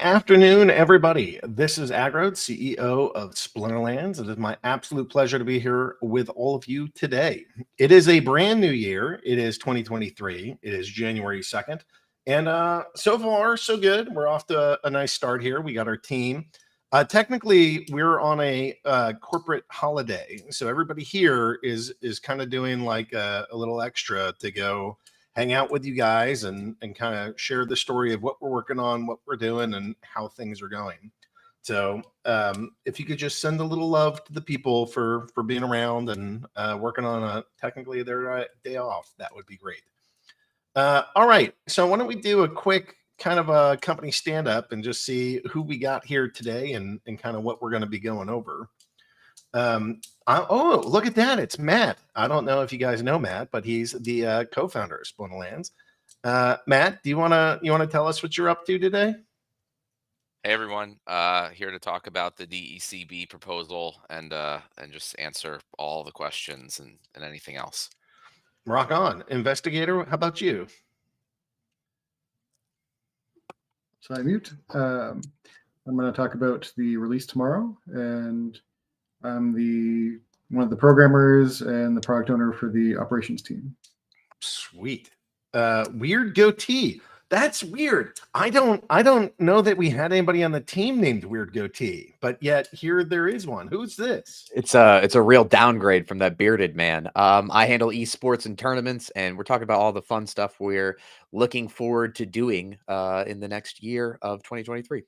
afternoon, everybody. This is Agrod, CEO of Splinterlands. It is my absolute pleasure to be here with all of you today. It is a brand new year. It is 2023. It is January 2nd. And so far, so good. We're off to a nice start here. We got our team. Technically, we're on a corporate holiday. So everybody here is kind of doing like a little extra to go hang out with you guys and kind of share the story of what we're working on, what we're doing, and how things are going. So if you could just send a little love to the people for being around and working on technically their day off, that would be great. All right, so why don't we do a quick kind of a company stand up and just see who we got here today and kind of what we're going to be going over. Oh, look at that. It's Matt. I don't know if you guys know Matt, but he's the co-founder of Splinterlands. Matt, do you want to tell us what you're up to today? Hey everyone, here to talk about the DECB proposal and just answer all the questions and anything else. Rock on. InvestyGator, how about you? So I mute. I'm going to talk about the release tomorrow, and I'm one of the programmers and the product owner for the operations team. Sweet. Weird Goatee. That's weird. I don't know that we had anybody on the team named Weird Goatee, but yet here there is one. Who's this? It's a real downgrade from that bearded man. I handle esports and tournaments, and we're talking about all the fun stuff we're looking forward to doing in the next year of 2023.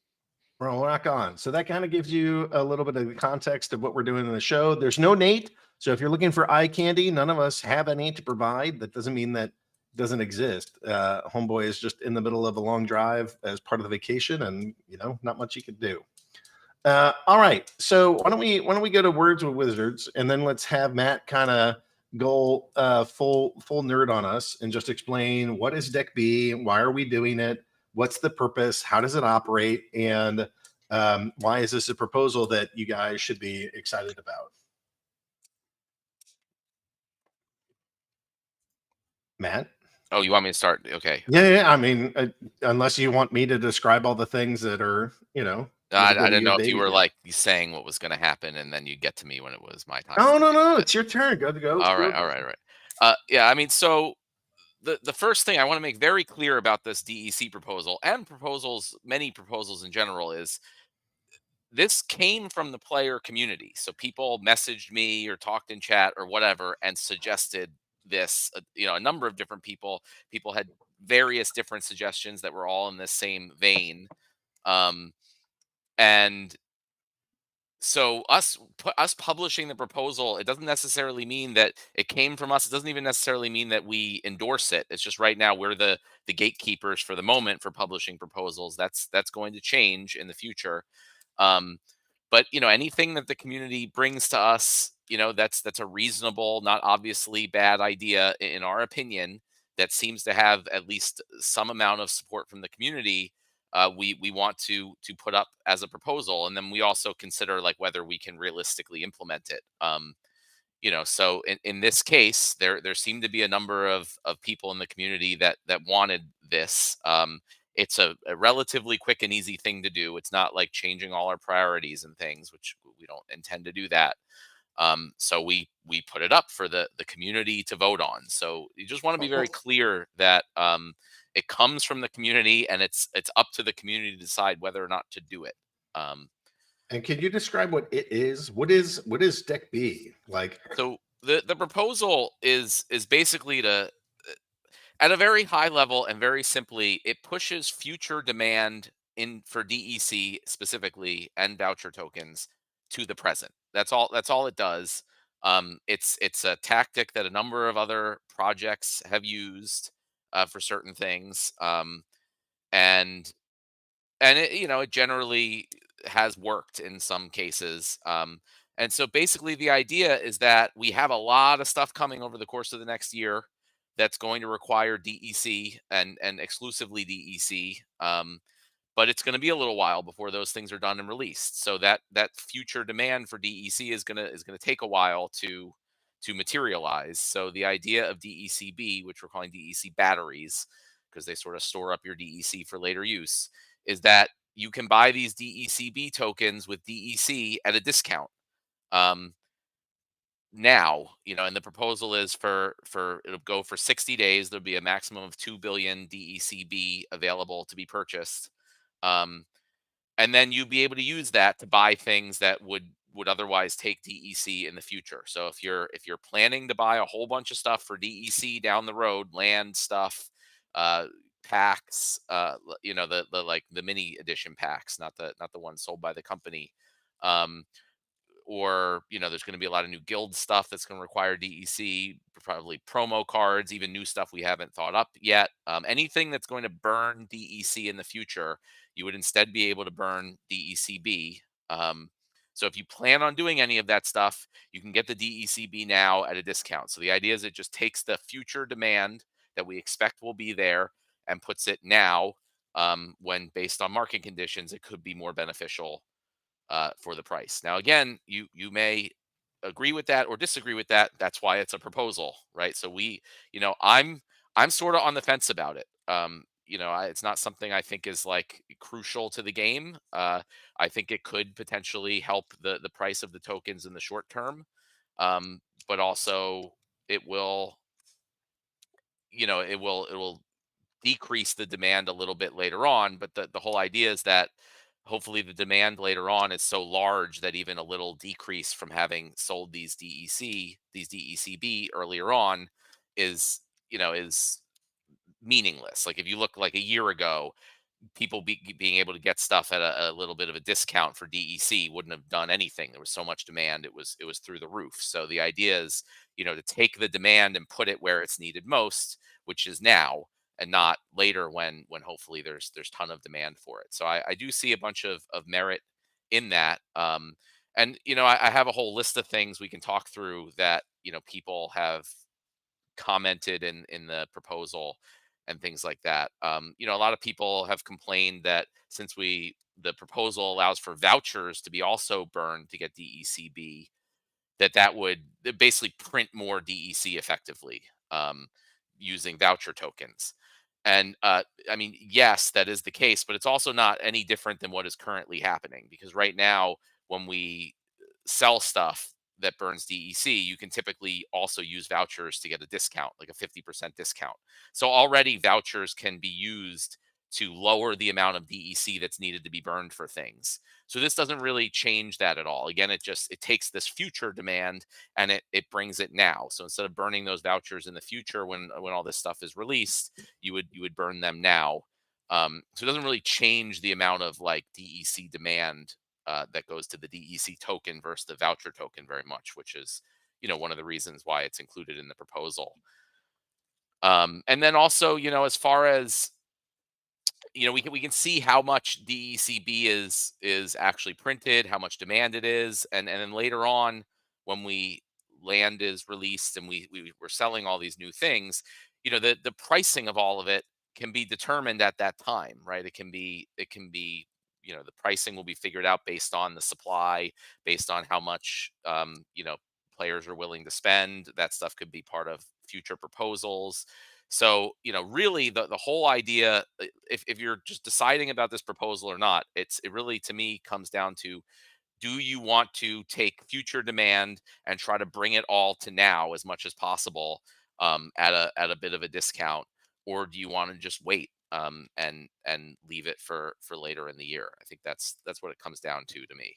Well, rock on. So that kind of gives you a little bit of the context of what we're doing in the show. There's no Nate. So if you're looking for eye candy, none of us have any to provide. That doesn't mean that it doesn't exist. Homeboy is just in the middle of a long drive as part of the vacation, and not much he could do. All right. So why don't we go to Words with Wizards, and then let's have Matt kind of go full nerd on us and just explain what is Deck B, why are we doing it, what's the purpose, how does it operate, and why is this a proposal that you guys should be excited about? Matt? Oh, you want me to start? Okay. Yeah. I mean, unless you want me to describe all the things that are, I didn't know if you were like saying what was going to happen, and then you'd get to me when it was my time. Oh, no. It's your turn. Go. All right. Yeah, I mean, so the first thing I want to make very clear about this DEC proposal and many proposals in general, is this came from the player community. So people messaged me or talked in chat or whatever and suggested this. A number of different people had various different suggestions that were all in this same vein. And so us publishing the proposal, it doesn't necessarily mean that it came from us. It doesn't even necessarily mean that we endorse it. It's just right now we're the gatekeepers for the moment for publishing proposals. That's going to change in the future. But anything that the community brings to us, that's a reasonable, not obviously bad idea in our opinion, that seems to have at least some amount of support from the community. We want to put up as a proposal, and then we also consider like whether we can realistically implement it. So in this case, there seemed to be a number of people in the community that wanted this. It's a relatively quick and easy thing to do. It's not like changing all our priorities and things, which we don't intend to do that. So we put it up for the community to vote on. So you just want to be very clear that it comes from the community, and it's up to the community to decide whether or not to do it. And can you describe what it is? What is Deck B like? So the proposal is basically to, at a very high level and very simply, it pushes future demand in for DEC specifically and voucher tokens to the present. That's all it does. It's a tactic that a number of other projects have used for certain things, and it generally has worked in some cases. And so basically, the idea is that we have a lot of stuff coming over the course of the next year that's going to require DEC and exclusively DEC. But it's going to be a little while before those things are done and released. So that future demand for DEC is going to take a while to materialize. So the idea of DECB, which we're calling DEC batteries, because they sort of store up your DEC for later use, is that you can buy these DECB tokens with DEC at a discount. Um, Now, and the proposal is for it'll go for 60 days. There'll be a maximum of 2 billion DECB available to be purchased. Um, and then you'd be able to use that to buy things that would otherwise take DEC in the future. So if you're planning to buy a whole bunch of stuff for DEC down the road, land stuff, uh, packs, the like the mini edition packs, not the ones sold by the company. Um, or there's going to be a lot of new guild stuff that's going to require DEC, probably promo cards, even new stuff we haven't thought up yet. Anything that's going to burn DEC in the future, you would instead be able to burn DECB. So if you plan on doing any of that stuff, you can get the DECB now at a discount. So the idea is it just takes the future demand that we expect will be there and puts it now, when based on market conditions, it could be more beneficial for the price. Now, again, you may agree with that or disagree with that. That's why it's a proposal, right? So I'm sort of on the fence about it. It's not something I think is like crucial to the game. I think it could potentially help the price of the tokens in the short term, but also it will, it will decrease the demand a little bit later on. But the whole idea is that hopefully the demand later on is so large that even a little decrease from having sold these DECB earlier on is meaningless. Like if you look like a year ago, people being able to get stuff at a little bit of a discount for DEC wouldn't have done anything. There was so much demand; it was through the roof. So the idea is, to take the demand and put it where it's needed most, which is now, and not later when hopefully there's ton of demand for it. So I do see a bunch of merit in that. And I have a whole list of things we can talk through that people have commented in the proposal and things like that. A lot of people have complained that since the proposal allows for vouchers to be also burned to get DECB, that would basically print more DEC effectively, using voucher tokens. And I mean, yes, that is the case, but it's also not any different than what is currently happening, because right now, when we sell stuff that burns DEC, you can typically also use vouchers to get a discount, like a 50% discount. So already vouchers can be used to lower the amount of DEC that's needed to be burned for things. So this doesn't really change that at all. Again, it takes this future demand and it brings it now. So instead of burning those vouchers in the future when all this stuff is released, you would burn them now. So it doesn't really change the amount of like DEC demand that goes to the DEC token versus the voucher token very much, which is one of the reasons why it's included in the proposal. And then also, as far as we can see how much DECB is actually printed, how much demand it is, and then later on when land is released and we're selling all these new things, the pricing of all of it can be determined at that time, right? It can be the pricing will be figured out based on the supply, based on how much players are willing to spend. That stuff could be part of future proposals. So, really the whole idea, if you're just deciding about this proposal or not, it really to me comes down to, do you want to take future demand and try to bring it all to now as much as possible, at a bit of a discount, or do you want to just wait, and leave it for later in the year? I think that's what it comes down to me.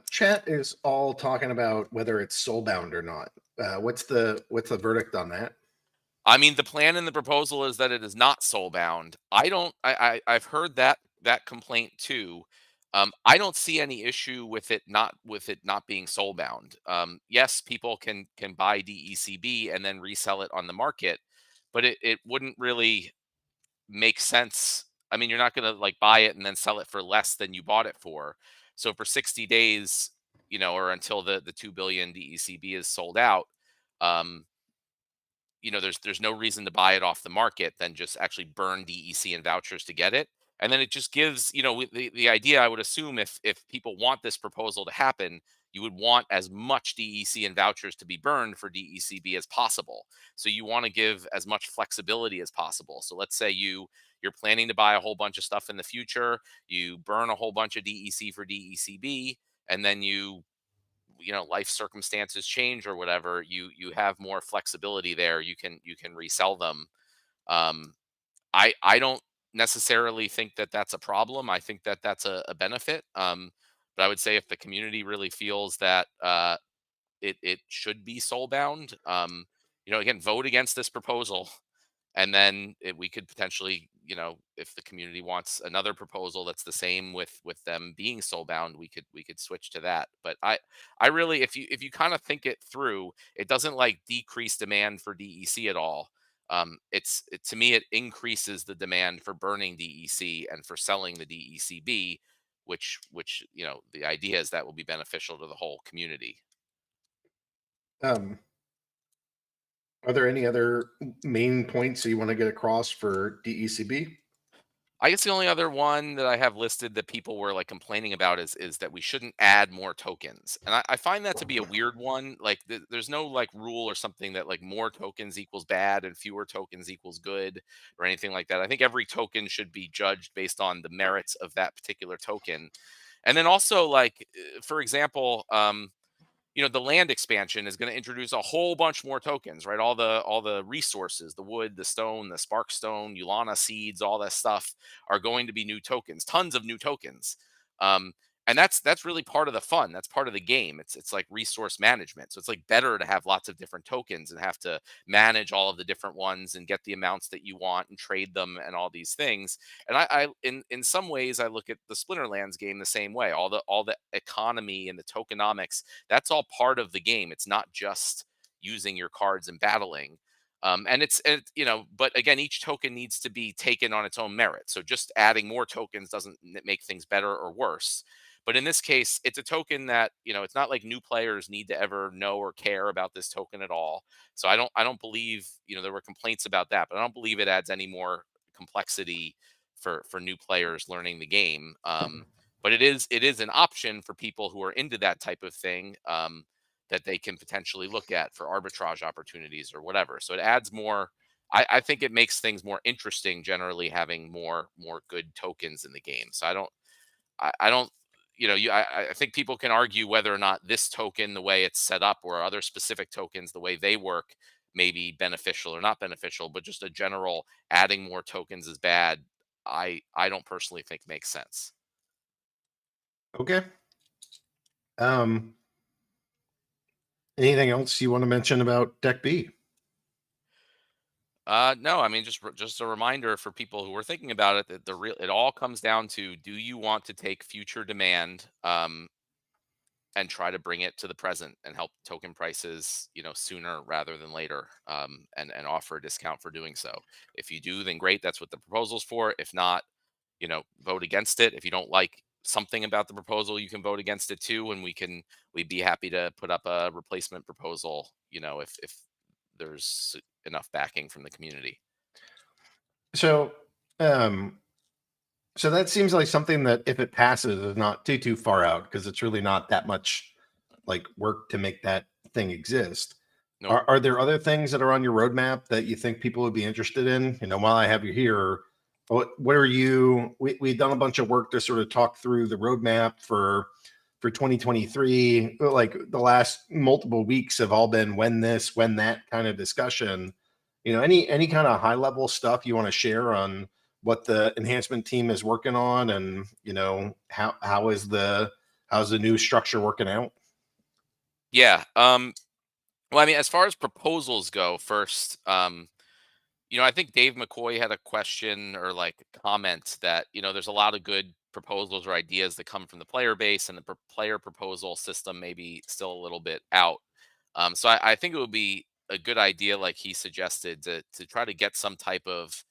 Chat is all talking about whether it's soulbound or not. What's the verdict on that? I mean, the plan in the proposal is that it is not soulbound. I've heard that complaint too. I don't see any issue with it not being soulbound. Yes, people can buy DECB and then resell it on the market, but it wouldn't really make sense. I mean, you're not going to like buy it and then sell it for less than you bought it for. So for 60 days, or until the 2 billion DECB is sold out, um, there's no reason to buy it off the market, then just actually burn DEC and vouchers to get it. And then it just gives, the idea, I would assume, if people want this proposal to happen, you would want as much DEC and vouchers to be burned for DECB as possible. So you want to give as much flexibility as possible. So let's say you you're planning to buy a whole bunch of stuff in the future, you burn a whole bunch of DEC for DECB, and then life circumstances change or whatever, you have more flexibility there. You can resell them. um I don't necessarily think that that's a problem. I think that that's a benefit. But I would say if the community really feels that it should be soul bound, again, vote against this proposal, and then we could potentially, if the community wants another proposal that's the same with them being soul bound, we could switch to that. But I really, if you kind of think it through, it doesn't like decrease demand for DEC at all. To me, it increases the demand for burning DEC and for selling the DECB, which the idea is that will be beneficial to the whole community. Um, are there any other main points that you want to get across for DECB? I guess the only other one that I have listed that people were like complaining about is that we shouldn't add more tokens, and I find that to be a weird one. Like, there's no like rule or something that like more tokens equals bad and fewer tokens equals good or anything like that. I think every token should be judged based on the merits of that particular token, and then also like, for example, the land expansion is going to introduce a whole bunch more tokens, right? All the resources, the wood, the stone, the sparkstone, Ulana seeds, all that stuff are going to be new tokens, tons of new tokens. Um, and that's really part of the fun. That's part of the game. It's like resource management. So it's like better to have lots of different tokens and have to manage all of the different ones and get the amounts that you want and trade them and all these things. And in some ways I look at the Splinterlands game the same way. All the economy and the tokenomics, that's all part of the game. It's not just using your cards and battling. But again, each token needs to be taken on its own merit. So just adding more tokens doesn't make things better or worse. But in this case, it's a token that, it's not like new players need to ever know or care about this token at all. So I don't believe, there were complaints about that, but I don't believe it adds any more complexity for new players learning the game. But it is an option for people who are into that type of thing, that they can potentially look at for arbitrage opportunities or whatever. So it adds more. I think it makes things more interesting generally having more good tokens in the game. So I don't I think people can argue whether or not this token, the way it's set up, or other specific tokens, the way they work, may be beneficial or not beneficial. But just a general adding more tokens is bad, I don't personally think makes sense. Okay. Um, anything else you want to mention about Deck B? No, I mean, just a reminder for people who are thinking about it, that it all comes down to, do you want to take future demand, and try to bring it to the present and help token prices, sooner rather than later, and offer a discount for doing so. If you do, then great, that's what the proposal's for. If not, vote against it. If you don't like something about the proposal, you can vote against it too, and we'd be happy to put up a replacement proposal, if there's enough backing from the community. So, um, so that seems like something that if it passes is not too far out, because it's really not that much like work to make that thing exist. No. Are there other things that are on your roadmap that you think people would be interested in? While I have you here, what are you? We've done a bunch of work to sort of talk through the roadmap for 2023. Like the last multiple weeks have all been when this, when that kind of discussion. Any kind of high level stuff you want to share on what the enhancement team is working on, and how's the new structure working out? Yeah. Well, I mean, as far as proposals go, first, I think Dave McCoy had a question or like comment that, there's a lot of good proposals or ideas that come from the player base, and the player proposal system may be still a little bit out. So I think it would be a good idea, like he suggested, to try to get some type of,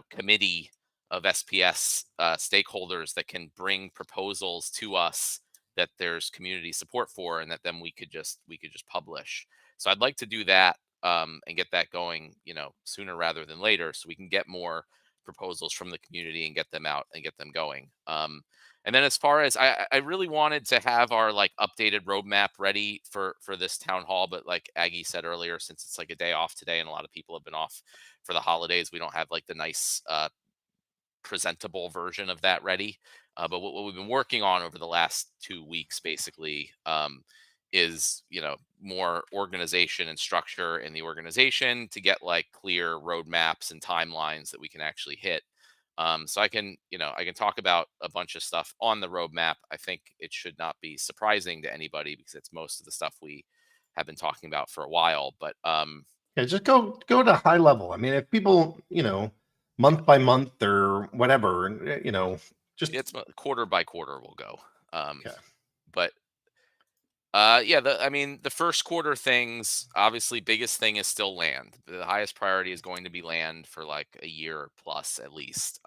committee of SPS stakeholders that can bring proposals to us that there's community support for, and that then we could just publish. So I'd like to do that, and get that going, sooner rather than later, so we can get more proposals from the community and get them out and get them going. And then as far as I really wanted to have our like updated roadmap ready for this town hall, but like Aggie said earlier, since it's like a day off today and a lot of people have been off for the holidays, we don't have like the nice presentable version of that ready. But what we've been working on over the last 2 weeks, basically, is more organization and structure in the organization to get like clear roadmaps and timelines that we can actually hit. So I can talk about a bunch of stuff on the roadmap. I think it should not be surprising to anybody because it's most of the stuff we have been talking about for a while. But Yeah, just go to high level. I mean, if people, month by month or whatever, just it's quarter by quarter we'll go. okay. But yeah, I mean, the first quarter things, obviously, biggest thing is still land. The highest priority is going to be land for like a year plus at least.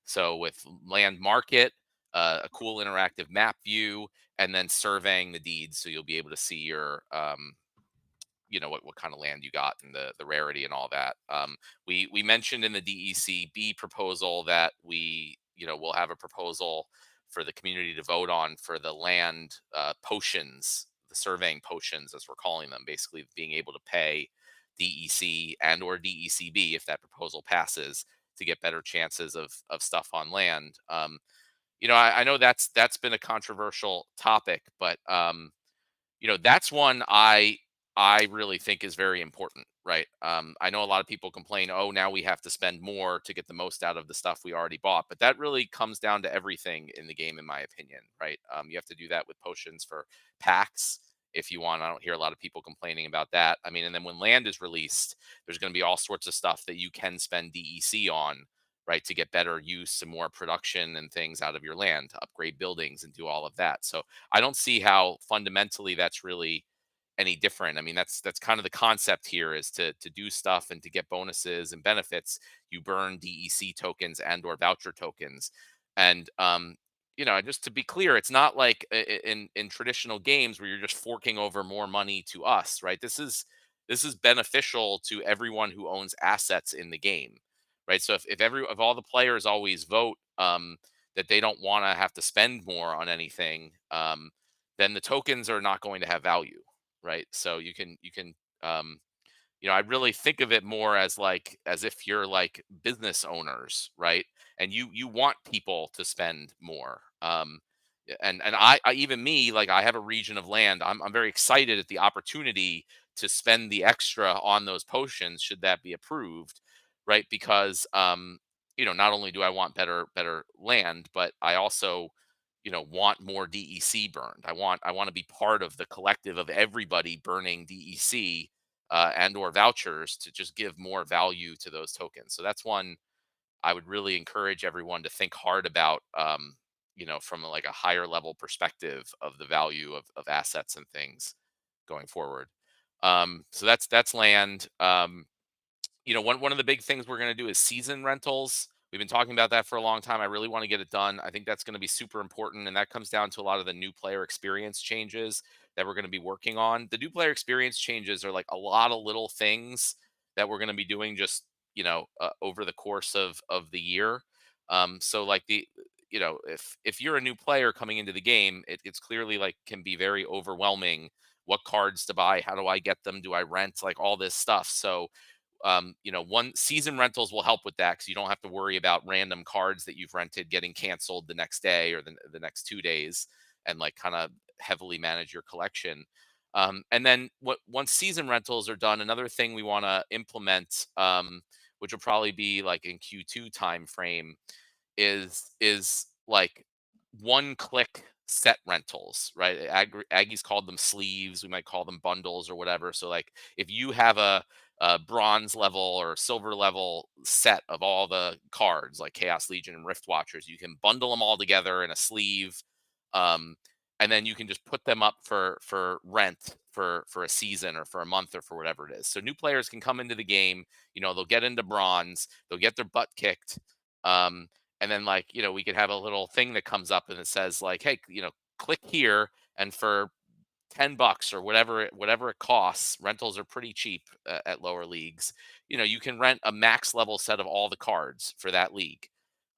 So with land market, a cool interactive map view, and then surveying the deeds, so you'll be able to see your what kind of land you got and the rarity and all that. We mentioned in the DECB proposal that we'll have a proposal for the community to vote on for the land potions, the surveying potions as we're calling them, basically being able to pay DEC and or DECB if that proposal passes to get better chances of stuff on land. I know that's been a controversial topic, but that's one I really think is very important, right? I know a lot of people complain, oh, now we have to spend more to get the most out of the stuff we already bought, but that really comes down to everything in the game, in my opinion, right? You have to do that with potions for packs if you want. I don't hear a lot of people complaining about that. I mean, and then when land is released, there's going to be all sorts of stuff that you can spend DEC on, right, to get better use and more production and things out of your land, to upgrade buildings and do all of that. So I don't see how fundamentally that's really any different. I mean, that's kind of the concept here, is to do stuff and to get bonuses and benefits. You burn DEC tokens and or voucher tokens, and just to be clear, it's not like in traditional games where you're just forking over more money to us, right? This is beneficial to everyone who owns assets in the game, right? So if all the players always vote that they don't want to have to spend more on anything, then the tokens are not going to have value, right? So you can I really think of it more as if you're like business owners, right? And you want people to spend more. And I even me, like, I have a region of land. I'm very excited at the opportunity to spend the extra on those potions should that be approved, right? Because not only do I want better land, but I also want more DEC burned. I want to be part of the collective of everybody burning DEC and or vouchers to just give more value to those tokens. So that's one I would really encourage everyone to think hard about, from like a higher level perspective of the value of assets and things going forward. So that's land. One of the big things we're going to do is season rentals. We've been talking about that for a long time. I really want to get it done. I think that's going to be super important, and that comes down to a lot of the new player experience changes that we're going to be working on. The new player experience changes are like a lot of little things that we're going to be doing just over the course of the year. So like if you're a new player coming into the game, it's clearly like can be very overwhelming. What cards to buy? How do I get them? Do I rent? Like all this stuff. So one season rentals will help with that because you don't have to worry about random cards that you've rented getting canceled the next day or the next 2 days, and like kind of heavily manage your collection. And then once season rentals are done, another thing we want to implement, which will probably be like in Q2 time frame, is like one click set rentals, right? Aggies called them sleeves. We might call them bundles or whatever. So like if you have a bronze level or silver level set of all the cards like Chaos Legion and Rift Watchers, you can bundle them all together in a sleeve. And then you can just put them up for rent for a season or for a month or for whatever it is. So new players can come into the game, they'll get into bronze, they'll get their butt kicked. And then like, we could have a little thing that comes up and it says like, hey, click here, and for $10 or whatever it costs, rentals are pretty cheap at lower leagues. You can rent a max level set of all the cards for that league.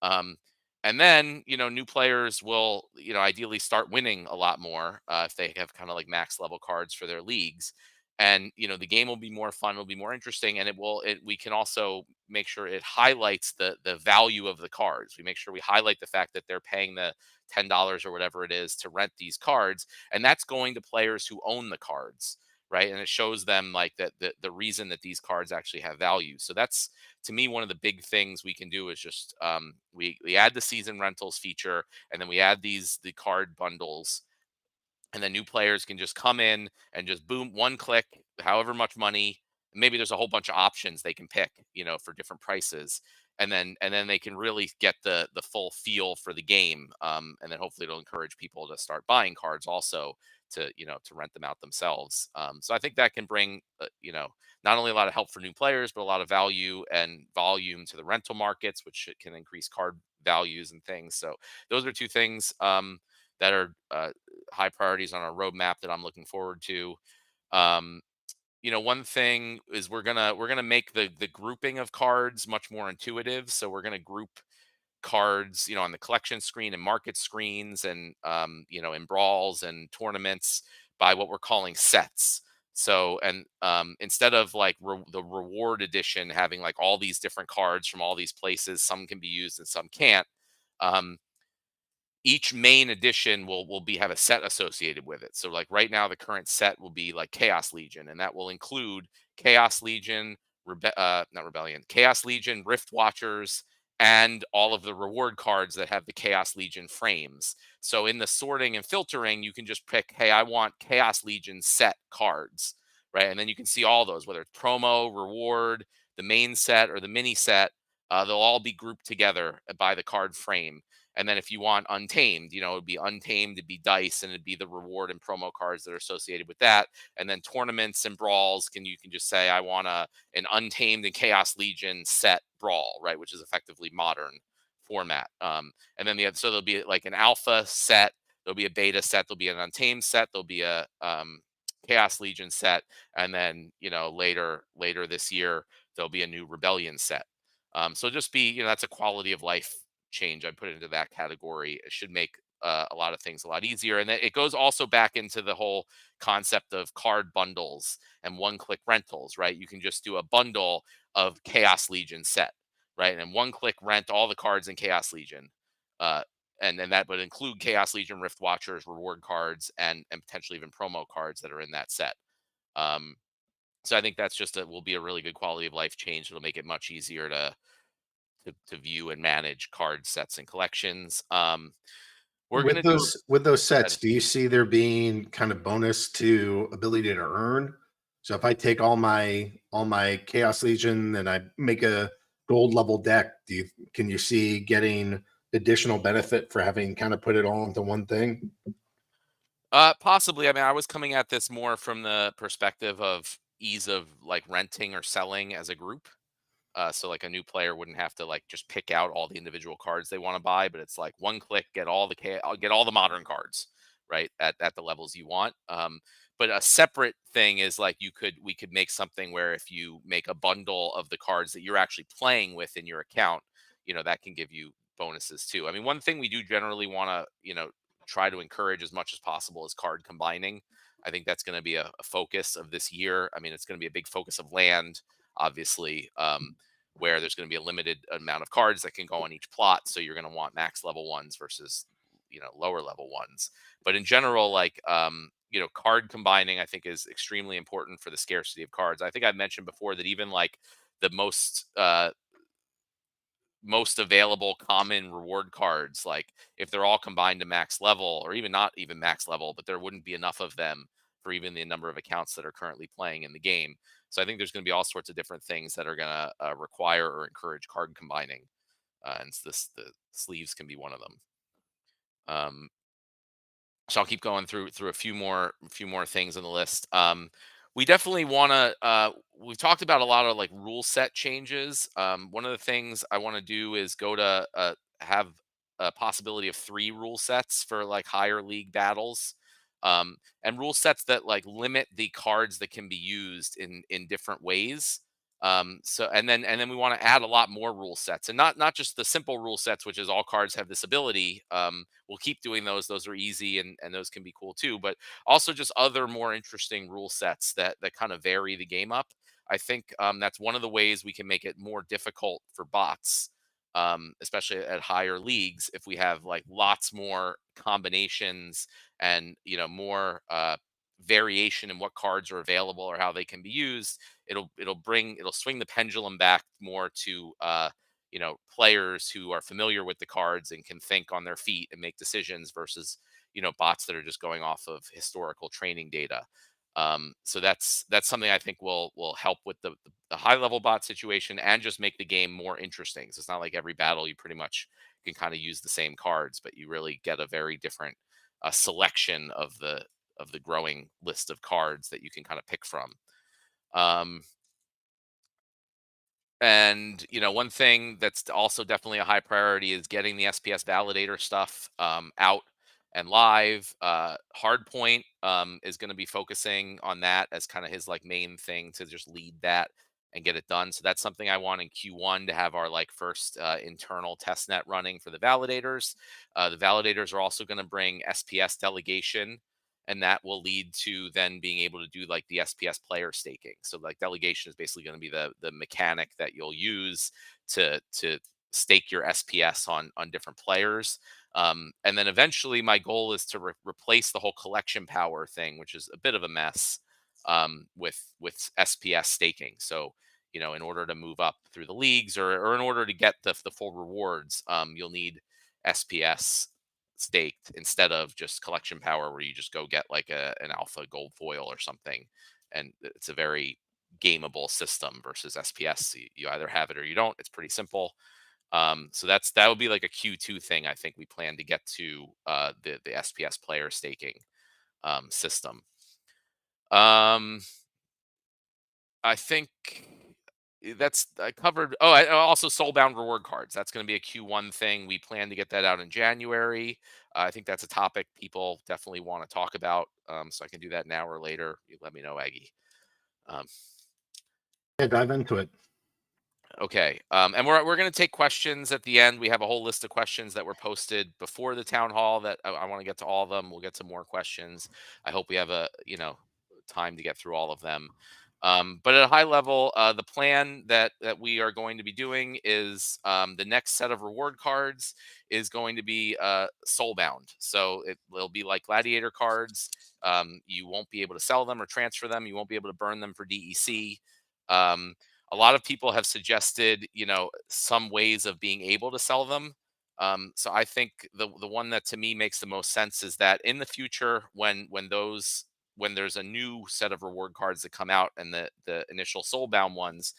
And then, new players will, ideally start winning a lot more if they have kind of like max level cards for their leagues. And, the game will be more fun, will be more interesting. And we can also make sure it highlights the value of the cards. We make sure we highlight the fact that they're paying the $10 or whatever it is to rent these cards, and that's going to players who own the cards, right? And it shows them like that the reason that these cards actually have value. So that's, to me, one of the big things we can do is just we add the season rentals feature, and then we add the card bundles, and then new players can just come in and just boom, one click, however much money. Maybe there's a whole bunch of options they can pick, for different prices, and then they can really get the full feel for the game, and then hopefully it'll encourage people to start buying cards also to rent them out themselves. So I think that can bring not only a lot of help for new players, but a lot of value and volume to the rental markets, which can increase card values and things. So those are two things that are high priorities on our roadmap that I'm looking forward to. Um, one thing is we're gonna make the grouping of cards much more intuitive. So we're gonna group cards, on the collection screen and market screens, and in brawls and tournaments by what we're calling sets. So, and instead of like the reward edition having like all these different cards from all these places, some can be used and some can't. Um, each main edition will have a set associated with it. So like right now, the current set will be like Chaos Legion, and that will include Chaos Legion, not Rebellion, Chaos Legion, Rift Watchers, and all of the reward cards that have the Chaos Legion frames. So in the sorting and filtering, you can just pick, hey, I want Chaos Legion set cards, right? And then you can see all those, whether it's promo, reward, the main set, or the mini set. They'll all be grouped together by the card frame. And then if you want Untamed, it'd be Untamed, it'd be dice, and it'd be the reward and promo cards that are associated with that. And then tournaments and brawls, you can just say I want an Untamed and Chaos Legion set brawl, right, which is effectively modern format. And then so there'll be like an alpha set, there'll be a beta set, there'll be an Untamed set, there'll be a Chaos Legion set, and then later this year there'll be a new Rebellion set. So just be, that's a quality of life change. I put it into that category. It should make a lot of things a lot easier. And then it goes also back into the whole concept of card bundles and one-click rentals, right? You can just do a bundle of Chaos Legion set, right? And one-click rent all the cards in Chaos Legion. And then that would include Chaos Legion, Rift Watchers, reward cards, and potentially even promo cards that are in that set. So I think that's will be a really good quality of life change. It'll make it much easier to view and manage card sets and collections. We're With going to do those sets, do you see there being kind of bonus to ability to earn? So if I take all my Chaos Legion and I make a gold level deck, can you see getting additional benefit for having kind of put it all into one thing? possibly. I mean, I was coming at this more from the perspective of ease of like renting or selling as a group. So like a new player wouldn't have to like just pick out all the individual cards they want to buy, but it's like one click, get all the modern cards, right? At the levels you want. But a separate thing is like we could make something where if you make a bundle of the cards that you're actually playing with in your account, that can give you bonuses too. I mean, one thing we do generally want to, try to encourage as much as possible is card combining. I think that's going to be a focus of this year. I mean, it's going to be a big focus of land, obviously. Where there's going to be a limited amount of cards that can go on each plot. So you're going to want max level ones versus, lower level ones. But in general, like, card combining, I think is extremely important for the scarcity of cards. I think I've mentioned before that even like the most available common reward cards, like if they're all combined to max level, or even not even max level, but there wouldn't be enough of them for even the number of accounts that are currently playing in the game. So I think there's going to be all sorts of different things that are going to require or encourage card combining, and the sleeves can be one of them. So I'll keep going through a few more things on the list. We definitely want to. We've talked about a lot of like rule set changes. One of the things I want to do is go to have a possibility of 3 rule sets for like higher league battles, and rule sets that like limit the cards that can be used in different ways. So and then we want to add a lot more rule sets, and not just the simple rule sets, which is all cards have this ability. We'll keep doing those are easy, and those can be cool too, but also just other more interesting rule sets that kind of vary the game up. I think that's one of the ways we can make it more difficult for bots, especially at higher leagues. If we have like lots more combinations and more variation in what cards are available or how they can be used, it'll swing the pendulum back more to players who are familiar with the cards and can think on their feet and make decisions versus bots that are just going off of historical training data. So that's something I think will help with the high level bot situation and just make the game more interesting. So it's not like every battle you pretty much can kind of use the same cards, but you really get a very different selection of the growing list of cards that you can kind of pick from. Um, and one thing that's also definitely a high priority is getting the SPS validator stuff out and live. Hardpoint is going to be focusing on that as kind of his like main thing to just lead that and get it done. So that's something I want in Q1 to have our like first internal test net running for the validators. The validators are also going to bring SPS delegation, and that will lead to then being able to do like the SPS player staking. So like delegation is basically going to be the mechanic that you'll use to stake your SPS on different players. And then eventually my goal is to replace the whole collection power thing, which is a bit of a mess, with SPS staking. So in order to move up through the leagues or in order to get the full rewards, you'll need SPS staked instead of just collection power where you just go get like an alpha gold foil or something, and it's a very gameable system versus SPS. You either have it or you don't. It's pretty simple. So that would be like a Q2 thing. I think we plan to get to the SPS player staking system. I think that's I covered. Oh, I also soulbound reward cards. That's going to be a Q1 thing. We plan to get that out in January. I think that's a topic people definitely want to talk about. So I can do that now or later. You let me know, Aggie. Yeah, dive into it. Okay. And we're going to take questions at the end. We have a whole list of questions that were posted before the town hall that I want to get to all of them. We'll get to more questions. I hope we have a time to get through all of them. But at a high level, the plan that we are going to be doing is the next set of reward cards is going to be soulbound. So it'll be like gladiator cards. You won't be able to sell them or transfer them. You won't be able to burn them for DEC. A lot of people have suggested, some ways of being able to sell them. So I think the one that to me makes the most sense is that in the future, when there's a new set of reward cards that come out and the initial soulbound ones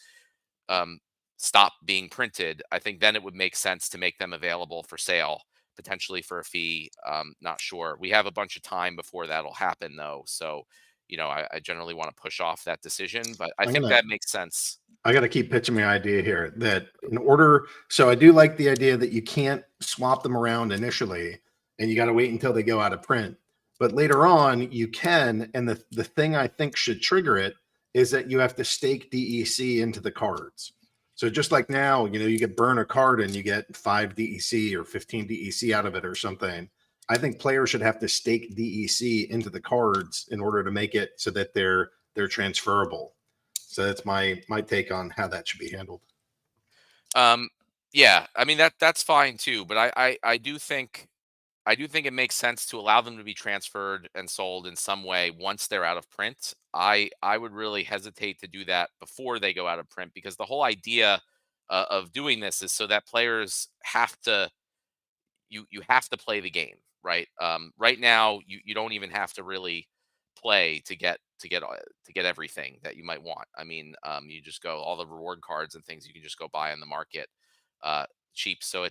stop being printed, I think then it would make sense to make them available for sale, potentially for a fee. Not sure. We have a bunch of time before that'll happen, though. So, I generally want to push off that decision, but I think that makes sense. I got to keep pitching my idea here that so I do like the idea that you can't swap them around initially and you got to wait until they go out of print. But later on you can, and the thing I think should trigger it is that you have to stake DEC into the cards. So just like now, you could burn a card and you get 5 DEC or 15 DEC out of it or something. I think players should have to stake DEC into the cards in order to make it so that they're transferable. So that's my take on how that should be handled. Yeah, I mean that's fine too, but I do think it makes sense to allow them to be transferred and sold in some way once they're out of print. I would really hesitate to do that before they go out of print, because the whole idea of doing this is so that players have to you have to play the game, right? Right now you don't even have to really play to get everything that you might want. I mean, you just go all the reward cards and things you can just go buy on the market cheap. So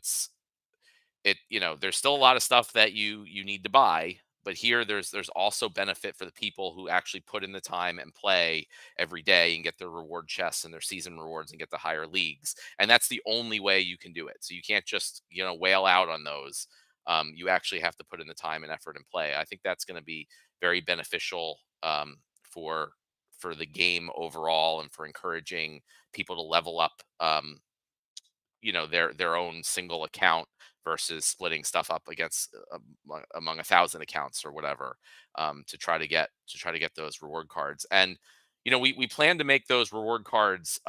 there's still a lot of stuff that you need to buy, but here there's also benefit for the people who actually put in the time and play every day and get their reward chests and their season rewards and get the higher leagues. And that's the only way you can do it. So you can't just whale out on those. You actually have to put in the time and effort and play. I think that's going to be very beneficial for the game overall, and for encouraging people to level up their own single account versus splitting stuff up against among 1,000 accounts or whatever, to try to get those reward cards. And we plan to make those reward cards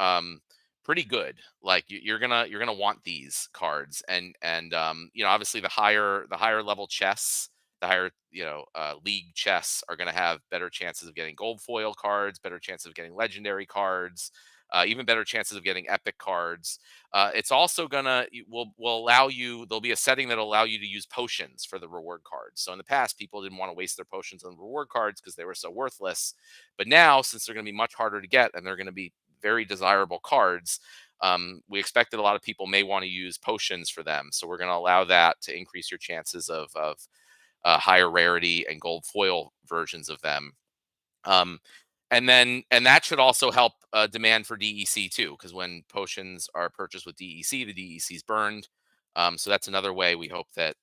pretty good. Like you're gonna want these cards, and obviously the higher level chests, the higher league chests are gonna have better chances of getting gold foil cards, better chances of getting legendary cards, even better chances of getting epic cards. It's also will allow you. There'll be a setting that'll allow you to use potions for the reward cards. So in the past, people didn't want to waste their potions on reward cards because they were so worthless. But now, since they're going to be much harder to get and they're going to be very desirable cards, we expect that a lot of people may want to use potions for them. So we're going to allow that to increase your chances of higher rarity and gold foil versions of them. And that should also help demand for DEC too, because when potions are purchased with DEC, the DEC is burned. So that's another way we hope that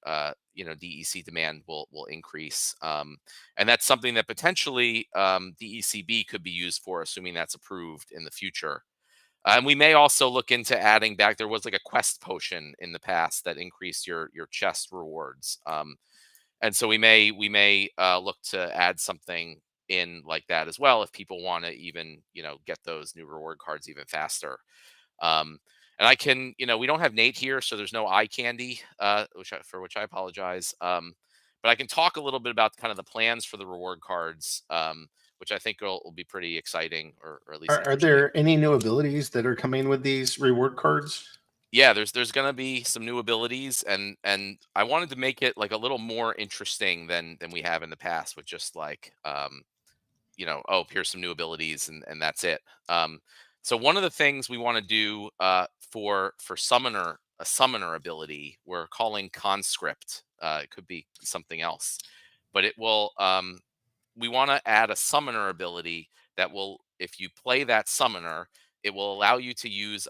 DEC demand will increase, and that's something that potentially DECB could be used for, assuming that's approved in the future. And we may also look into adding back. There was like a quest potion in the past that increased your chest rewards. And so we may look to add something in like that as well if people want to even get those new reward cards even faster. um and I can, we don't have Nate here, so there's no eye candy, for which I apologize. But I can talk a little bit about kind of the plans for the reward cards, which I think will be pretty exciting, or at least Are interesting. there any new abilities that are coming with these reward cards? Yeah, there's gonna be some new abilities, and I wanted to make it like a little more interesting than we have in the past, with just like oh, here's some new abilities, and that's it. So one of the things we want to do for summoner, a summoner ability, we're calling conscript. It could be something else, but it will. We want to add a summoner ability that will, if you play that summoner, it will allow you to use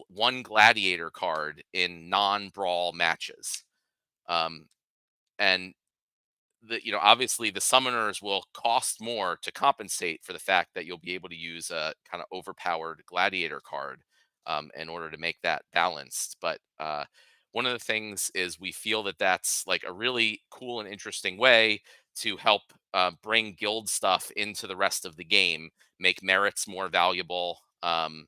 one gladiator card in non-brawl matches. Um, and obviously the summoners will cost more to compensate for the fact that you'll be able to use a kind of overpowered gladiator card, in order to make that balanced. But one of the things is we feel that that's like a really cool and interesting way to help bring guild stuff into the rest of the game, make merits more valuable, and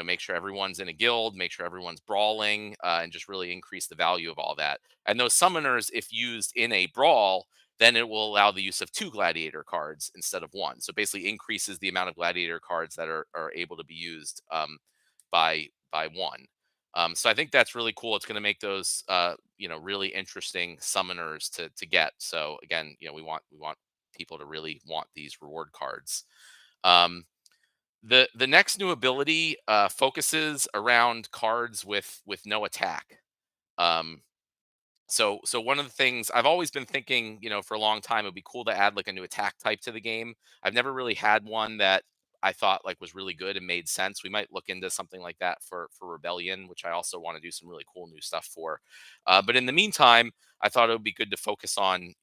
make sure everyone's in a guild, make sure everyone's brawling, and just really increase the value of all that. And those summoners, if used in a brawl, then it will allow the use of two gladiator cards instead of one. So basically increases the amount of gladiator cards that are able to be used, by one. So I think that's really cool. It's going to make those really interesting summoners to get. So again, we want people to really want these reward cards. The next new ability focuses around cards with no attack. Um, so one of the things I've always been thinking, for a long time, it would be cool to add like a new attack type to the game. I've never really had one that I thought like was really good and made sense. We might look into something like that for Rebellion, which I also want to do some really cool new stuff for. But in the meantime, I thought it would be good to focus on,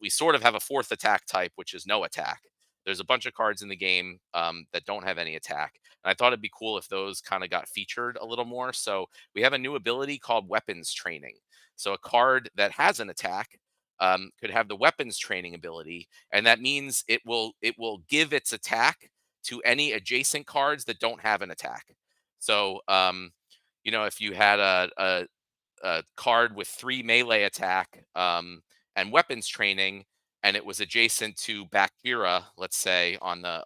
we sort of have a fourth attack type, which is no attack. There's a bunch of cards in the game that don't have any attack. And I thought it'd be cool if those kind of got featured a little more. So we have a new ability called Weapons Training. So a card that has an attack could have the weapons training ability, and that means it will give its attack to any adjacent cards that don't have an attack. So if you had a card with 3 melee attack, and weapons training, and it was adjacent to Bakjira, let's say on the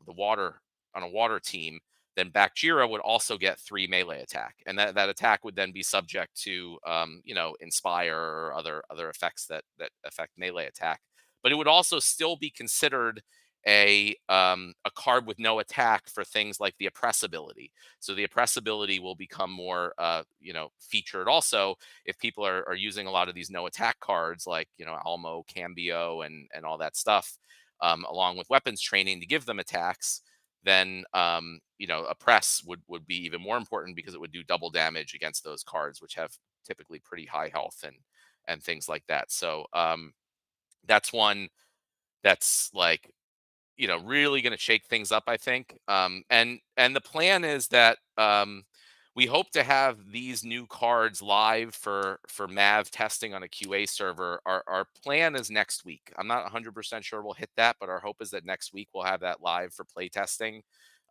water, on a water team, then Bakjira would also get 3 melee attack, and that attack would then be subject to inspire or other effects that affect melee attack. But it would also still be considered a card with no attack for things like the oppress ability. So the oppress ability will become more featured also if people are using a lot of these no attack cards like Almo, Cambio, and all that stuff, along with weapons training to give them attacks. Then oppress would be even more important because it would do double damage against those cards, which have typically pretty high health and things like that. So that's one that's like really going to shake things up, I think. And the plan is that we hope to have these new cards live for Mav testing on a QA server. Our plan is next week. I'm not 100% sure we'll hit that, but our hope is that next week we'll have that live for play testing,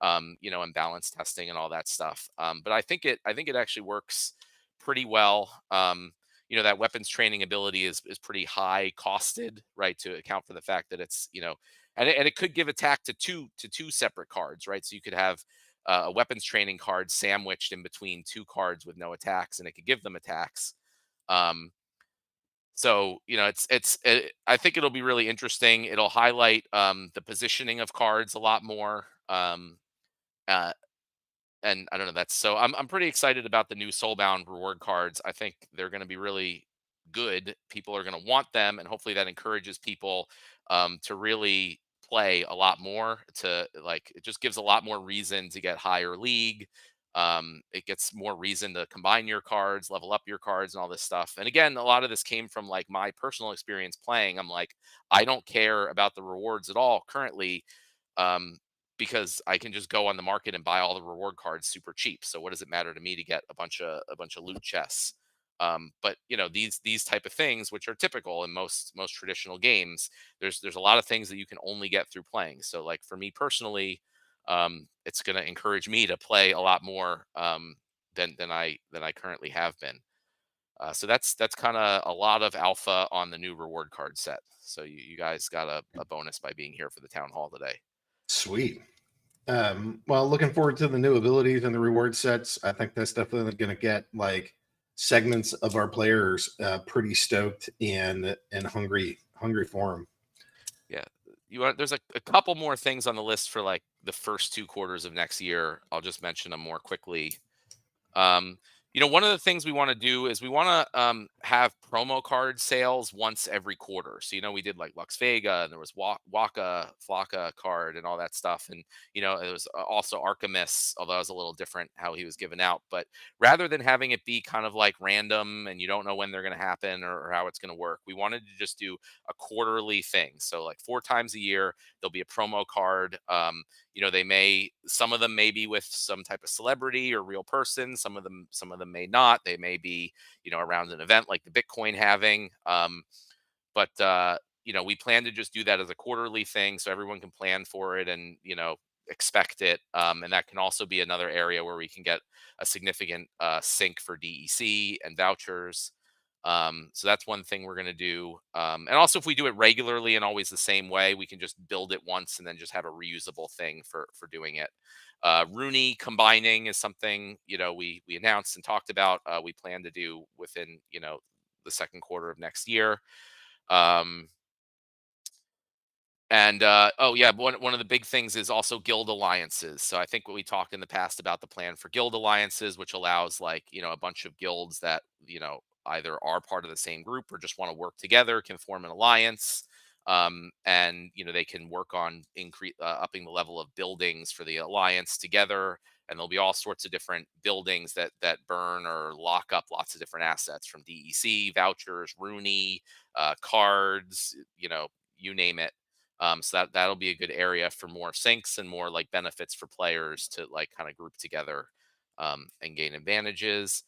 and balance testing and all that stuff. But I think it actually works pretty well. That weapons training ability is pretty high costed, right, to account for the fact that it's, and it could give attack to two separate cards, right? So you could have a weapons training card sandwiched in between two cards with no attacks, and it could give them attacks. Um, I think it'll be really interesting. It'll highlight the positioning of cards a lot more. Uh, and I don't know. I'm pretty excited about the new Soulbound reward cards. I think they're going to be really good. People are going to want them, and hopefully that encourages people to really play a lot more. It just gives a lot more reason to get higher league. It gets more reason to combine your cards, level up your cards, and all this stuff. And again, a lot of this came from like my personal experience playing. I'm like, I don't care about the rewards at all currently. Um, because I can just go on the market and buy all the reward cards super cheap. So what does it matter to me to get a bunch of loot chests? But these type of things, which are typical in most traditional games, there's a lot of things that you can only get through playing. So like for me personally, it's going to encourage me to play a lot more than I currently have been. So that's kind of a lot of alpha on the new reward card set. So you guys got a bonus by being here for the town hall today. Sweet. Well, looking forward to the new abilities and the reward sets. I think that's definitely going to get like segments of our players pretty stoked and hungry for them. Yeah, there's a couple more things on the list for like the first 2 quarters of next year. I'll just mention them more quickly. One of the things we want to do is we want to have promo card sales once every quarter. So, we did like Lux Vega, and there was Waka Flocka card and all that stuff. And, it was also Archimus, although it was a little different how he was given out. But rather than having it be kind of like random and you don't know when they're going to happen or how it's going to work, we wanted to just do a quarterly thing. So like 4 times a year, there'll be a promo card. Some of them may be with some type of celebrity or real person. Some of them may not. They may be, around an event like the Bitcoin halving. But we plan to just do that as a quarterly thing so everyone can plan for it and, expect it. And that can also be another area where we can get a significant sync for DEC and vouchers. So that's one thing we're going to do. And also if we do it regularly and always the same way, we can just build it once and then just have a reusable thing for doing it. Rooney combining is something, we announced and talked about. We plan to do within, the second quarter of next year. One of the big things is also guild alliances. So I think what we talked in the past about the plan for guild alliances, which allows like, a bunch of guilds that, either are part of the same group or just want to work together can form an alliance. And they can work on upping the level of buildings for the alliance together. And there'll be all sorts of different buildings that burn or lock up lots of different assets from DEC, vouchers, Rooney, cards, you name it. So that'll be a good area for more syncs and more like benefits for players to like kind of group together and gain advantages.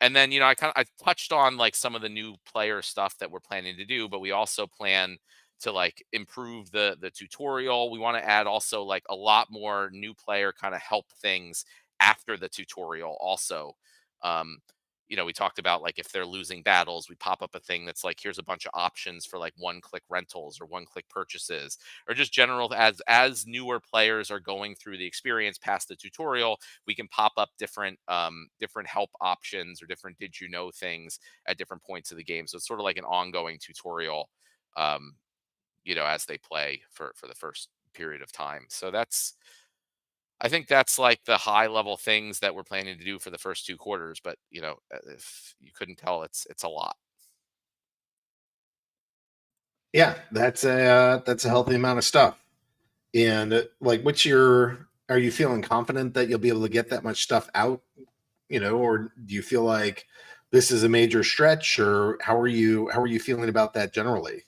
And then, I touched on like some of the new player stuff that we're planning to do, but we also plan to like improve the tutorial. We want to add also like a lot more new player kind of help things after the tutorial also. We talked about like if they're losing battles, we pop up a thing that's like, here's a bunch of options for like one-click rentals or one-click purchases, or just general as newer players are going through the experience past the tutorial, we can pop up different help options or different did you know things at different points of the game. So it's sort of like an ongoing tutorial, as they play for the first period of time. So I think that's like the high level things that we're planning to do for the first 2 quarters. But if you couldn't tell, it's a lot. Yeah, that's a healthy amount of stuff. And like, are you feeling confident that you'll be able to get that much stuff out? Or do you feel like this is a major stretch, or how are you feeling about that generally?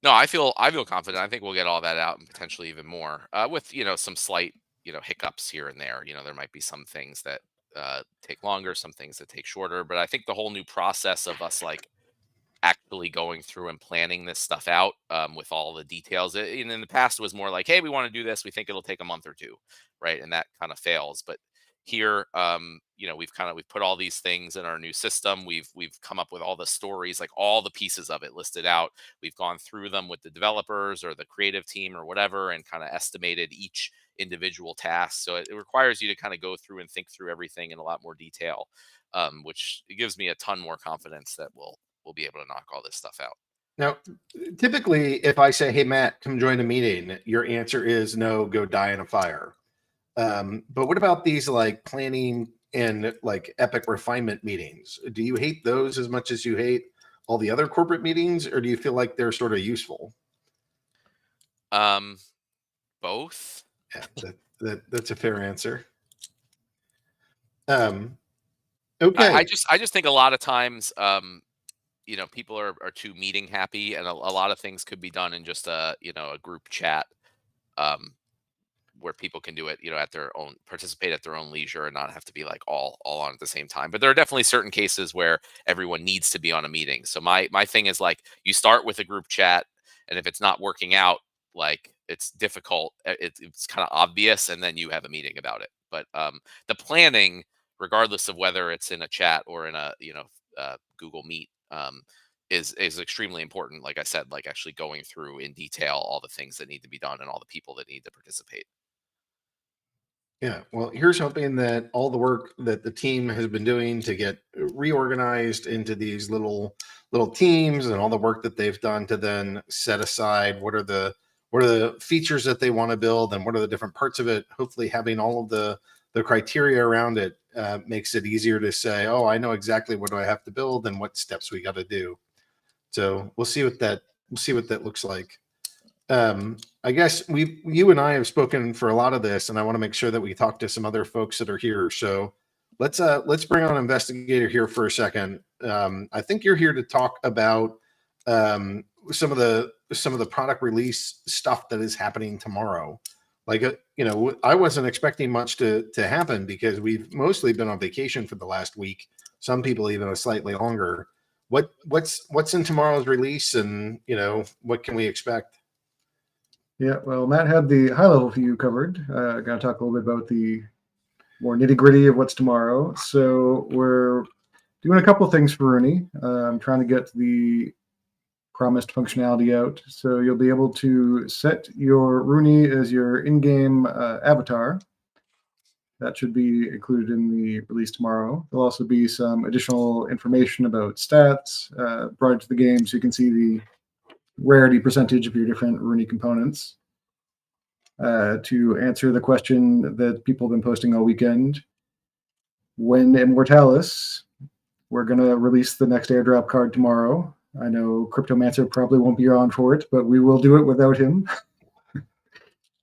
No, I feel confident. I think we'll get all that out and potentially even more with some slight hiccups here and there. There might be some things that take longer, some things that take shorter. But I think the whole new process of us like actually going through and planning this stuff out with all the details. In the past, it was more like, hey, we want to do this. We think it'll take a month or two, right? And that kind of fails. But here, we've put all these things in our new system. We've come up with all the stories, like all the pieces of it listed out. We've gone through them with the developers or the creative team or whatever, and kind of estimated each individual task. So it requires you to kind of go through and think through everything in a lot more detail, which gives me a ton more confidence that we'll be able to knock all this stuff out. Now, typically, if I say, hey, Matt, come join a meeting, your answer is no, go die in a fire. But what about these like planning and like epic refinement meetings? Do you hate those as much as you hate all the other corporate meetings, or do you feel like they're sort of useful? Both. Yeah, that's a fair answer. Okay. I just think a lot of times, people are too meeting happy, and a lot of things could be done in just a group chat, where people can do it, participate at their own leisure and not have to be like all on at the same time. But there are definitely certain cases where everyone needs to be on a meeting. So my thing is like, you start with a group chat, and if it's not working out, like it's difficult, it's kind of obvious, and then you have a meeting about it. But the planning, regardless of whether it's in a chat or in a Google Meet, is extremely important. Like I said, like actually going through in detail all the things that need to be done and all the people that need to participate. Yeah, well, here's hoping that all the work that the team has been doing to get reorganized into these little teams, and all the work that they've done to then set aside what are the features that they want to build and what are the different parts of it. Hopefully, having all of the criteria around it makes it easier to say, oh, I know exactly what do I have to build and what steps we got to do. So we'll see what that looks like. I guess you and I have spoken for a lot of this, and I want to make sure that we talk to some other folks that are here. So let's bring on InvestyGator here for a second. I think you're here to talk about some of the product release stuff that is happening tomorrow. Like, I wasn't expecting much to happen because we've mostly been on vacation for the last week. Some people even slightly longer. What's in tomorrow's release, and what can we expect? Yeah, well, Matt had the high-level view covered. Going to talk a little bit about the more nitty-gritty of what's tomorrow. So we're doing a couple of things for Rooney. I'm trying to get the promised functionality out. So you'll be able to set your Rooney as your in-game avatar. That should be included in the release tomorrow. There'll also be some additional information about stats brought into the game, so you can see the rarity percentage of your different Rooney components. To answer the question that people have been posting all weekend, when Immortalis, we're going to release the next airdrop card tomorrow. I know Cryptomancer probably won't be on for it, but we will do it without him.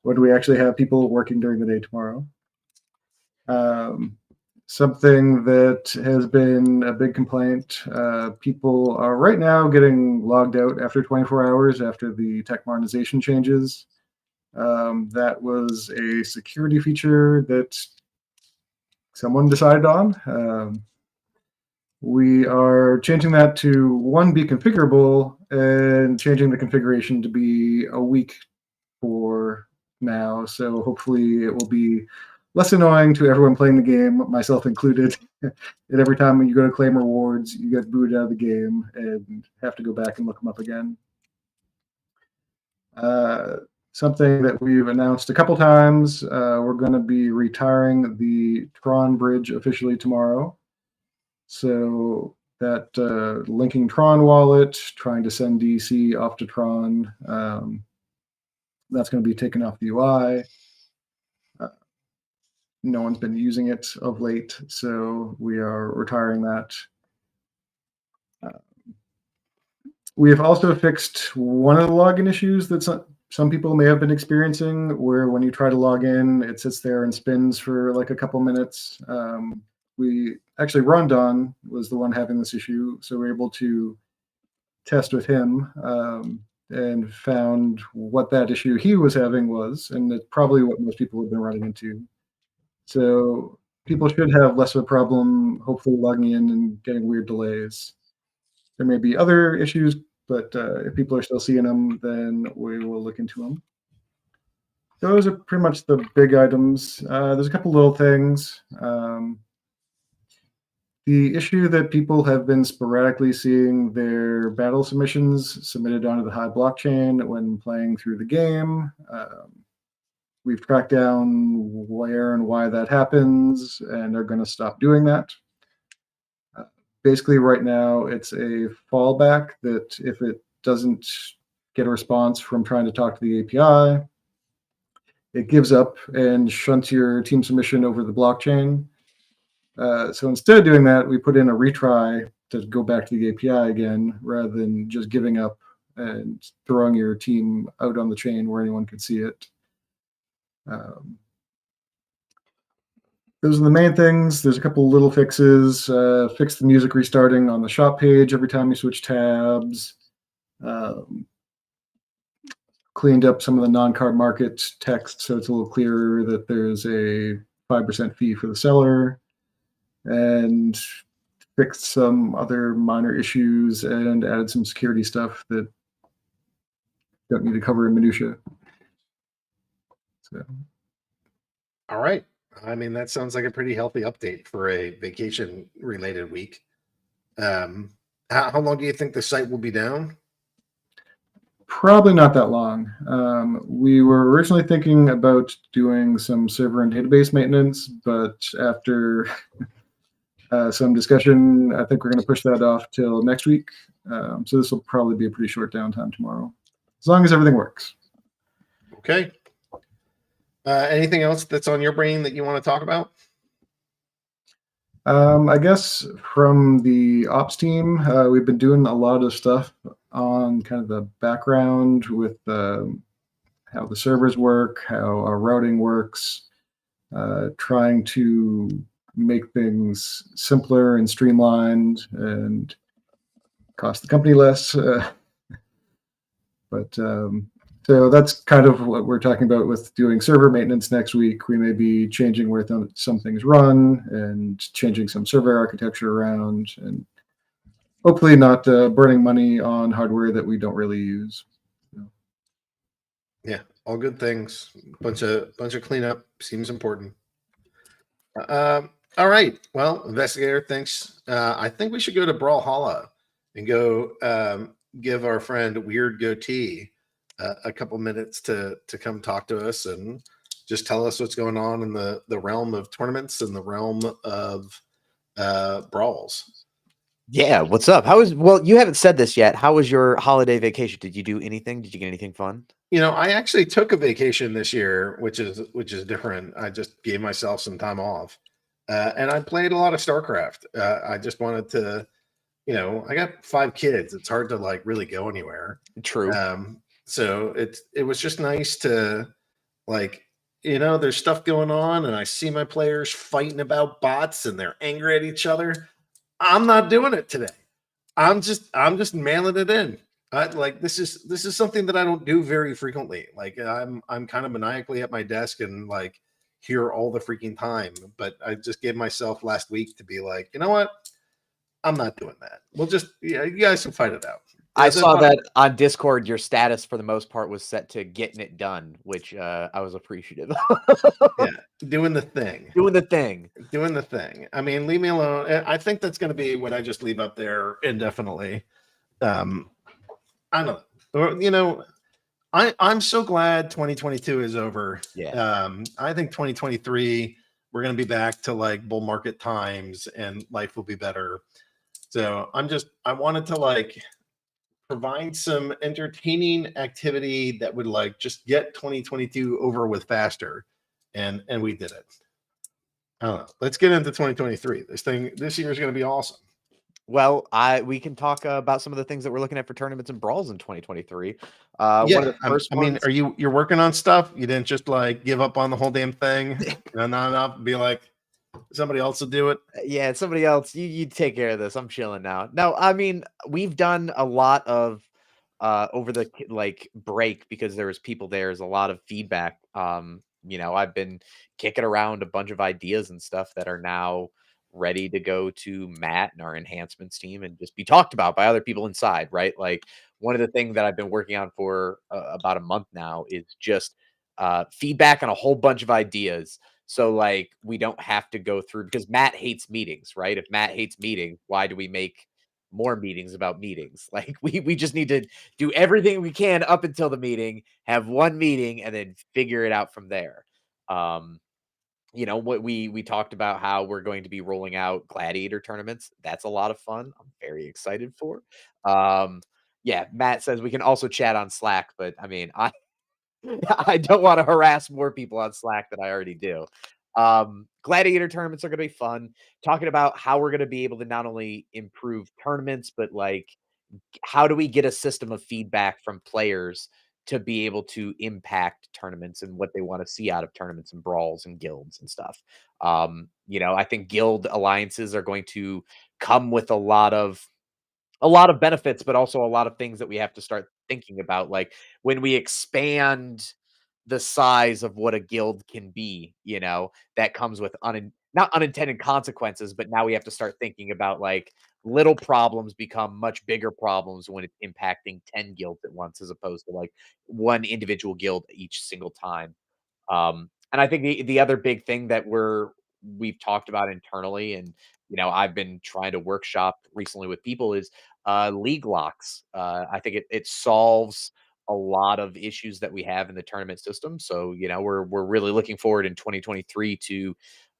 When do we actually have people working during the day tomorrow? Something that has been a big complaint. People are right now getting logged out after 24 hours after the tech modernization changes. That was a security feature that someone decided on. We are changing that to one, be configurable, and changing the configuration to be a week for now. So hopefully it will be less annoying to everyone playing the game, myself included. And every time you go to claim rewards, you get booted out of the game and have to go back and look them up again. Something that we've announced a couple times, we're going to be retiring the Tron bridge officially tomorrow. So that linking Tron wallet, trying to send DC off to Tron, that's going to be taken off the UI. No one's been using it of late, so we are retiring that. We have also fixed one of the login issues that some people may have been experiencing, where when you try to log in, it sits there and spins for like a couple minutes. Rondon was the one having this issue, so we're able to test with him and found what that issue he was having was, and it's probably what most people have been running into. So people should have less of a problem, hopefully, logging in and getting weird delays. There may be other issues, but if people are still seeing them, then we will look into them. Those are pretty much the big items. There's a couple little things. The issue that people have been sporadically seeing their battle submissions submitted onto the Hive blockchain when playing through the game. We've tracked down where and why that happens, and they're going to stop doing that. Basically, right now, it's a fallback that if it doesn't get a response from trying to talk to the API, it gives up and shunts your team submission over the blockchain. So instead of doing that, we put in a retry to go back to the API again, rather than just giving up and throwing your team out on the chain where anyone could see it. Those are the main things. There's a couple little fixes. Fix the music restarting on the shop page every time you switch tabs. Cleaned up some of the non-card market text so it's a little clearer that there's a 5% fee for the seller. And fixed some other minor issues and added some security stuff that don't need to cover in minutia. So, All right. I mean, that sounds like a pretty healthy update for a vacation-related week. How long do you think the site will be down? probably not that long. We were originally thinking about doing some server and database maintenance, but after some discussion, I think we're going to push that off till next week. So this will probably be a pretty short downtime tomorrow, as long as everything works. Okay. Anything else that's on your brain that you want to talk about? I guess from the ops team, we've been doing a lot of stuff on kind of the background with how the servers work, how our routing works, trying to make things simpler and streamlined and cost the company less. So that's kind of what we're talking about with doing server maintenance next week. We may be changing where some things run and changing some server architecture around, and hopefully not burning money on hardware that we don't really use. Yeah, all good things. Bunch of cleanup seems important. All right. Well, investigator, thanks. I think we should go to Brawlhalla and go give our friend Weird Goatee a couple minutes to come talk to us and just tell us what's going on in the realm of tournaments and the realm of brawls. Yeah, what's up? Well, you haven't said this yet. How was your holiday vacation? Did you do anything? Did you get anything fun? You know, I actually took a vacation this year, which is different. I just gave myself some time off, and I played a lot of StarCraft. I just wanted to, I got 5 kids. It's hard to like really go anywhere. True. So it was just nice to there's stuff going on, and I see my players fighting about bots, and they're angry at each other. I'm not doing it today. I'm just mailing it in. This is something that I don't do very frequently. Like I'm kind of maniacally at my desk and like here all the freaking time. But I just gave myself last week to be like, you know what? I'm not doing that. We'll just you guys can fight it out. I saw that on Discord. Your status for the most part was set to getting it done, which I was appreciative. Yeah, doing the thing. Doing the thing. I mean, leave me alone. I think that's going to be what I just leave up there indefinitely. I don't know. I'm so glad 2022 is over. Yeah. I think 2023 we're going to be back to like bull market times and life will be better. So I wanted to like provide some entertaining activity that would like just get 2022 over with faster, and we did it. I don't know. Let's get into 2023. This year is going to be awesome. Well, we can talk about some of the things that we're looking at for tournaments and brawls in 2023. Yeah, one of the first ones, are you're working on stuff? You didn't just like give up on the whole damn thing? Not enough. Be like, somebody else will do it. Yeah, somebody else. You take care of this. I'm chilling now. No, I mean, we've done a lot of over the break because there was people there. There's a lot of feedback I've been kicking around a bunch of ideas and stuff that are now ready to go to Matt and our enhancements team and just be talked about by other people inside, right? Like one of the things that I've been working on for about a month now is just feedback on a whole bunch of ideas. So like we don't have to go through, because Matt hates meetings, right? If Matt hates meetings, why do we make more meetings about meetings? Like we just need to do everything we can up until the meeting, have one meeting, and then figure it out from there. What we talked about how we're going to be rolling out gladiator tournaments. That's a lot of fun. I'm very excited for. Yeah, Matt says we can also chat on Slack, but I mean, I don't want to harass more people on Slack than I already do. Gladiator tournaments are going to be fun. Talking about how we're going to be able to not only improve tournaments, but like how do we get a system of feedback from players to be able to impact tournaments and what they want to see out of tournaments and brawls and guilds and stuff. I think guild alliances are going to come with a lot of benefits, but also a lot of things that we have to start thinking about. Like when we expand the size of what a guild can be, that comes with not unintended consequences, but now we have to start thinking about like little problems become much bigger problems when it's impacting 10 guilds at once, as opposed to like one individual guild each single time. And I think the other big thing that we've talked about internally, and I've been trying to workshop recently with people, is league locks. I think it solves a lot of issues that we have in the tournament system. So we're really looking forward in 2023 to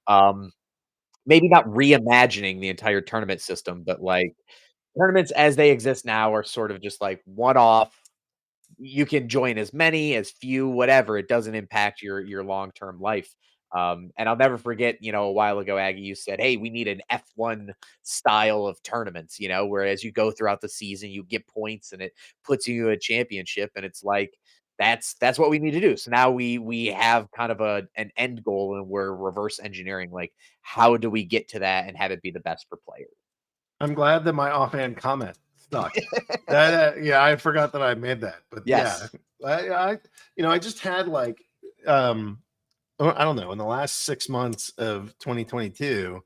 um, maybe not reimagining the entire tournament system, but like tournaments as they exist now are sort of just like one off. You can join as many, as few, whatever. It doesn't impact your long-term life. And I'll never forget, a while ago, Aggie, you said, hey, we need an F1 style of tournaments, where as you go throughout the season, you get points and it puts you in a championship. And it's like, that's what we need to do. So now we have kind of an end goal, and we're reverse engineering, like, how do we get to that and have it be the best for players? I'm glad that my offhand comment stuck. Yeah, I forgot that I made that, but Yes. yeah, I just had like, I don't know, in the last 6 months of 2022,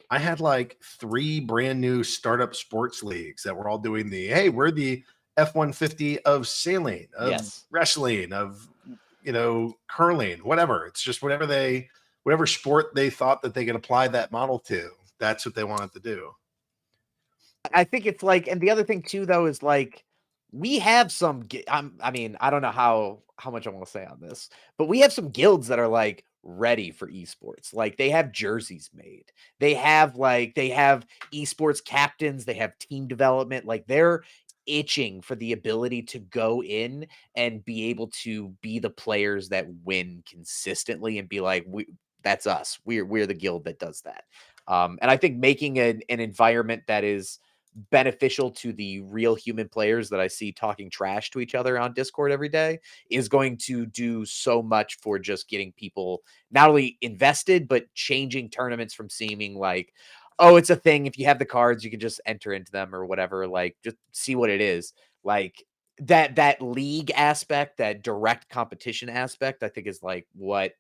I had like 3 brand new startup sports leagues that were all doing hey, we're the F-150 of sailing, of Yes. wrestling, of curling, whatever. It's just whatever sport they thought that they could apply that model to, that's what they wanted to do. I think it's like, and the other thing too, though, is like we have some. I mean, I don't know how much I want to say on this, but we have some guilds that are like ready for esports. Like they have jerseys made. They have esports captains. They have team development. Like they're itching for the ability to go in and be able to be the players that win consistently and be like, that's us. We're the guild that does that. And I think making an environment that is beneficial to the real human players that I see talking trash to each other on Discord every day is going to do so much for just getting people not only invested, but changing tournaments from seeming like, oh, it's a thing. If you have the cards, you can just enter into them or whatever. Like, just see what it is. Like that league aspect, that direct competition aspect, I think is like what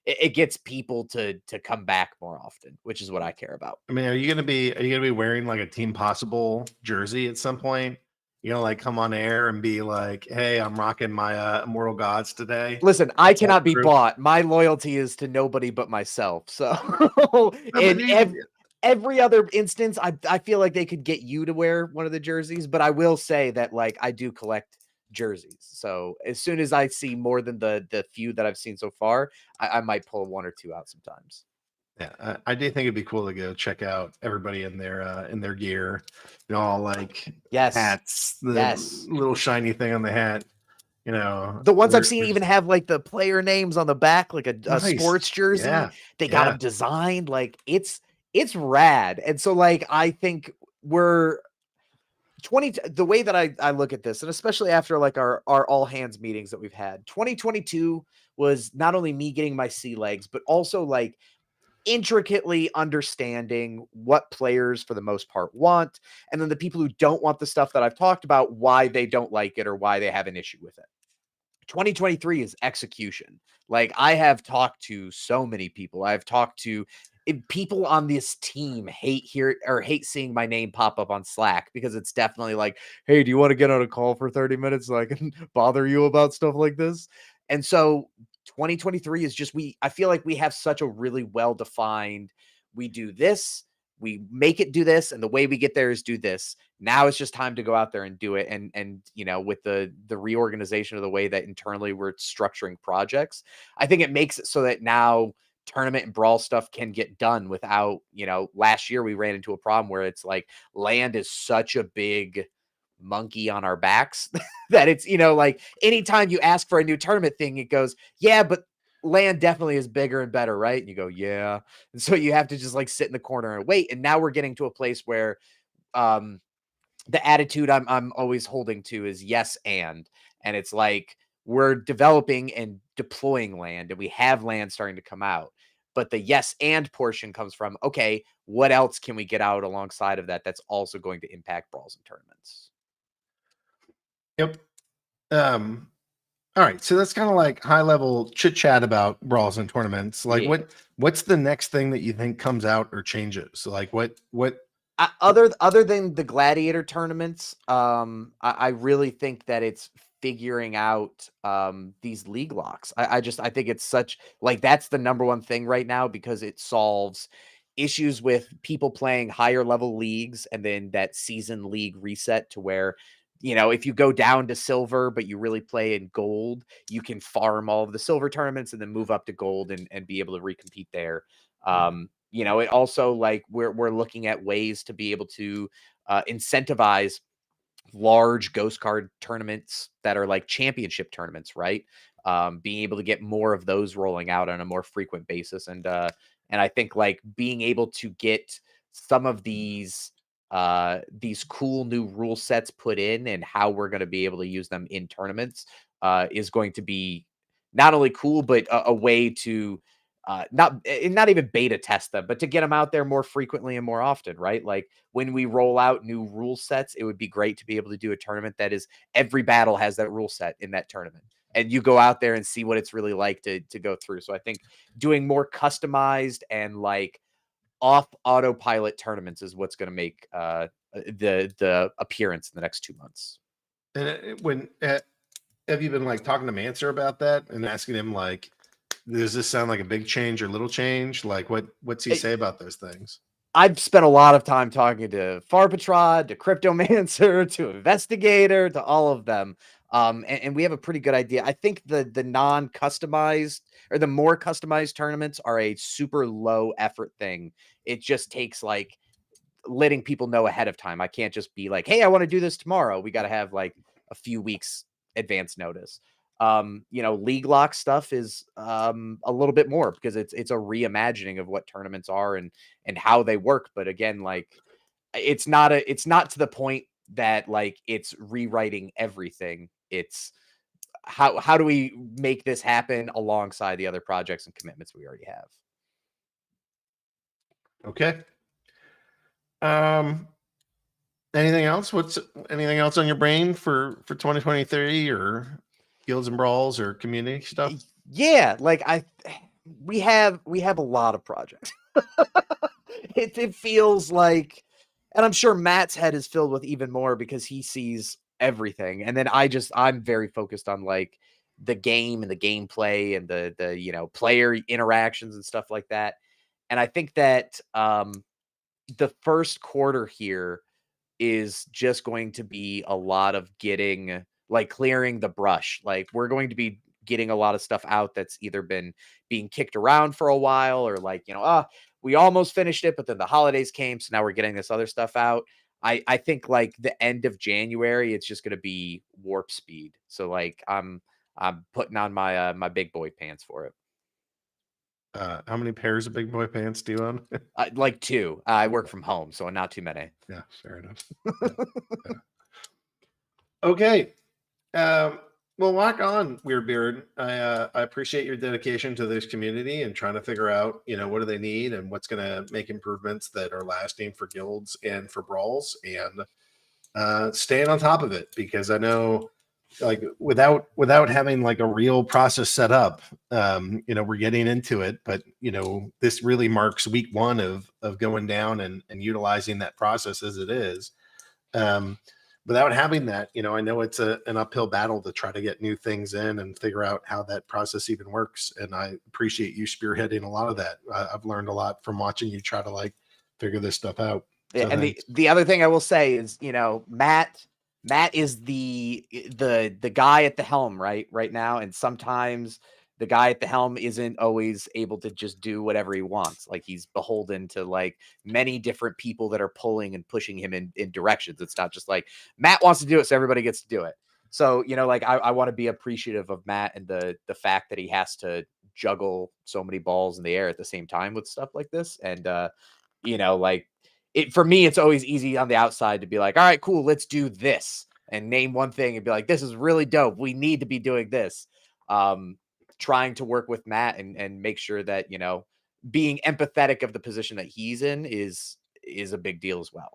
it gets people to come back more often, which is what I care about. I mean, are you gonna be wearing like a Team Possible jersey at some point? Like come on air and be like, "Hey, I'm rocking my Immortal Gods today." Listen, I cannot be bought. My loyalty is to nobody but myself. So in every other instance, I feel like they could get you to wear one of the jerseys, but I will say that like I do collect jerseys. So as soon as I see more than the few that I've seen so far, I might pull 1 or 2 out sometimes. Yeah, I do think it'd be cool to go check out everybody in their gear, all like Yes. hats, the little shiny thing on the hat. The ones I've seen even have like the player names on the back, like a Nice. sports jersey. Yeah, They got them designed. Like it's rad. And so like I think we're the way that I look at this, and especially after like our all hands meetings that we've had, 2022 was not only me getting my sea legs, but also like intricately understanding what players for the most part want, and then the people who don't want the stuff that I've talked about, why they don't like it or why they have an issue with it. 2023 is execution. Like, I have talked to so many people. I've talked to people on this team hate seeing my name pop up on Slack, because it's definitely like, hey, do you want to get on a call for 30 minutes so I can bother you about stuff like this? And so 2023 is just, I feel like we have such a really well-defined, we do this, we make it do this, and the way we get there is do this. Now it's just time to go out there and do it. And you know, with the reorganization of the way that internally we're structuring projects, I think it makes it so that now tournament and brawl stuff can get done without, you know, last year we ran into a problem where it's like land is such a big monkey on our backs that it's, you know, like anytime you ask for a new tournament thing, it goes, yeah, but land definitely is bigger and better, right? And you go, yeah. And so you have to just like sit in the corner and wait. And now we're getting to a place where um the attitude I'm always holding to is yes and it's like we're developing and deploying land, and we have land starting to come out. But the yes and portion comes from, okay, what else can we get out alongside of that that's also going to impact brawls and tournaments? Yep. All right, so that's kind of like high level chit chat about brawls and tournaments. Like, Yeah. what's the next thing that you think comes out or changes? Like, what? Other than the gladiator tournaments, I really think that it's figuring out these league locks. I think it's such, like, that's the number one thing right now, because it solves issues with people playing higher level leagues, and then that season league reset to where, you know, if you go down to silver but you really play in gold, you can farm all of the silver tournaments and then move up to gold and be able to recompete there. You know, it also, like, we're looking at ways to be able to incentivize large ghost card tournaments that are like championship tournaments, right? Being able to get more of those rolling out on a more frequent basis. And I think, like, being able to get some of these cool new rule sets put in, and how we're going to be able to use them in tournaments is going to be not only cool, but a way to not even beta test them, but to get them out there more frequently and more often, right? Like, when we roll out new rule sets, it would be great to be able to do a tournament that is every battle has that rule set in that tournament, and you go out there and see what it's really like to go through. So I think doing more customized and like off autopilot tournaments is what's going to make the appearance in the next 2 months. And have you been like talking to Manser about that and asking him, like, does this sound like a big change or little change? Like, what's he say about those things? I've spent a lot of time talking to Farpatrod, to Cryptomancer, to InvestyGator, to all of them. And we have a pretty good idea. I think the non-customized or the more customized tournaments are a super low effort thing. It just takes, like, letting people know ahead of time. I can't just be like, hey, I want to do this tomorrow. We got to have like a few weeks advance notice. You know, league lock stuff is a little bit more, because it's a reimagining of what tournaments are and how they work. But again, like, it's not to the point that, like, it's rewriting everything. It's how do we make this happen alongside the other projects and commitments we already have. Okay. Anything else? Anything else on your brain for 2023, or guilds and brawls or community stuff? Yeah, like, we have a lot of projects. It feels like, and I'm sure Matt's head is filled with even more, because he sees everything. And then I'm very focused on, like, the game and the gameplay and the you know, player interactions and stuff like that. And I think that the first quarter here is just going to be a lot of getting, like, clearing the brush. Like, we're going to be getting a lot of stuff out that's either been being kicked around for a while, or, like, you know, we almost finished it, but then the holidays came, so now we're getting this other stuff out. I think, like, the end of January, it's just going to be warp speed. So, like, I'm putting on my my big boy pants for it. How many pairs of big boy pants do you own? Like 2. I work from home, so not too many. Yeah, fair enough. Yeah. Okay. Well, walk on, Weirdbeard. I appreciate your dedication to this community and trying to figure out, you know, what do they need and what's going to make improvements that are lasting for guilds and for brawls, and staying on top of it, because I know like without having like a real process set up. We're getting into it, but this really marks week one of going down and utilizing that process as it is. Without having that, I know it's an uphill battle to try to get new things in and figure out how that process even works. And I appreciate you spearheading a lot of that. I've learned a lot from watching you try to like figure this stuff out. Yeah, So and thanks. the other thing I will say is, Matt is the guy at the helm right now, and sometimes the guy at the helm isn't always able to just do whatever he wants. Like, he's beholden to like many different people that are pulling and pushing him in directions. It's not just like Matt wants to do it, so everybody gets to do it. So, like I want to be appreciative of Matt and the fact that he has to juggle so many balls in the air at the same time with stuff like this. And like, for me, it's always easy on the outside to be like, all right, cool, let's do this and name one thing and be like, this is really dope. We need to be doing this. Trying to work with Matt and make sure that, being empathetic of the position that he's in is a big deal as well.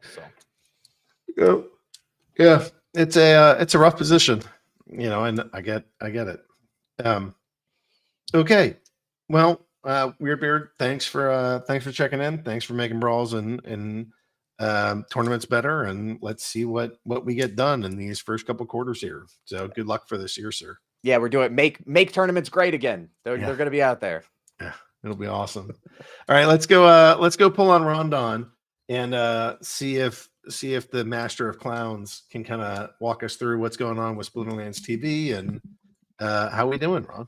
So yeah, it's a rough position, and I get it. Okay. Well, Weirdbeard, thanks for checking in. Thanks for making brawls and tournaments better. And let's see what we get done in these first couple quarters here. So good luck for this year, sir. Yeah, we're doing make tournaments great again. They're going to be out there. Yeah, it'll be awesome. All right, let's go pull on Rondon and see if the Master of Clowns can kind of walk us through what's going on with Splinterlands TV and how we doing, Ron?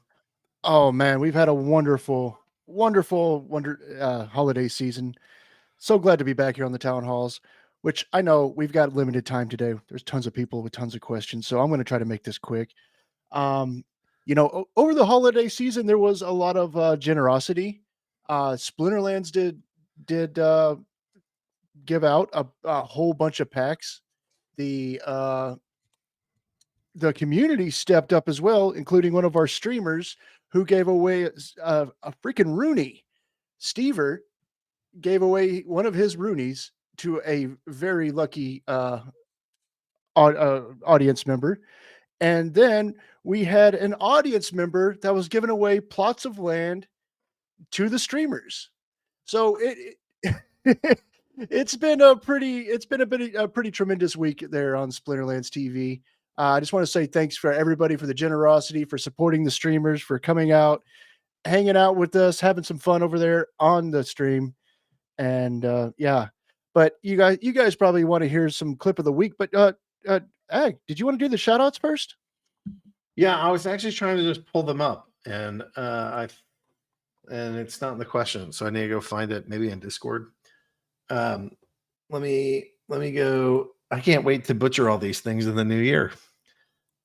Oh man, we've had a wonderful holiday season. So glad to be back here on the town halls, which I know we've got limited time today. There's tons of people with tons of questions, so I'm going to try to make this quick. Over the holiday season, there was a lot of generosity. Splinterlands did give out a whole bunch of packs. The community stepped up as well, including one of our streamers who gave away a freaking Rooney. Stever gave away one of his Roonies to a very lucky audience member. And then we had an audience member that was giving away plots of land to the streamers. So it's been a pretty tremendous week there on Splinterlands TV. I just want to say thanks for everybody for the generosity, for supporting the streamers, for coming out, hanging out with us, having some fun over there on the stream. And yeah, but you guys probably want to hear some clip of the week. But Ag, did you want to do the shout outs first? Yeah, I was actually trying to just pull them up, and it's not in the question, so I need to go find it maybe in Discord. Let me go. I can't wait to butcher all these things in the new year.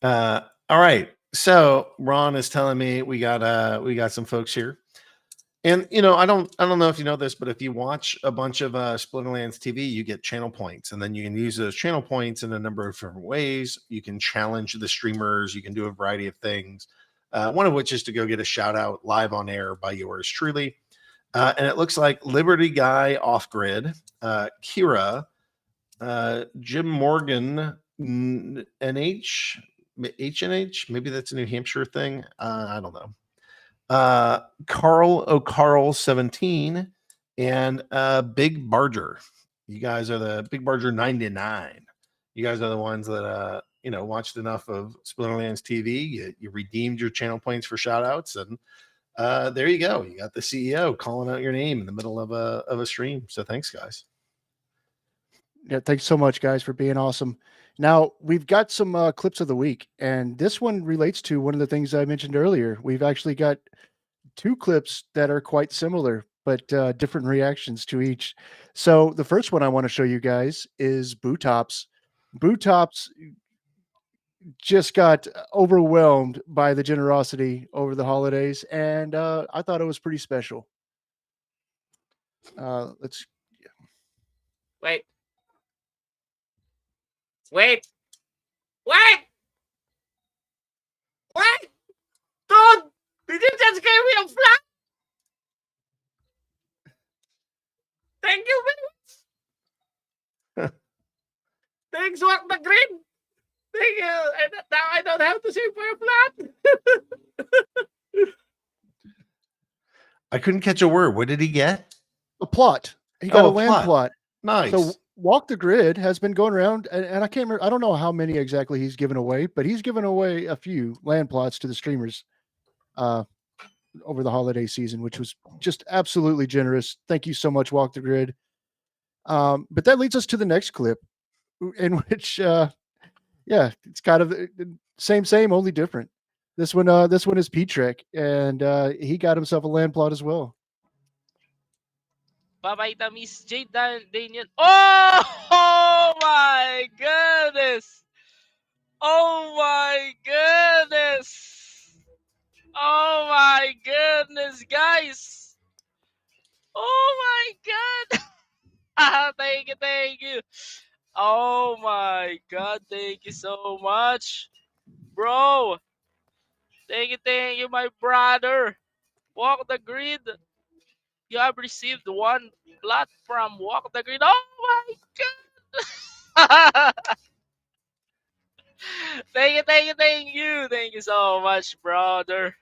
All right. So Ron is telling me we got some folks here. And I don't know if you know this, but if you watch a bunch of Splinterlands TV, you get channel points, and then you can use those channel points in a number of different ways. You can challenge the streamers, you can do a variety of things. One of which is to go get a shout out live on air by yours truly. And it looks like Liberty Guy Off Grid, Kira, Jim Morgan, NH, HNH, maybe that's a New Hampshire thing. I don't know. Carl O'Carl 17 and Big Barger. You guys are the Big Barger 99. You guys are the ones that watched enough of Splinterlands TV. You redeemed your channel points for shout outs, and there you go. You got the CEO calling out your name in the middle of a stream. So thanks, guys. Yeah, thanks so much, guys, for being awesome. Now, we've got some clips of the week, and this one relates to one of the things I mentioned earlier. We've actually got two clips that are quite similar, but different reactions to each. So the first one I want to show you guys is Boo Tops. Boo Tops just got overwhelmed by the generosity over the holidays, and I thought it was pretty special. Let's Wait. Wait. Wait. Wait. Dude, did you just give me a flag? Thank you very much. Thanks, Walk the Green. Thank you. And now I don't have to save for a plot. I couldn't catch a word. What did he get? A plot. He got Oh, a a land plot. plot. Nice. So Walk the Grid has been going around, and I can't remember. I don't know how many exactly he's given away, but he's given away a few land plots to the streamers over the holiday season, which was just absolutely generous. Thank you so much, Walk the Grid. But that leads us to the next clip, in which, yeah, it's kind of the same, only different. This one is P-Trek, and he got himself a land plot as well. Papayta Miss Jade Daniel. Oh my goodness! Oh my goodness! Oh my goodness, guys! Oh my god! Thank you. Oh my god, thank you so much. Bro! Thank you, my brother. Walk the Grid. You have received one plot from Walk the Grid. Oh my god! Thank you so much, brother.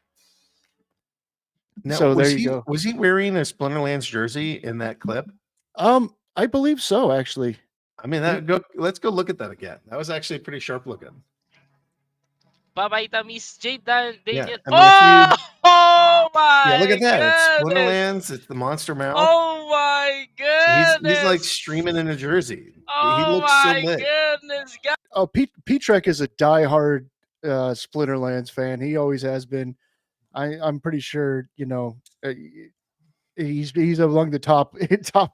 Now, So there was you he go. was he wearing a Splinterlands jersey in that clip? I believe so, actually. I mean, let's go look at that again. That was actually pretty sharp looking. Papayta Miss Jade Daniel. Yeah, I mean, Oh my yeah, look at that. It's goodness. Splinterlands. It's the monster mouth. Oh my goodness. He's like streaming in a jersey. He Oh looks so my lit. goodness, guys. Oh, P-Trek is a diehard Splinterlands fan. He always has been. I'm pretty sure, he's among the top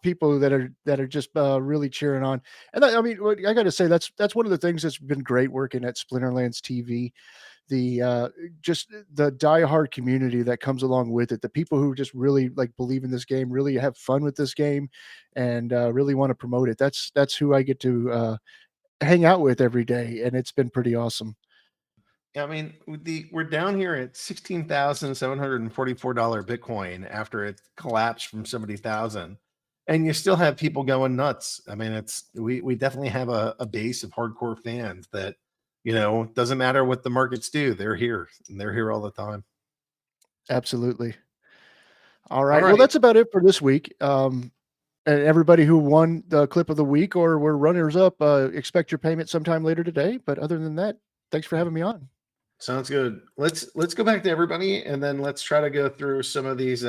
people that are just really cheering on. And I mean, I got to say that's one of the things that's been great working at Splinterlands TV. The just the diehard community that comes along with it, the people who just really like believe in this game, really have fun with this game, and really want to promote it. That's who I get to hang out with every day, and it's been pretty awesome. I mean, we're down here at $16,744 Bitcoin after it collapsed from 70,000, and you still have people going nuts. I mean, we definitely have a base of hardcore fans that, doesn't matter what the markets do, they're here and they're here all the time. Absolutely. All right. Well, that's about it for this week. And everybody who won the clip of the week or were runners up, expect your payment sometime later today. But other than that, thanks for having me on. Sounds good. Let's go back to everybody, and then let's try to go through some of these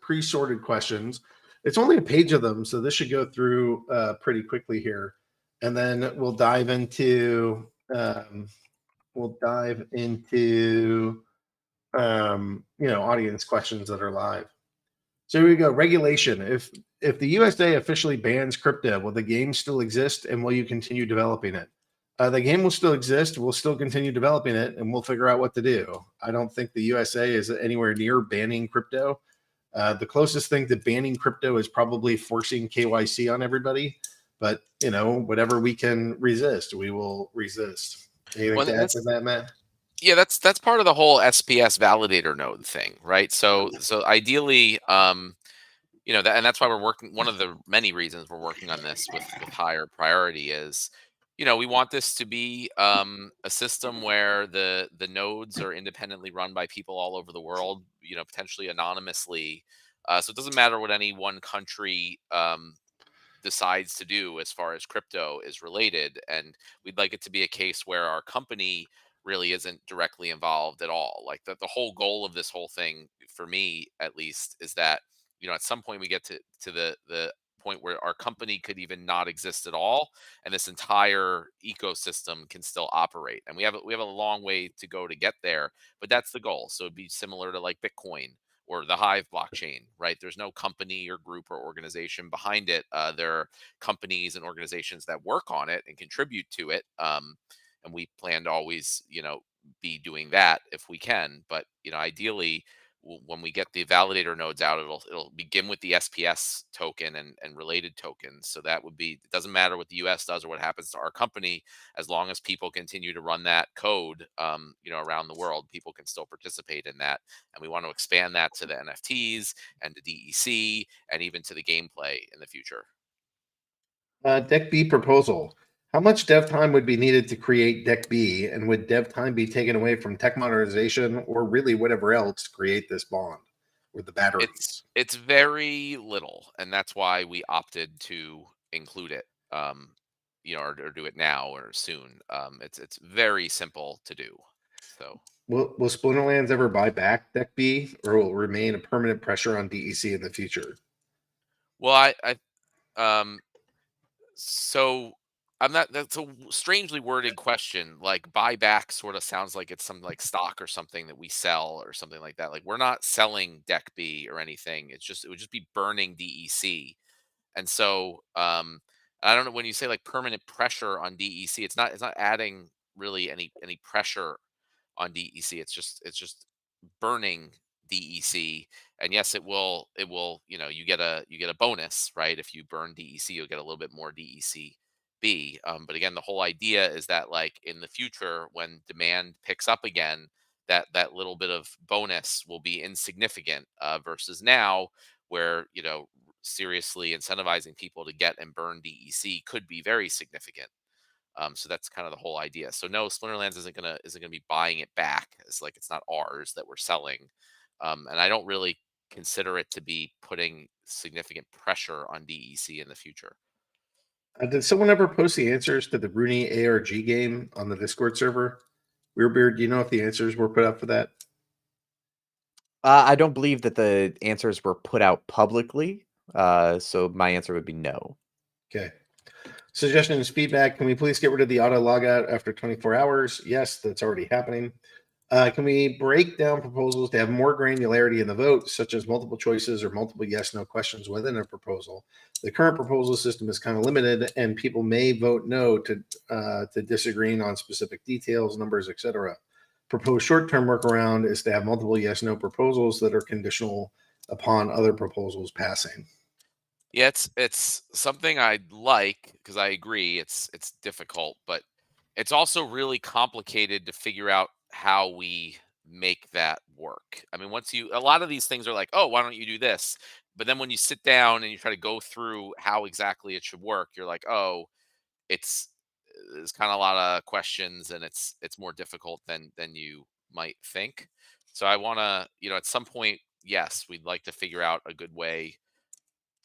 pre-sorted questions. It's only a page of them, so this should go through pretty quickly here, and then we'll dive into audience questions that are live. So here we go. Regulation. If the USA officially bans crypto, will the game still exist, and will you continue developing it? The game will still exist. We'll still continue developing it, and we'll figure out what to do. I don't think the USA is anywhere near banning crypto. The closest thing to banning crypto is probably forcing KYC on everybody. But, whatever we can resist, we will resist. Anything to add to that, Matt? Yeah, that's part of the whole SPS validator node thing, right? So ideally, and that's why we're working. One of the many reasons we're working on this with higher priority is, we want this to be a system where the nodes are independently run by people all over the world, potentially anonymously. So it doesn't matter what any one country decides to do as far as crypto is related. And we'd like it to be a case where our company really isn't directly involved at all. Like the whole goal of this whole thing, for me at least, is that, at some point we get to the point where our company could even not exist at all, and this entire ecosystem can still operate. And we have a long way to go to get there, but that's the goal. So it'd be similar to like Bitcoin or the Hive blockchain, right? There's no company or group or organization behind it. There are companies and organizations that work on it and contribute to it. And we plan to always, be doing that if we can. But, ideally, when we get the validator nodes out, it'll begin with the SPS token and related tokens. So that would be, it doesn't matter what the US does or what happens to our company, as long as people continue to run that code, around the world, people can still participate in that. And we want to expand that to the NFTs and to DEC and even to the gameplay in the future. Deck B proposal. How much dev time would be needed to create Deck B, and would dev time be taken away from tech modernization or really whatever else to create this bond with the batteries? It's very little, and that's why we opted to include it. Or do it now or soon. It's very simple to do. So Will Splinterlands ever buy back Deck B, or will it remain a permanent pressure on DEC in the future? well, um so I'm not. That's a strangely worded question. Like buyback sort of sounds like it's some like stock or something that we sell or something like that. Like we're not selling Deck B or anything. It would just be burning DEC. And so I don't know, when you say like permanent pressure on DEC, it's not adding really any pressure on DEC. It's just burning DEC. And yes, it will, you get a bonus, right? If you burn DEC, you'll get a little bit more DECB. But again, the whole idea is that like in the future, when demand picks up again, that little bit of bonus will be insignificant versus now where seriously incentivizing people to get and burn DEC could be very significant. So that's kind of the whole idea. So no, Splinterlands isn't gonna be buying it back. It's like it's not ours that we're selling, and I don't really consider it to be putting significant pressure on DEC in the future. Did someone ever post the answers to the Rooney ARG game on the Discord server? Weirdbeard, do you know if the answers were put up for that? I don't believe that the answers were put out publicly. So my answer would be no. Okay. Suggestions, feedback. Can we please get rid of the auto logout after 24 hours? Yes, that's already happening. Can we break down proposals to have more granularity in the vote, such as multiple choices or multiple yes/no questions within a proposal? The current proposal system is kind of limited, and people may vote no to disagreeing on specific details, numbers, etc. Proposed short-term workaround is to have multiple yes/no proposals that are conditional upon other proposals passing. Yeah, it's something I'd like because I agree it's difficult, but it's also really complicated to figure out how we make that work. I mean, a lot of these things are like, oh, why don't you do this? But then when you sit down and you try to go through how exactly it should work, you're like, oh, it's there's kind of a lot of questions and it's more difficult than you might think. So I want to, at some point, yes, we'd like to figure out a good way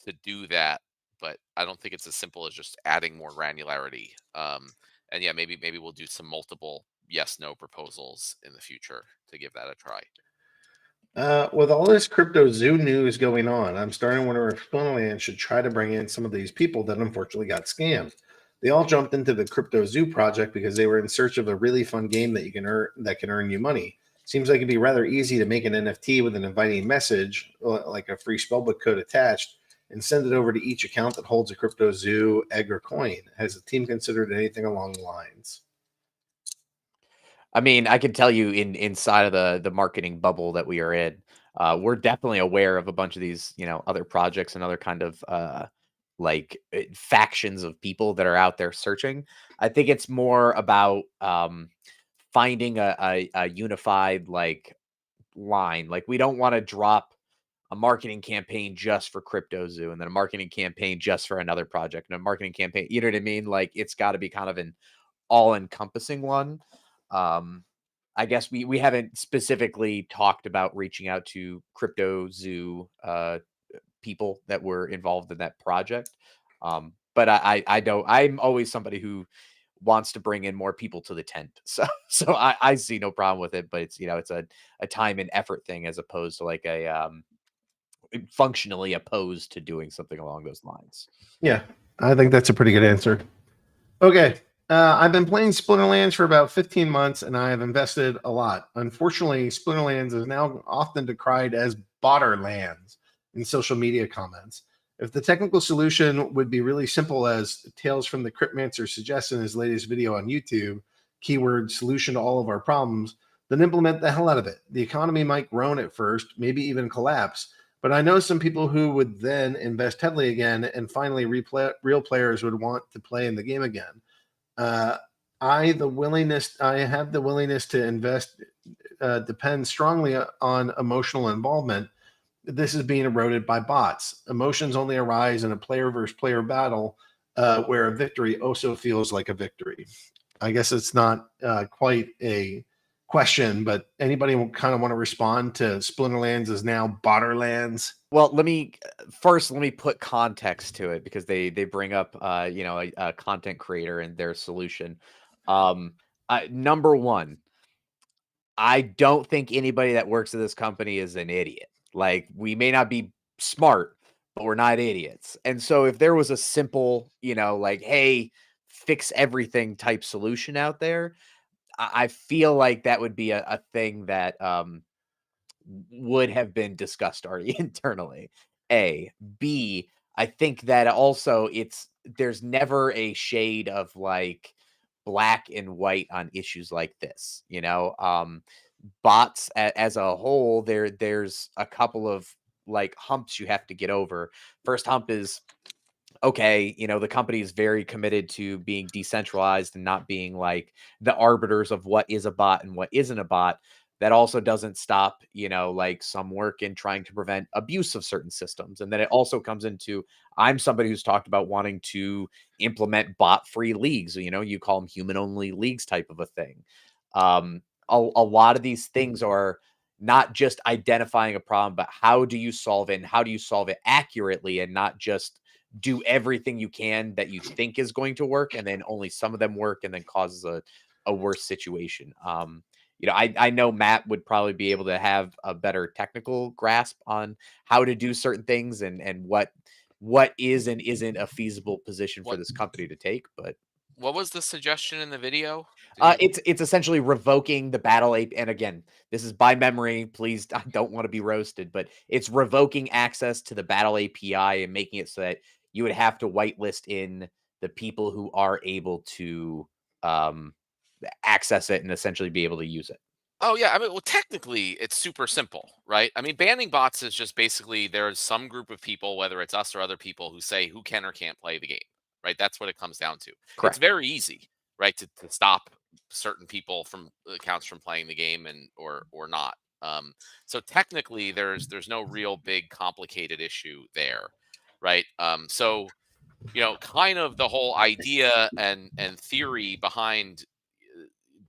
to do that, but I don't think it's as simple as just adding more granularity. And yeah, maybe we'll do some multiple yes/no proposals in the future to give that a try. With all this crypto zoo news going on, I'm starting to wonder if Splinterland should try to bring in some of these people that unfortunately got scammed. They all jumped into the crypto zoo project because they were in search of a really fun game that can earn you money. Seems like it'd be rather easy to make an NFT with an inviting message, like a free spellbook code attached, and send it over to each account that holds a crypto zoo, egg, or coin. Has the team considered anything along the lines? I mean, I can tell you inside of the marketing bubble that we are in, we're definitely aware of a bunch of these, other projects and other kind of factions of people that are out there searching. I think it's more about finding a unified line. Like we don't want to drop a marketing campaign just for Crypto Zoo and then a marketing campaign just for another project and a marketing campaign. You know what I mean? Like it's got to be kind of an all-encompassing one. I guess we haven't specifically talked about reaching out to Crypto Zoo people that were involved in that project. But I don't. I'm always somebody who wants to bring in more people to the tent. So I see no problem with it. But it's it's a time and effort thing as opposed to like a functionally opposed to doing something along those lines. Yeah, I think that's a pretty good answer. Okay. I've been playing Splinterlands for about 15 months and I have invested a lot. Unfortunately, Splinterlands is now often decried as Botterlands in social media comments. If the technical solution would be really simple as Tales from the Cryptmancer suggests in his latest video on YouTube, keyword solution to all of our problems, then implement the hell out of it. The economy might groan at first, maybe even collapse, but I know some people who would then invest heavily again and finally real players would want to play in the game again. I have the willingness to invest depends strongly on emotional involvement. This is being eroded by bots. Emotions only arise in a player versus player battle where a victory also feels like a victory. I guess it's not quite a question, but anybody kind of want to respond to Splinterlands is now Botterlands? Well, let me put context to it because they bring up a content creator and their solution. Number one, I don't think anybody that works at this company is an idiot. Like, we may not be smart, but we're not idiots. And so if there was a simple, like, hey, fix everything type solution out there, I feel like that would be a thing that would have been discussed already internally. A. B. I think that also there's never a shade of like black and white on issues like this. Bots as a whole, there's a couple of like humps you have to get over. First hump is, okay, the company is very committed to being decentralized and not being like the arbiters of what is a bot and what isn't a bot. That also doesn't stop, like some work in trying to prevent abuse of certain systems. And then it also comes into, I'm somebody who's talked about wanting to implement bot-free leagues. You call them human-only leagues type of a thing. A lot of these things are not just identifying a problem, but how do you solve it and how do you solve it accurately and not just do everything you can that you think is going to work and then only some of them work and then causes a worse situation. I know Matt would probably be able to have a better technical grasp on how to do certain things and what is and isn't a feasible position for this company to take. But what was the suggestion in the video? Did it's essentially revoking the battle ape. And again, this is by memory. Please, I don't want to be roasted, but it's revoking access to the battle API and making it so that you would have to whitelist in the people who are able to access it and essentially be able to use it. Oh yeah, I mean, well, technically, it's super simple, right? I mean, banning bots is just basically there's some group of people, whether it's us or other people, who say who can or can't play the game, right? That's what it comes down to. It's Correct. very easy, right, to stop certain people from accounts from playing the game and or not. So technically, there's no real big complicated issue there, right? So kind of the whole idea and theory behind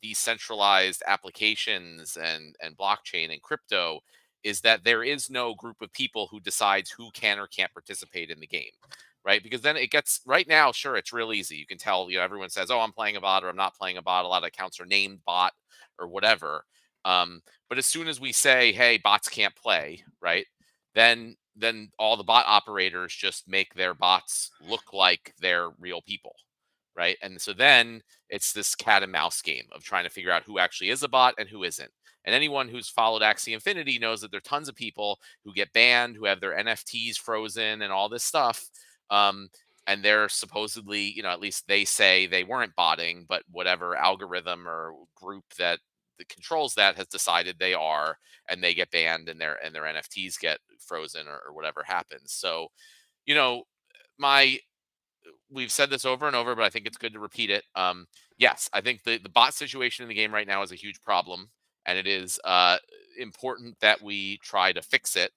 decentralized applications and blockchain and crypto is that there is no group of people who decides who can or can't participate in the game, right? Because then it gets, right now, sure, it's real easy. You can tell, everyone says, oh, I'm playing a bot or I'm not playing a bot. A lot of accounts are named bot or whatever. But as soon as we say, hey, bots can't play, right, then all the bot operators just make their bots look like they're real people, right? And so then it's this cat and mouse game of trying to figure out who actually is a bot and who isn't. And anyone who's followed Axie Infinity knows that there are tons of people who get banned, who have their NFTs frozen and all this stuff. And they're supposedly, at least they say they weren't botting, but whatever algorithm or group that controls that has decided they are, and they get banned and their NFTs get frozen or whatever happens. So, we've said this over and over, but I think it's good to repeat it. Yes, I think the bot situation in the game right now is a huge problem, and it is important that we try to fix it.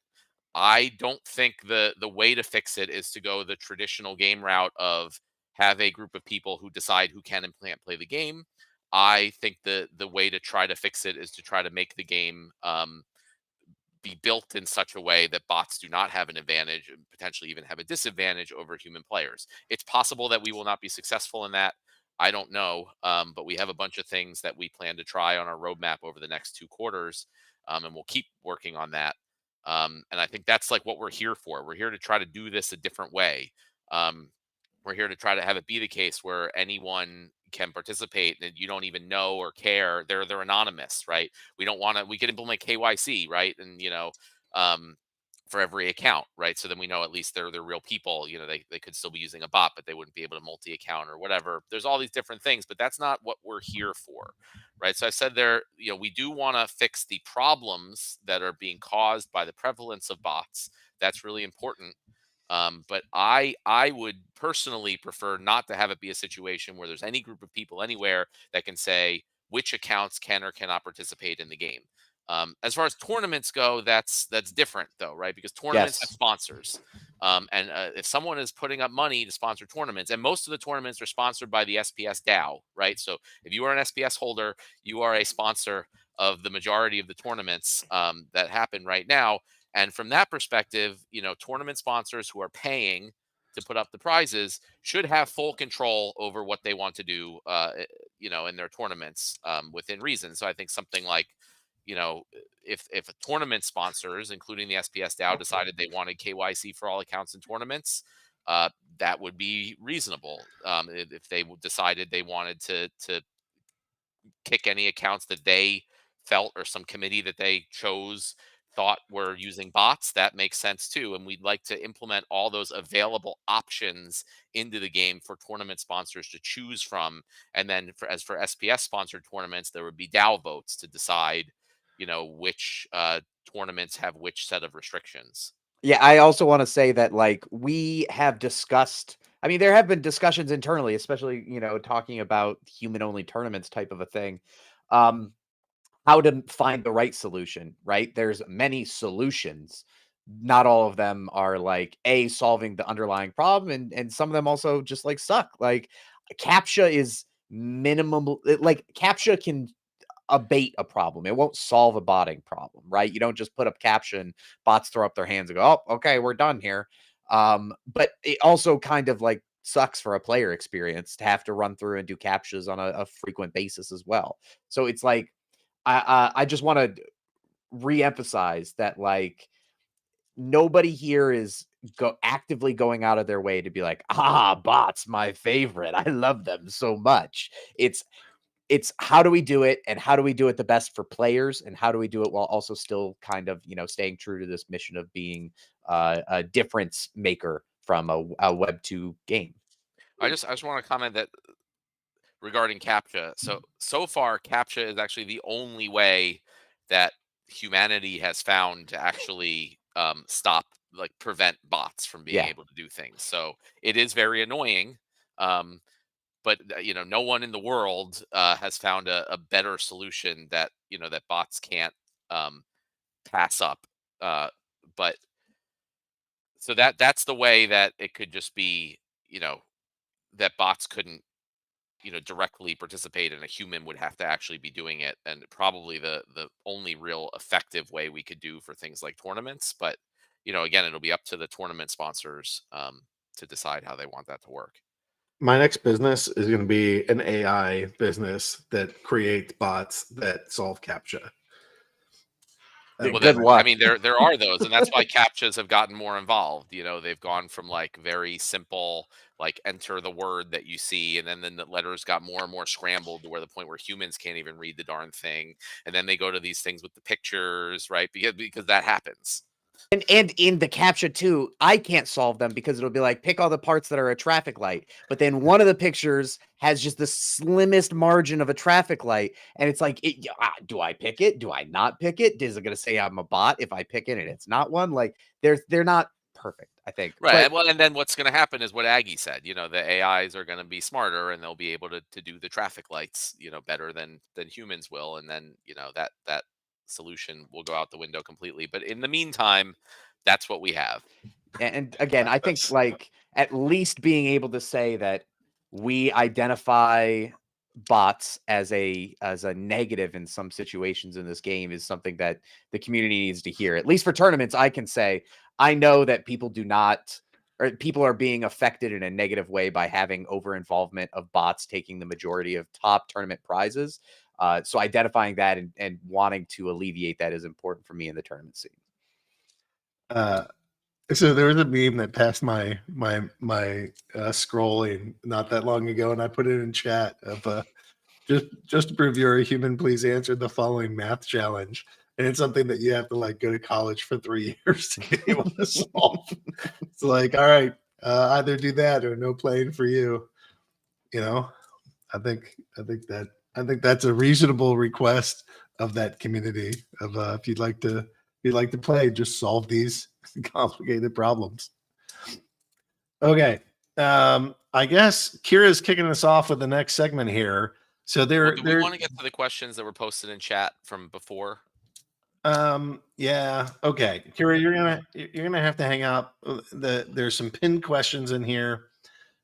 I don't think the way to fix it is to go the traditional game route of have a group of people who decide who can and can't play the game. I think the way to try to fix it is to try to make the game be built in such a way that bots do not have an advantage and potentially even have a disadvantage over human players. It's possible that we will not be successful in that. I don't know, but we have a bunch of things that we plan to try on our roadmap over the next 2 quarters, and we'll keep working on that. And I think that's like what we're here for. We're here to try to do this a different way. We're here to try to have it be the case where anyone can participate and you don't even know or care. They're anonymous, right? We can implement KYC, right? And for every account, right? So then we know at least they're real people. They could still be using a bot, but they wouldn't be able to multi-account or whatever. There's all these different things, but that's not what we're here for, right? So I said we do want to fix the problems that are being caused by the prevalence of bots. That's really important. But I would personally prefer not to have it be a situation where there's any group of people anywhere that can say which accounts can or cannot participate in the game. As far as tournaments go, that's different though, right? Because tournaments have Yes. sponsors. And if someone is putting up money to sponsor tournaments, and most of the tournaments are sponsored by the SPS DAO, right? So if you are an SPS holder, you are a sponsor of the majority of the tournaments that happen right now. And from that perspective, tournament sponsors who are paying to put up the prizes should have full control over what they want to do, in their tournaments within reason. So I think something like, if tournament sponsors, including the SPS DAO, decided they wanted KYC for all accounts in tournaments, that would be reasonable. If they decided they wanted to kick any accounts that they felt, or some committee that they chose thought were using bots, that makes sense too. And we'd like to implement all those available options into the game for tournament sponsors to choose from. And then for SPS sponsored tournaments, there would be DAO votes to decide, which tournaments have which set of restrictions. Yeah, I also want to say that we have discussed, I mean, there have been discussions internally, especially, talking about human only tournaments type of a thing. How to find the right solution, right? There's many solutions. Not all of them are solving the underlying problem, and some of them also just suck. CAPTCHA is minimum. CAPTCHA can abate a problem. It won't solve a botting problem, right? You don't just put up CAPTCHA and bots throw up their hands and go, "Oh, okay, we're done here." But it also kind of sucks for a player experience to have to run through and do CAPTCHAs on a frequent basis as well. So it's I just want to reemphasize that nobody here is actively going out of their way to be bots, my favorite. I love them so much. It's how do we do it, and how do we do it the best for players, and how do we do it while also still kind of staying true to this mission of being a difference maker from a Web 2 game. I just want to comment that regarding CAPTCHA. So far, CAPTCHA is actually the only way that humanity has found to actually prevent bots from being able to do things. So it is very annoying, but no one in the world has found a better solution that that bots can't pass up. But so that's the way that it could just be, that bots couldn't directly participate, and a human would have to actually be doing it. And probably the only real effective way we could do for things like tournaments. But again, it'll be up to the tournament sponsors to decide how they want that to work. My next business is going to be an AI business that creates bots that solve CAPTCHA. Well, Good luck. I mean, there are those, and that's why CAPTCHAs have gotten more involved. They've gone from very simple, enter the word that you see, and then the letters got more and more scrambled to where the point where humans can't even read the darn thing. And then they go to these things with the pictures, right? Because that happens. And in the CAPTCHA too, I can't solve them because it'll be pick all the parts that are a traffic light. But then one of the pictures has just the slimmest margin of a traffic light. And it's do I pick it? Do I not pick it? Is it going to say I'm a bot if I pick it and it's not one? They're not perfect, I think. Right. But, Well, and then what's going to happen is what Aggie said. The AIs are going to be smarter, and they'll be able to do the traffic lights, better than humans will. And then, that solution will go out the window completely. But in the meantime, that's what we have. and again, I think at least being able to say that we identify bots as a negative in some situations in this game is something that the community needs to hear. At least for tournaments, I can say I know that people are being affected in a negative way by having over involvement of bots taking the majority of top tournament prizes. So identifying that and wanting to alleviate that is important for me in the tournament scene. So there was a meme that passed my scrolling not that long ago, and I put it in chat of just to prove you're a human, please answer the following math challenge. And it's something that you have to go to college for 3 years to be able to solve. It's all right, either do that or no playing for you. I think that's a reasonable request of that community. Of if you'd like to play, just solve these complicated problems. Okay, I guess Kira's kicking us off with the next segment here. So Do we want to get to the questions that were posted in chat from before? Yeah. Okay. Kira, you're gonna have to hang up. There's some pinned questions in here.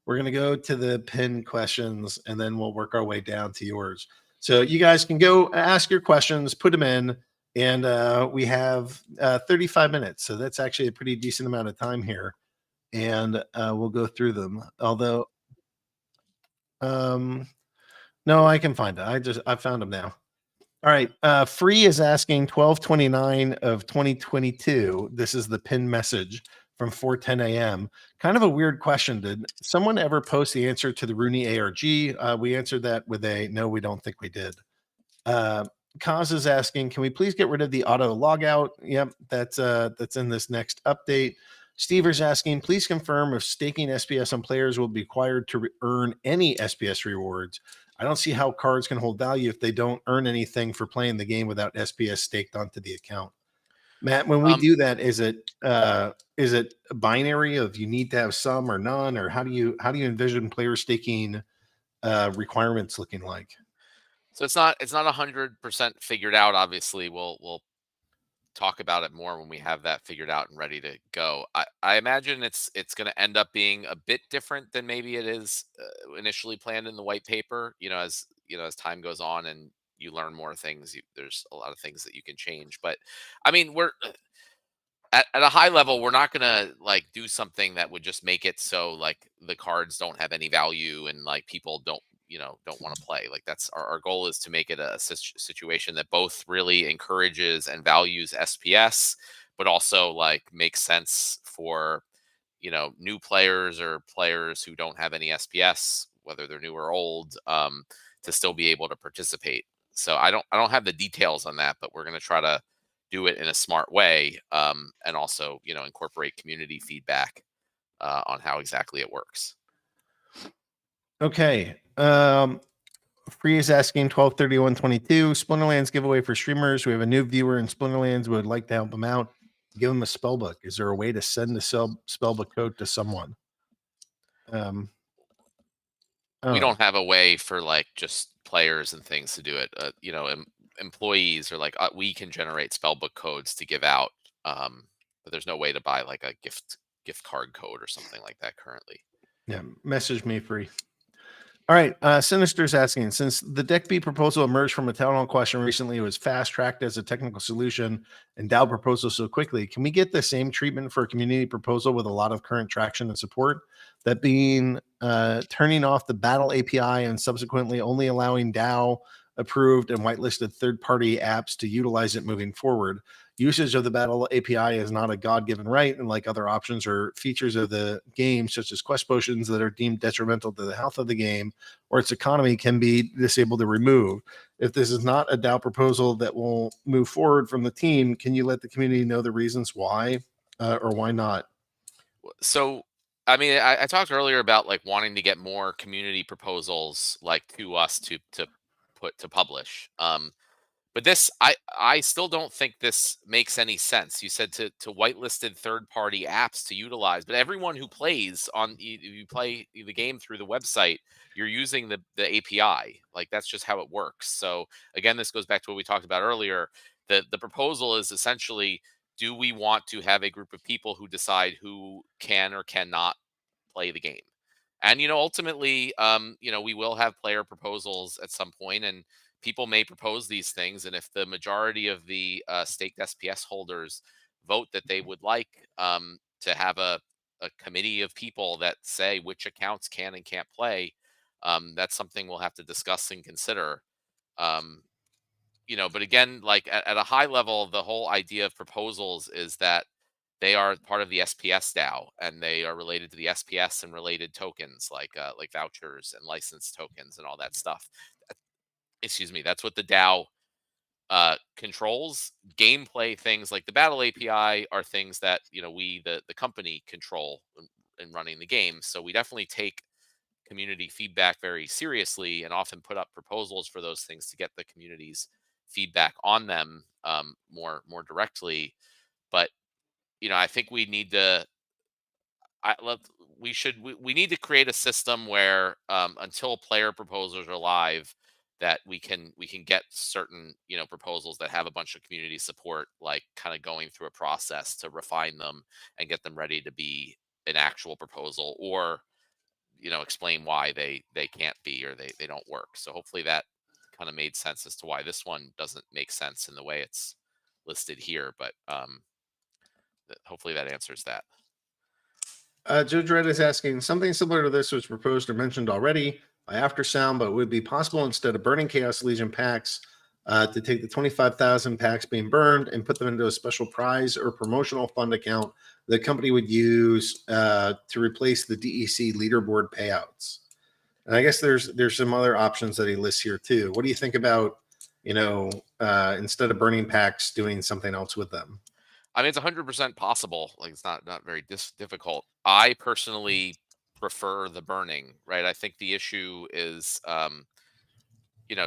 We're gonna go to the pinned questions, and then we'll work our way down to yours. So you guys can go ask your questions, put them in, and we have 35 minutes. So that's actually a pretty decent amount of time here, and we'll go through them. Although, no, I can find it. I found them now. All right. Free is asking 1229 of 2022. This is the pin message from 4:10 a.m. Kind of a weird question. Did someone ever post the answer to the Rooney ARG? We answered that with a no, we don't think we did. Kaz is asking, can we please get rid of the auto logout? Yep, that's in this next update. Stever's asking, please confirm if staking SPS on players will be required to earn any SPS rewards. I don't see how cards can hold value if they don't earn anything for playing the game without SPS staked onto the account. Matt, when we do that, is it a binary of you need to have some or none, or how do you envision player staking requirements looking like? So it's not 100% figured out. Obviously, we'll talk about it more when we have that figured out and ready to go. I imagine it's going to end up being a bit different than maybe it is initially planned in the white paper. As as time goes on and you learn more things, there's a lot of things that you can change. But I mean, we're at a high level, we're not gonna like do something that would just make it so like the cards don't have any value and like people don't want to play. Like that's our goal is to make it a situation that both really encourages and values SPS, but also like makes sense for new players or players who don't have any SPS, whether they're new or old, to still be able to participate. So I don't have the details on that, but we're gonna try to do it in a smart way, and also incorporate community feedback on how exactly it works. Okay. Free is asking 123122 Splinterlands giveaway for streamers. We have a new viewer in Splinterlands. We would like to help him out. Give him a spell book. Is there a way to send the spell book code to someone? We don't have a way for like just players and things to do it. Employees are like we can generate spellbook codes to give out, but there's no way to buy like a gift card code or something like that currently. Yeah, message me free. All right, Sinister's asking, since the deck B proposal emerged from a town hall question recently, it was fast tracked as a technical solution and DAO proposal so quickly. Can we get the same treatment for a community proposal with a lot of current traction and support? That being turning off the battle API and subsequently only allowing DAO approved and whitelisted third-party apps to utilize it moving forward. Usage of the battle API is not a God-given right, and like other options or features of the game, such as quest potions that are deemed detrimental to the health of the game or its economy, can be disabled or removed. If this is not a DAO proposal that will move forward from the team, can you let the community know the reasons why or why not? So I mean, I talked earlier about like wanting to get more community proposals like to us to publish. But this, I still don't think this makes any sense. You said to whitelisted third party apps to utilize, but everyone who plays on you play the game through the website, you're using the API. Like that's just how it works. So again, this goes back to what we talked about earlier. The proposal is essentially, do we want to have a group of people who decide who can or cannot play the game? And ultimately, we will have player proposals at some point, and people may propose these things. And if the majority of the staked SPS holders vote that they would like to have a committee of people that say which accounts can and can't play, that's something we'll have to discuss and consider. But again, like at a high level, the whole idea of proposals is that they are part of the SPS DAO, and they are related to the SPS and related tokens like vouchers and license tokens and all that stuff. Excuse me. That's what the DAO controls. Gameplay things like the battle API are things that we the company control in running the game. So we definitely take community feedback very seriously and often put up proposals for those things to get the community's feedback on them more directly. But I think we need to we need to create a system where until player proposals are live, that we can get certain, proposals that have a bunch of community support, like kind of going through a process to refine them and get them ready to be an actual proposal, or explain why they can't be, or they don't work. So hopefully that kind of made sense as to why this one doesn't make sense in the way it's listed here. But hopefully that answers that. Joe Dredd is asking, something similar to this was proposed or mentioned already by Aftersound, but would it be possible, instead of burning Chaos Legion packs, to take the 25,000 packs being burned and put them into a special prize or promotional fund account the company would use to replace the DEC leaderboard payouts? And I guess there's some other options that he lists here too. What do you think about, instead of burning packs, doing something else with them? I mean, it's 100% possible. Like, it's not very difficult. I personally prefer the burning, right? I think the issue is,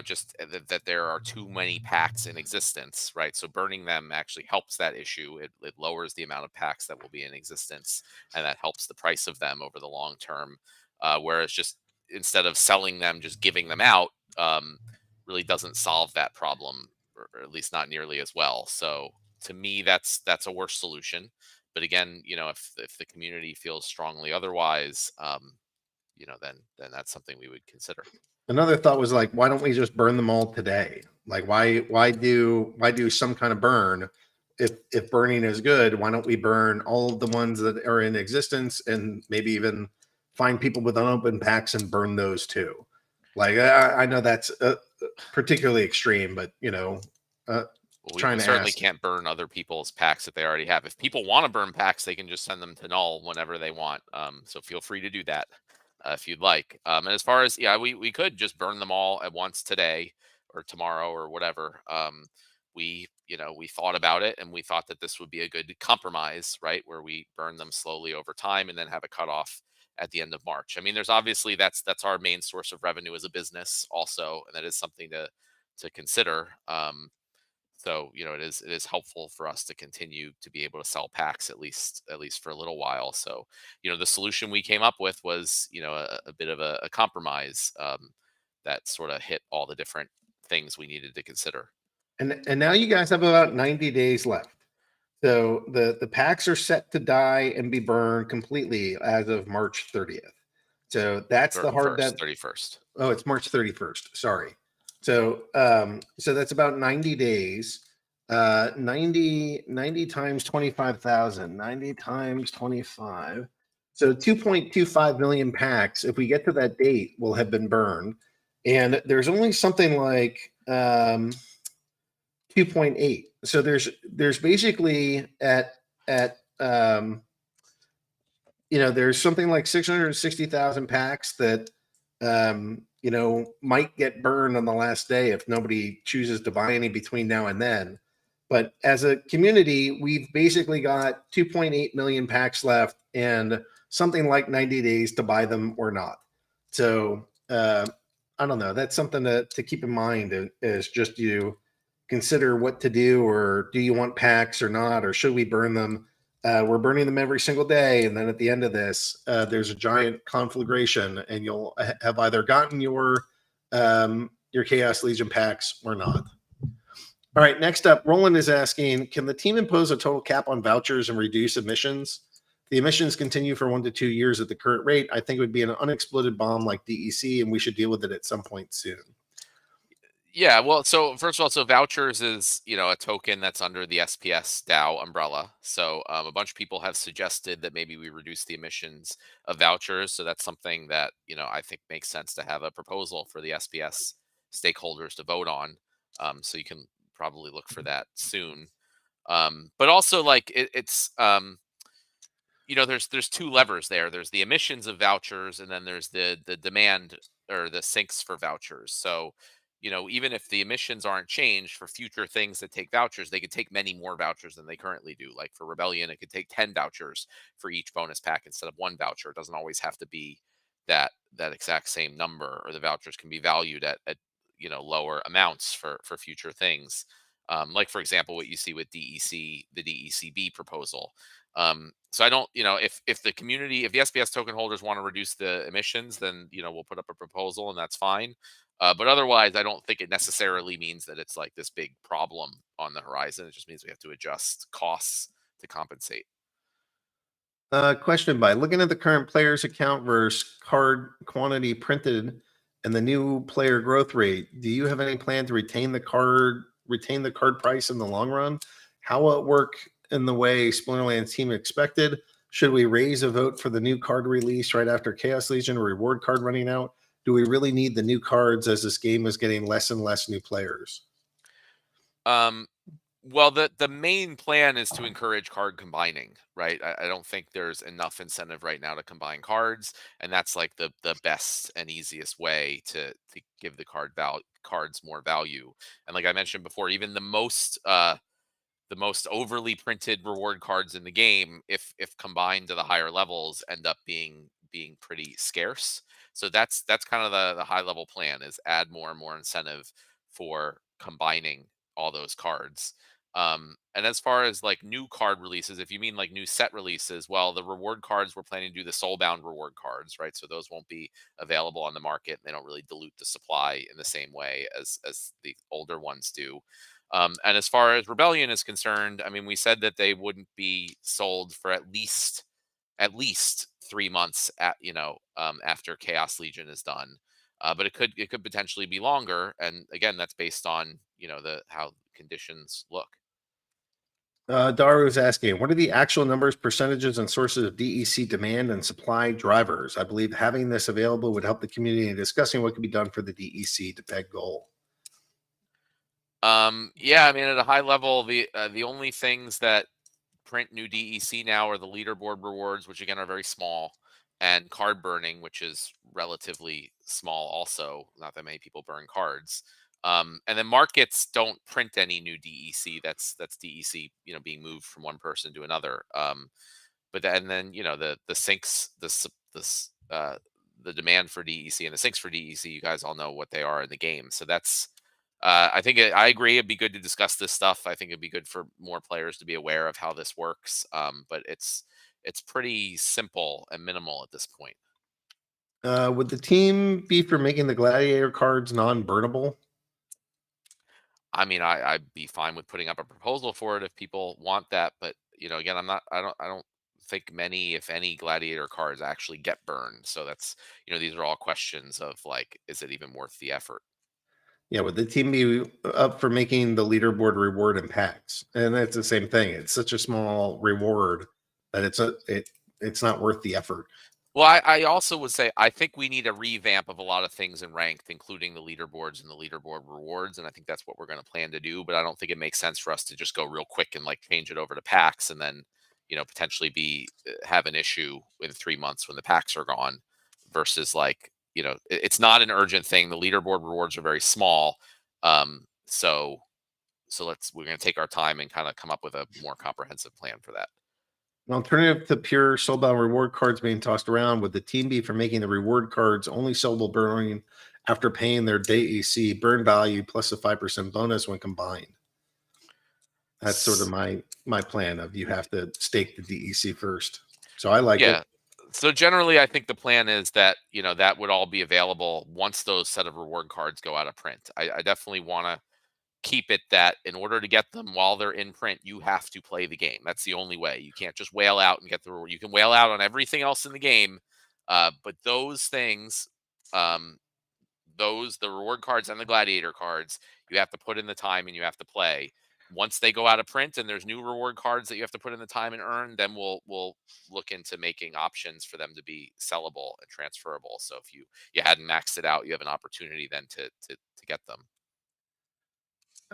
just that there are too many packs in existence, right? So burning them actually helps that issue. It lowers the amount of packs that will be in existence, and that helps the price of them over the long term. Whereas just instead of selling them, just giving them out, really doesn't solve that problem, or at least not nearly as well. So to me, that's a worse solution. But again, if the community feels strongly otherwise, then that's something we would consider. Another thought was like, why don't we just burn them all today? Like, why do some kind of burn? If burning is good, why don't we burn all of the ones that are in existence, and maybe even find people with unopened packs and burn those too? Like, I know that's particularly extreme, but We trying to certainly ask. can't burn other people's packs that they already have. If people want to burn packs, they can just send them to null whenever they want. So feel free to do that if you'd like. And as far as, we could just burn them all at once today or tomorrow or whatever. We thought about it, and we thought that this would be a good compromise, right? Where we burn them slowly over time and then have a cutoff at the end of March. I mean, there's obviously that's our main source of revenue as a business also, and that is something to consider. So it is helpful for us to continue to be able to sell packs at least for a little while. So the solution we came up with was a bit of a compromise that sort of hit all the different things we needed to consider. And now you guys have about 90 days left. So the packs are set to die and be burned completely as of March 30th. So that's the hard deadline. 31st. Oh, it's March 31st. Sorry. So so that's about 90 days. 90 times 25,000. 90 times 25. So 2.25 million packs, if we get to that date, will have been burned. And there's only something like 2.8. So there's basically there's something like 660,000 packs that might get burned on the last day if nobody chooses to buy any between now and then. But as a community, we've basically got 2.8 million packs left and something like 90 days to buy them or not. So I don't know. That's something to keep in mind, is just you consider what to do, or do you want packs or not, or should we burn them? We're burning them every single day, and then at the end of this, there's a giant conflagration, and you'll have either gotten your Chaos Legion packs or not. All right, next up, Roland is asking, can the team impose a total cap on vouchers and reduce emissions? The emissions continue for 1 to 2 years at the current rate. I think it would be an unexploded bomb like DEC, and we should deal with it at some point soon. Yeah, well, so first of all, vouchers is, a token that's under the SPS DAO umbrella. So a bunch of people have suggested that maybe we reduce the emissions of vouchers. So that's something that, I think makes sense to have a proposal for the SPS stakeholders to vote on. So you can probably look for that soon. But also, like, it's there's two levers there. There's the emissions of vouchers, and then there's the demand, or the sinks for vouchers. So even if the emissions aren't changed for future things that take vouchers, they could take many more vouchers than they currently do. Like for Rebellion, it could take 10 vouchers for each bonus pack instead of 1 voucher. It doesn't always have to be that exact same number, or the vouchers can be valued at lower amounts for future things. Like, for example, what you see with DEC, the DECB proposal. So I don't, if the community, if the SPS token holders want to reduce the emissions, then, we'll put up a proposal, and that's fine. But otherwise, I don't think it necessarily means that it's like this big problem on the horizon. It just means we have to adjust costs to compensate. Question by looking at the current players account versus card quantity printed and the new player growth rate, do you have any plan to retain the card price in the long run? How will it work in the way Splinterlands team expected? Should we raise a vote for the new card release right after Chaos Legion or reward card running out? Do we really need the new cards as this game is getting less and less new players? Well, the main plan is to encourage card combining, right? I don't think there's enough incentive right now to combine cards, and that's like the best and easiest way to give the cards more value. And like I mentioned before, even the most overly printed reward cards in the game, if combined to the higher levels, end up being pretty scarce. So that's kind of the high level plan, is add more and more incentive for combining all those cards. And as far as like new card releases, if you mean like new set releases, well, the reward cards, we're planning to do the soulbound reward cards, right? So those won't be available on the market. They don't really dilute the supply in the same way as the older ones do. And as far as Rebellion is concerned, I mean, we said that they wouldn't be sold for at least 3 months after Chaos Legion is done. But it could potentially be longer. And again, that's based on the how conditions look. Daru is asking, what are the actual numbers, percentages, and sources of DEC demand and supply drivers? I believe having this available would help the community in discussing what can be done for the DEC to peg goal. Yeah, I mean, at a high level, the only things that print new DEC now are the leaderboard rewards, which again are very small, and card burning, which is relatively small also. Not that many people burn cards. And then markets don't print any new DEC. That's DEC, being moved from one person to another. And then the sinks, the demand for DEC and the sinks for DEC, you guys all know what they are in the game. So that's I think I agree. It'd be good to discuss this stuff. I think it'd be good for more players to be aware of how this works. But it's pretty simple and minimal at this point. Would the team be for making the gladiator cards non-burnable? I mean, I'd be fine with putting up a proposal for it if people want that. But again, I don't think many, if any, gladiator cards actually get burned. So that's these are all questions of like, is it even worth the effort? Yeah, would the team be up for making the leaderboard reward in packs? And that's the same thing. It's such a small reward that it's not worth the effort. Well, I also would say I think we need a revamp of a lot of things in ranked, including the leaderboards and the leaderboard rewards, and I think that's what we're going to plan to do. But I don't think it makes sense for us to just go real quick and like change it over to packs and then potentially have an issue in 3 months when the packs are gone, versus like it's not an urgent thing. The leaderboard rewards are very small, so we're going to take our time and kind of come up with a more comprehensive plan for that. An alternative to pure soulbound reward cards being tossed around, would the team be for making the reward cards only sellable burning after paying their DEC burn value plus a 5% bonus when combined? That's sort of my plan of you have to stake the DEC first. So I like it. So generally, I think the plan is that that would all be available once those set of reward cards go out of print. I definitely want to keep it that in order to get them while they're in print, you have to play the game. That's the only way. You can't just whale out and get the reward. You can whale out on everything else in the game, but those things, the reward cards and the gladiator cards, you have to put in the time and you have to play. Once they go out of print and there's new reward cards that you have to put in the time and earn, then we'll look into making options for them to be sellable and transferable. So if you hadn't maxed it out, you have an opportunity then to get them.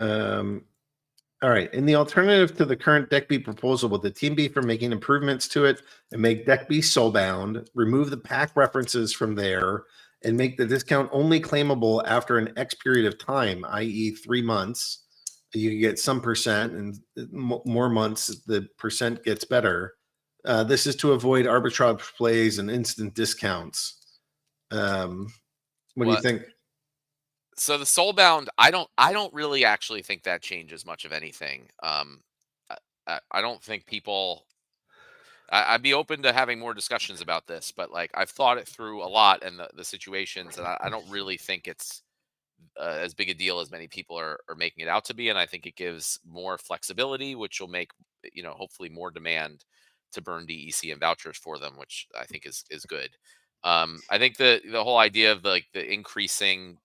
All right. In the alternative to the current deck B proposal, would the team be for making improvements to it and make deck B soulbound, remove the pack references from there, and make the discount only claimable after an X period of time, i.e. 3 months? You can get some percent, and more months, the percent gets better. This is to avoid arbitrage plays and instant discounts. What do you think? So the soulbound, I don't really actually think that changes much of anything. I don't think people. I'd be open to having more discussions about this, but like I've thought it through a lot and the situations, and I don't really think it's as big a deal as many people are making it out to be, and I think it gives more flexibility, which will make hopefully more demand to burn DEC and vouchers for them, which I think is good. I think the whole idea of the increasing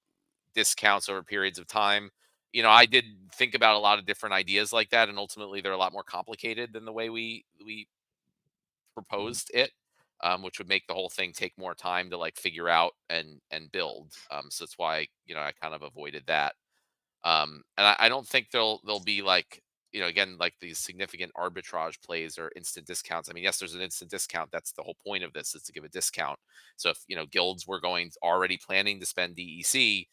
discounts over periods of time, I did think about a lot of different ideas like that, and ultimately they're a lot more complicated than the way we proposed it, which would make the whole thing take more time to like figure out and build. So that's why I kind of avoided that. And I don't think there'll be like again like these significant arbitrage plays or instant discounts. I mean, yes, there's an instant discount. That's the whole point of this, is to give a discount. So if guilds were already planning to spend DEC,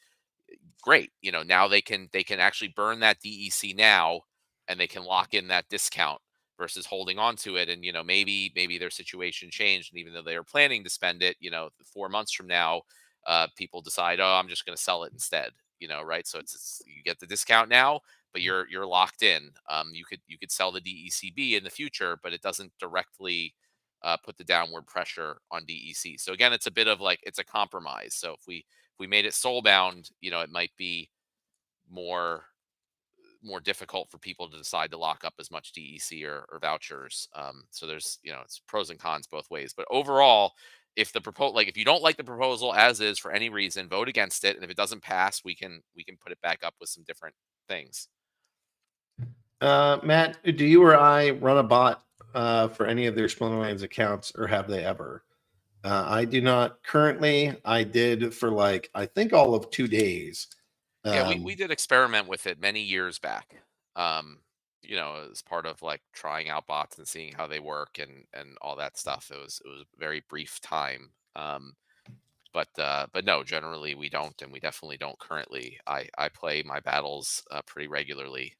great. Now they can actually burn that DEC now, and they can lock in that discount versus holding on to it. And maybe their situation changed, and even though they are planning to spend it, 4 months from now, people decide, oh, I'm just going to sell it instead. Right? So it's you get the discount now, but you're locked in. You could sell the DECB in the future, but it doesn't directly put the downward pressure on DEC. So again, it's a bit of like, it's a compromise. So if we made it soul bound, it might be more difficult for people to decide to lock up as much DEC or vouchers. So there's it's pros and cons both ways. But overall, if the if you don't like the proposal as is for any reason, vote against it, and if it doesn't pass, we can put it back up with some different things. Matt, do you or I run a bot for any of their Splinterlands accounts, or have they ever? I do not currently. I did for I think all of 2 days. Yeah, we did experiment with it many years back. As part of like trying out bots and seeing how they work and all that stuff. It was a very brief time. But no, generally we don't, and we definitely don't currently. I play my battles pretty regularly.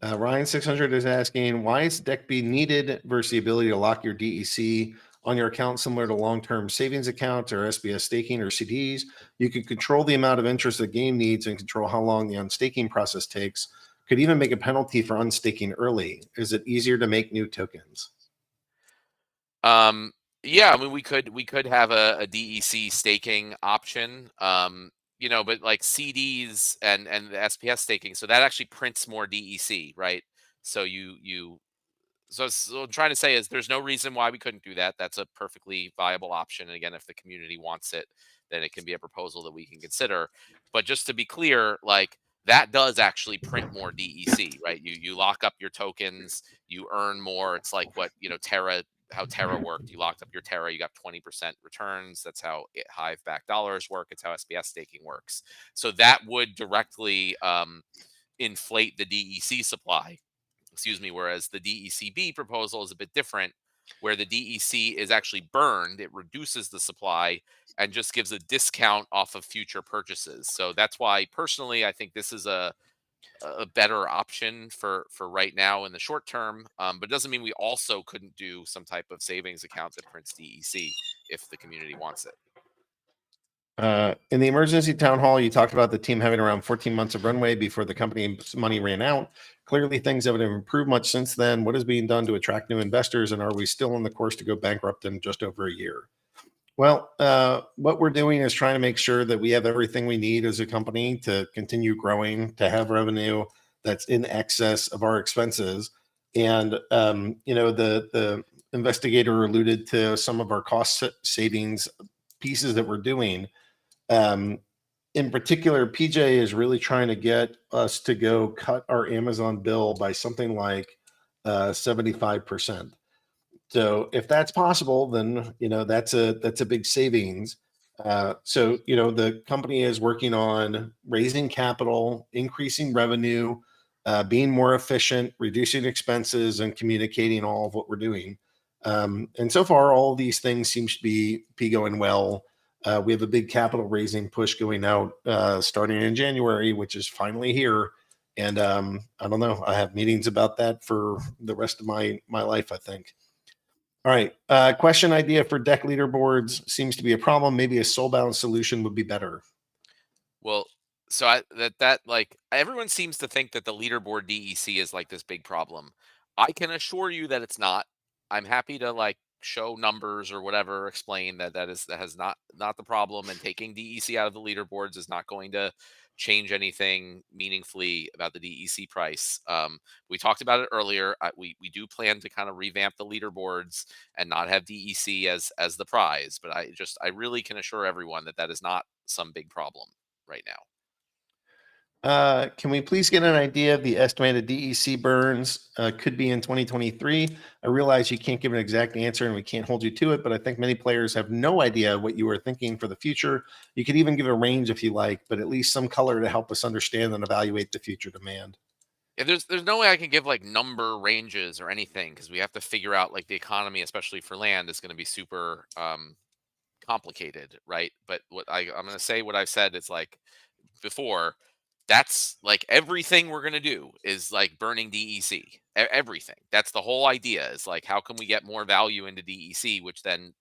Ryan 600 is asking, why is deck B needed versus the ability to lock your DEC on your account similar to long-term savings accounts or SBS staking or CDs? You can control the amount of interest the game needs and control how long the unstaking process takes. Could even make a penalty for unstaking early. Is it easier to make new tokens? Yeah, I mean, we could have a DEC staking option. But like CDs and the SPS staking, so that actually prints more DEC, right? So so what I'm trying to say is there's no reason why we couldn't do that. That's a perfectly viable option. And again, if the community wants it, then it can be a proposal that we can consider. But just to be clear, like that does actually print more DEC, right? You lock up your tokens, you earn more. It's like what how Terra worked. You locked up your Terra, you got 20% returns. That's how Hive back dollars work. It's how SPS staking works. So that would directly inflate the DEC supply. Excuse me. Whereas the DECB proposal is a bit different, where the DEC is actually burned. It reduces the supply and just gives a discount off of future purchases. So that's why personally, I think this is a better option for right now in the short term. But it doesn't mean we also couldn't do some type of savings account that prints DEC if the community wants it. In the emergency town hall, you talked about the team having around 14 months of runway before the company's money ran out. Clearly, things haven't improved much since then. What is being done to attract new investors, and are we still on the course to go bankrupt in just over a year? Well, what we're doing is trying to make sure that we have everything we need as a company to continue growing, to have revenue that's in excess of our expenses. And, the investigator alluded to some of our cost savings pieces that we're doing. In particular, PJ is really trying to get us to go cut our Amazon bill by something like 75%. So if that's possible, then that's a big savings. So the company is working on raising capital, increasing revenue, being more efficient, reducing expenses, and communicating all of what we're doing. And so far, all of these things seems to be going well. We have a big capital raising push going out starting in January, which is finally here. And I don't know. I have meetings about that for the rest of my life, I think. All right. Question idea for deck leaderboards seems to be a problem. Maybe a soul-bound solution would be better. Well, so that like everyone seems to think that the leaderboard DEC is like this big problem. I can assure you that it's not. I'm happy to like show numbers or whatever, explain that that has not the problem, and taking DEC out of the leaderboards is not going to change anything meaningfully about the DEC price. We talked about it earlier. We do plan to kind of revamp the leaderboards and not have DEC as the prize, but I really can assure everyone that that is not some big problem right now. Can we please get an idea of the estimated DEC burns could be in 2023? I realize you can't give an exact answer and we can't hold you to it, but I think many players have no idea what you are thinking for the future. You could even give a range if you like, but at least some color to help us understand and evaluate the future demand. Yeah, there's no way I can give like number ranges or anything, because we have to figure out like the economy, especially for land, is going to be super complicated, right? But I'm going to say what I've said is like before. That's like everything we're going to do is like burning DEC. Everything. That's the whole idea, is like, how can we get more value into DEC, which then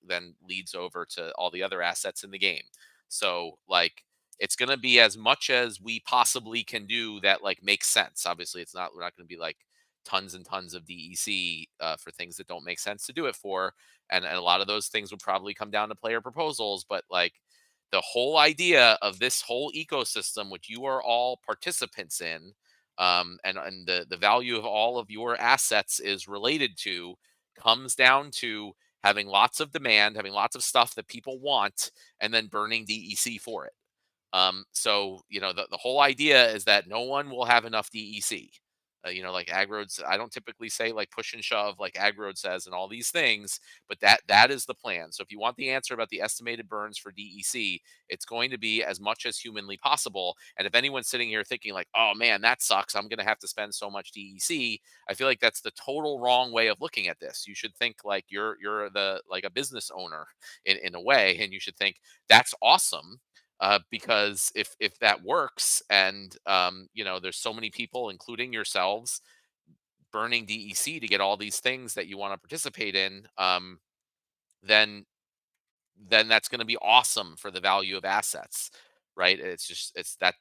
leads over to all the other assets in the game. So like, it's going to be as much as we possibly can do that like makes sense. Obviously, we're not going to be like tons and tons of DEC for things that don't make sense to do it for, and a lot of those things would probably come down to player proposals. But like, the whole idea of this whole ecosystem, which you are all participants in, and the value of all of your assets is related to, comes down to having lots of demand, having lots of stuff that people want, and then burning DEC for it. So, the whole idea is that no one will have enough DEC. Like Aggrod's, I don't typically say like push and shove like Aggrod says and all these things, but that is the plan. So if you want the answer about the estimated burns for DEC, it's going to be as much as humanly possible. And if anyone's sitting here thinking like, oh man, that sucks, I'm going to have to spend so much DEC, I feel like that's the total wrong way of looking at this. You should think like you're like a business owner in a way, and you should think that's awesome. Because if that works, and there's so many people, including yourselves, burning DEC to get all these things that you want to participate in, then that's going to be awesome for the value of assets, right?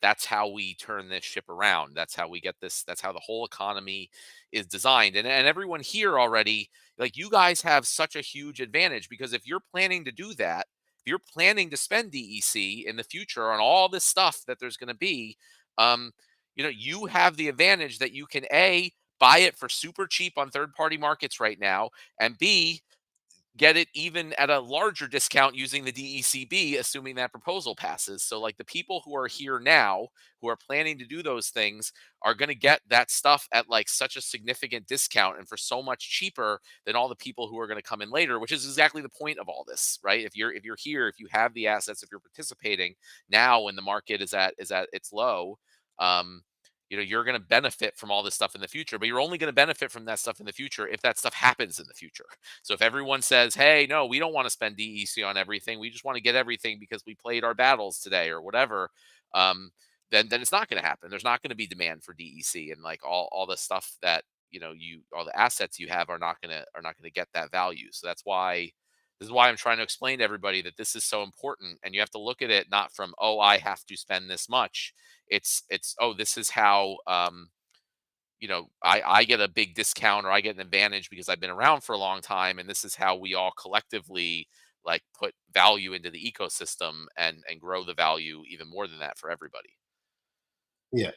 That's how we turn this ship around. That's how we get this. That's how the whole economy is designed. And everyone here already, like, you guys have such a huge advantage, because if you're planning to do that, if you're planning to spend DEC in the future on all this stuff that there's going to be, you have the advantage that you can A, buy it for super cheap on third-party markets right now, and B, get it even at a larger discount using the DECB, assuming that proposal passes. So like, the people who are here now, who are planning to do those things, are going to get that stuff at like such a significant discount and for so much cheaper than all the people who are going to come in later, which is exactly the point of all this, right? If you're here, if you have the assets, if you're participating now when the market is at its low, you're going to benefit from all this stuff in the future, but you're only going to benefit from that stuff in the future if that stuff happens in the future. So if everyone says, hey, no, we don't want to spend DEC on everything, we just want to get everything because we played our battles today or whatever, then it's not going to happen. There's not going to be demand for DEC, and like all the stuff that, all the assets you have are not going to get that value. So this is why I'm trying to explain to everybody that this is so important, and you have to look at it not from, oh, I have to spend this much. It's oh, this is how I get a big discount, or I get an advantage because I've been around for a long time, and this is how we all collectively like put value into the ecosystem and grow the value even more than that for everybody. Yeah.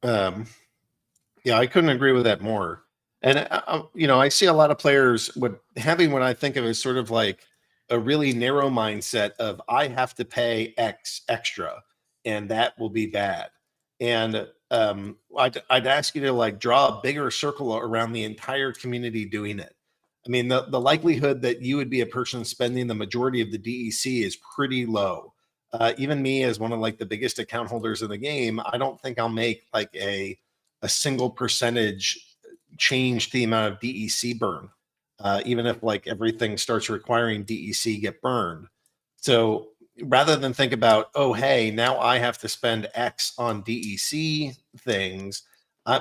Yeah, I couldn't agree with that more. And I see a lot of players having what I think of as sort of like a really narrow mindset of, I have to pay X extra and that will be bad. And I'd ask you to like draw a bigger circle around the entire community doing it. I mean, the likelihood that you would be a person spending the majority of the DEC is pretty low. Even me, as one of like the biggest account holders in the game, I don't think I'll make like a single percentage change the amount of DEC burn, even if like everything starts requiring DEC get burned. So rather than think about, oh, hey, now I have to spend X on DEC things,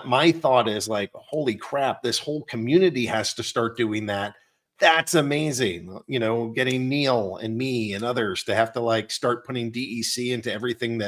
my thought is like, holy crap, this whole community has to start doing that. That's amazing. Getting Neil and me and others to have to like start putting DEC into everything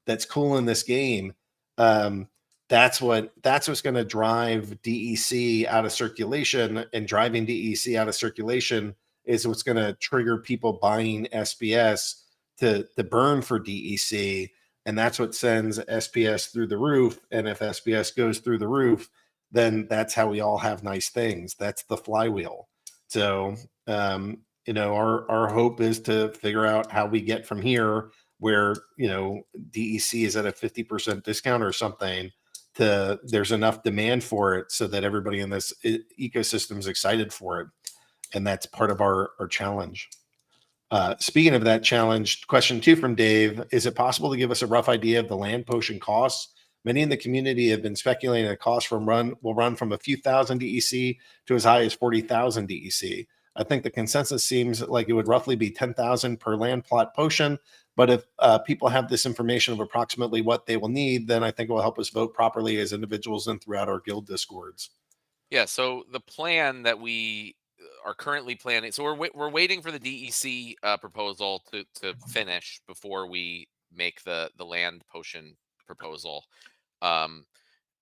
that's cool in this game. That's what's going to drive DEC out of circulation, and driving DEC out of circulation is what's going to trigger people buying SPS to burn for DEC. And that's what sends SPS through the roof. And if SPS goes through the roof, then that's how we all have nice things. That's the flywheel. So, our hope is to figure out how we get from here where, DEC is at a 50% discount or something to there's enough demand for it so that everybody in this ecosystem is excited for it. And that's part of our challenge. Speaking of that challenge, question 2 from Dave, is it possible to give us a rough idea of the land potion costs? Many in the community have been speculating that costs will run from a few thousand DEC to as high as 40,000 DEC. I think the consensus seems like it would roughly be 10,000 per land plot potion. But if people have this information of approximately what they will need, then I think it will help us vote properly as individuals and throughout our guild discords. Yeah. So the plan that we are currently planning, so we're waiting for the DEC proposal to finish before we make the land potion proposal.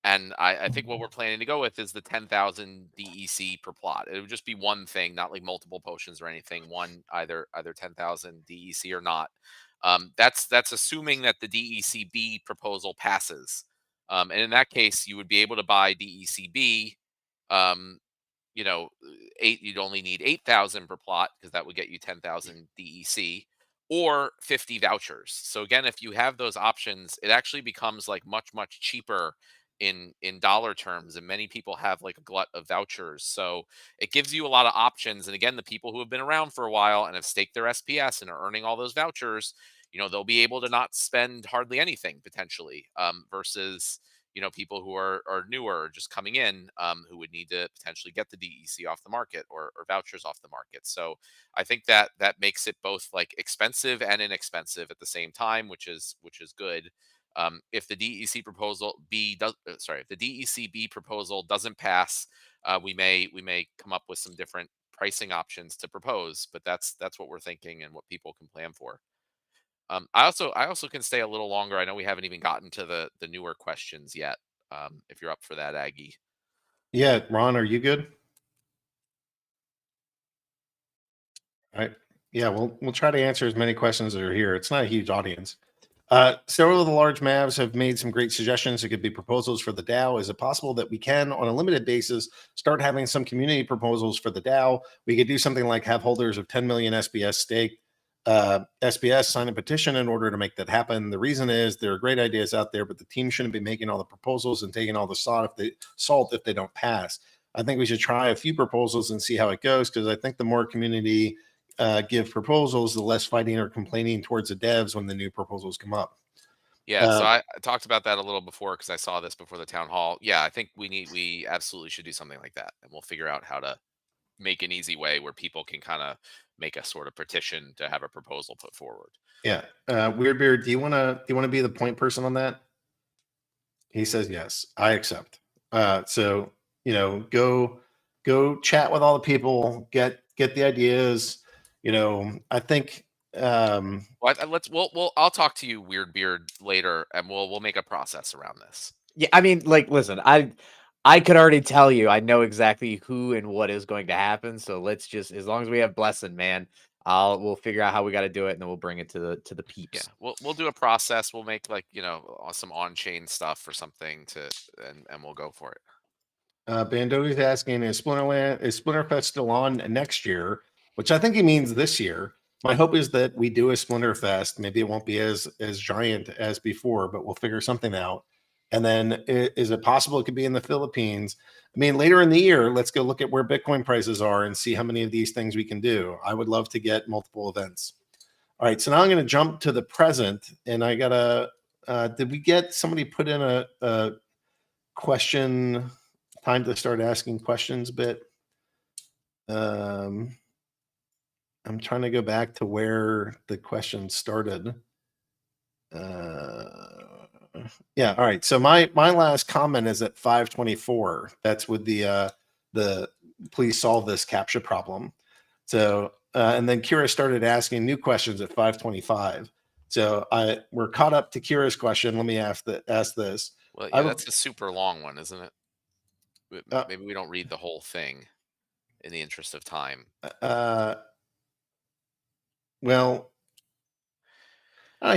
And I think what we're planning to go with is the 10,000 DEC per plot. It would just be one thing, not like multiple potions or anything. One, either 10,000 DEC or not. That's assuming that the DECB proposal passes. And in that case, you would be able to buy DECB. You'd only need 8,000 per plot because that would get you 10,000 DEC or 50 vouchers. So again, if you have those options, it actually becomes like much cheaper in dollar terms, and many people have like a glut of vouchers, so it gives you a lot of options. And again, the people who have been around for a while and have staked their SPS and are earning all those vouchers, they'll be able to not spend hardly anything potentially, versus people who are newer or just coming in, who would need to potentially get the DEC off the market or vouchers off the market. So I think that makes it both like expensive and inexpensive at the same time, which is good. If the DEC proposal if the DECB proposal doesn't pass, we may come up with some different pricing options to propose, but that's what we're thinking and what people can plan for. I also can stay a little longer. I know we haven't even gotten to the newer questions yet. If you're up for that, Aggie. Yeah, Ron, are you good? All right. Yeah, we'll try to answer as many questions as are here. It's not a huge audience. Several of the large Mavs have made some great suggestions. It could be proposals for the DAO. Is it possible that we can, on a limited basis, start having some community proposals for the DAO? We could do something like have holders of 10 million SPS stake SPS sign a petition in order to make that happen. The reason is there are great ideas out there, but the team shouldn't be making all the proposals and taking all the salt if they don't pass. I think we should try a few proposals and see how it goes, because I think the more community give proposals, the less fighting or complaining towards the devs when the new proposals come up. Yeah, so I talked about that a little before because I saw this before the town hall. Yeah, I think we absolutely should do something like that, and we'll figure out how to make an easy way where people can kind of make a sort of petition to have a proposal put forward. Yeah, Weirdbeard, do you want to be the point person on that? He says yes. I accept. So go chat with all the people, get the ideas. I think I'll talk to you, Weirdbeard, later, and we'll make a process around this. Yeah, I mean, like, listen, I could already tell you, I know exactly who and what is going to happen. So let's just, as long as we have blessing, man, we'll figure out how we got to do it, and then we'll bring it to the peeps. Yeah, we'll do a process. We'll make like some on-chain stuff or something and we'll go for it. Bando's asking, is Splinterfest still on next year? Which I think he means this year. My hope is that we do a Splinterfest. Maybe it won't be as giant as before, but we'll figure something out. And then is it possible it could be in the Philippines? I mean, later in the year, let's go look at where Bitcoin prices are and see how many of these things we can do. I would love to get multiple events. All right, so now I'm going to jump to the present, and I gotta. Did we get somebody put in a question? Time to start asking questions a bit. I'm trying to go back to where the question started. Yeah. All right. So my last comment is at 5:24. That's with the please solve this CAPTCHA problem. So and then Kira started asking new questions at 5:25. So we're caught up to Kira's question. Let me ask this. Well, yeah, that's a super long one, isn't it? Maybe we don't read the whole thing in the interest of time. Well,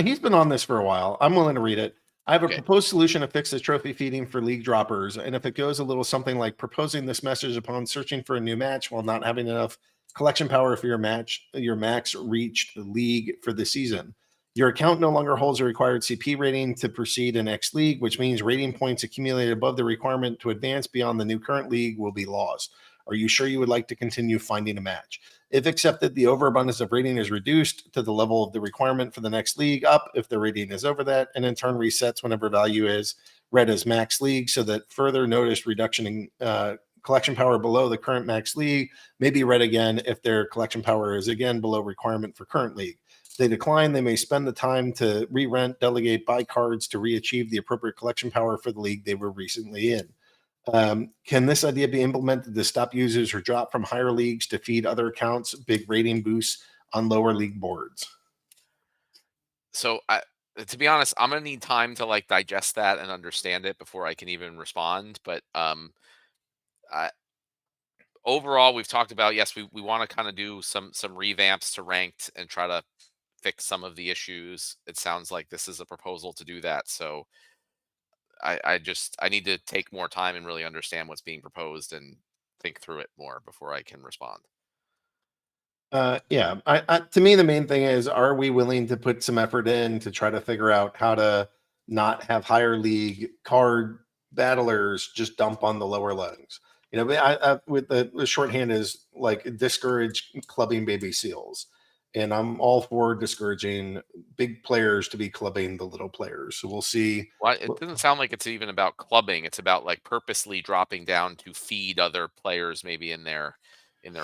he's been on this for a while. I'm willing to read it. I have a Okay. proposed solution to fix the trophy feeding for league droppers. And if it goes a little something like proposing this message upon searching for a new match while not having enough collection power for your max reached league for the season. Your account no longer holds a required CP rating to proceed in X league, which means rating points accumulated above the requirement to advance beyond the new current league will be lost. Are you sure you would like to continue finding a match? If accepted, the overabundance of rating is reduced to the level of the requirement for the next league up if the rating is over that, and in turn resets whenever value is read as max league, so that further noticed reduction in collection power below the current max league may be read again if their collection power is again below requirement for current league. If they decline, they may spend the time to re-rent, delegate, buy cards to re-achieve the appropriate collection power for the league they were recently in. Can this idea be implemented to stop users who drop from higher leagues to feed other accounts big rating boosts on lower league boards? So to be honest, I'm gonna need time to like digest that and understand it before I can even respond. But overall, we've talked about, yes, we want to kind of do some revamps to ranked and try to fix some of the issues. It sounds like this is a proposal to do that. So I need to take more time and really understand what's being proposed and think through it more before I can respond. Yeah, to me, the main thing is, are we willing to put some effort in to try to figure out how to not have higher league card battlers just dump on the lower legs? You know, I with the shorthand is like discourage clubbing baby seals. And I'm all for discouraging big players to be clubbing the little players. So we'll see. Well, it doesn't sound like it's even about clubbing. It's about like purposely dropping down to feed other players, maybe in their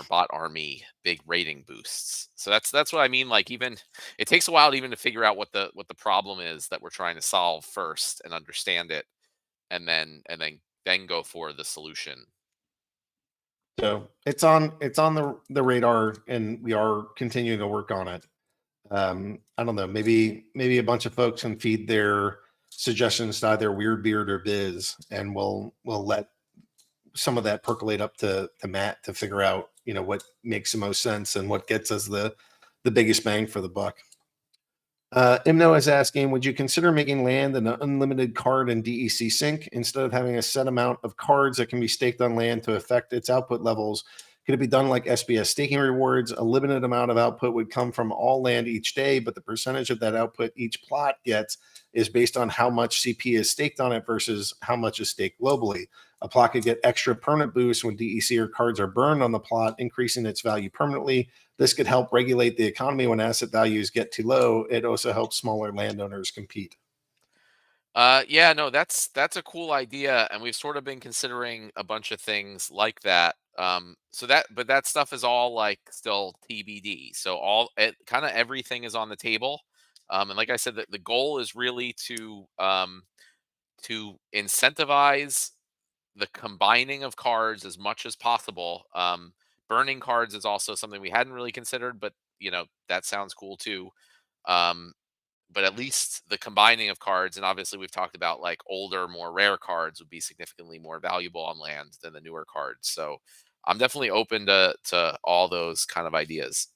bot army, big rating boosts. So that's what I mean. Like, even it takes a while even to figure out what the problem is that we're trying to solve first and understand it, and then go for the solution. So it's on the radar, and we are continuing to work on it. I don't know, maybe a bunch of folks can feed their suggestions to either Weirdbeard or Biz, and we'll let some of that percolate up to Matt to figure out, you know, what makes the most sense and what gets us the biggest bang for the buck. Imno is asking, would you consider making land an unlimited card and DEC sync instead of having a set amount of cards that can be staked on land to affect its output levels? Could it be done like SBS staking rewards? A limited amount of output would come from all land each day, but the percentage of that output each plot gets is based on how much CP is staked on it versus how much is staked globally. A plot could get extra permanent boosts when DEC or cards are burned on the plot, increasing its value permanently. This could help regulate the economy when asset values get too low. It also helps smaller landowners compete. Yeah, no, that's a cool idea, and we've sort of been considering a bunch of things like that. But that stuff is all like still TBD. So kind of everything is on the table. And like I said, the goal is really to incentivize the combining of cards as much as possible. Burning cards is also something we hadn't really considered, but you know, that sounds cool too. But at least the combining of cards, and obviously we've talked about like older, more rare cards would be significantly more valuable on land than the newer cards. So I'm definitely open to all those kind of ideas.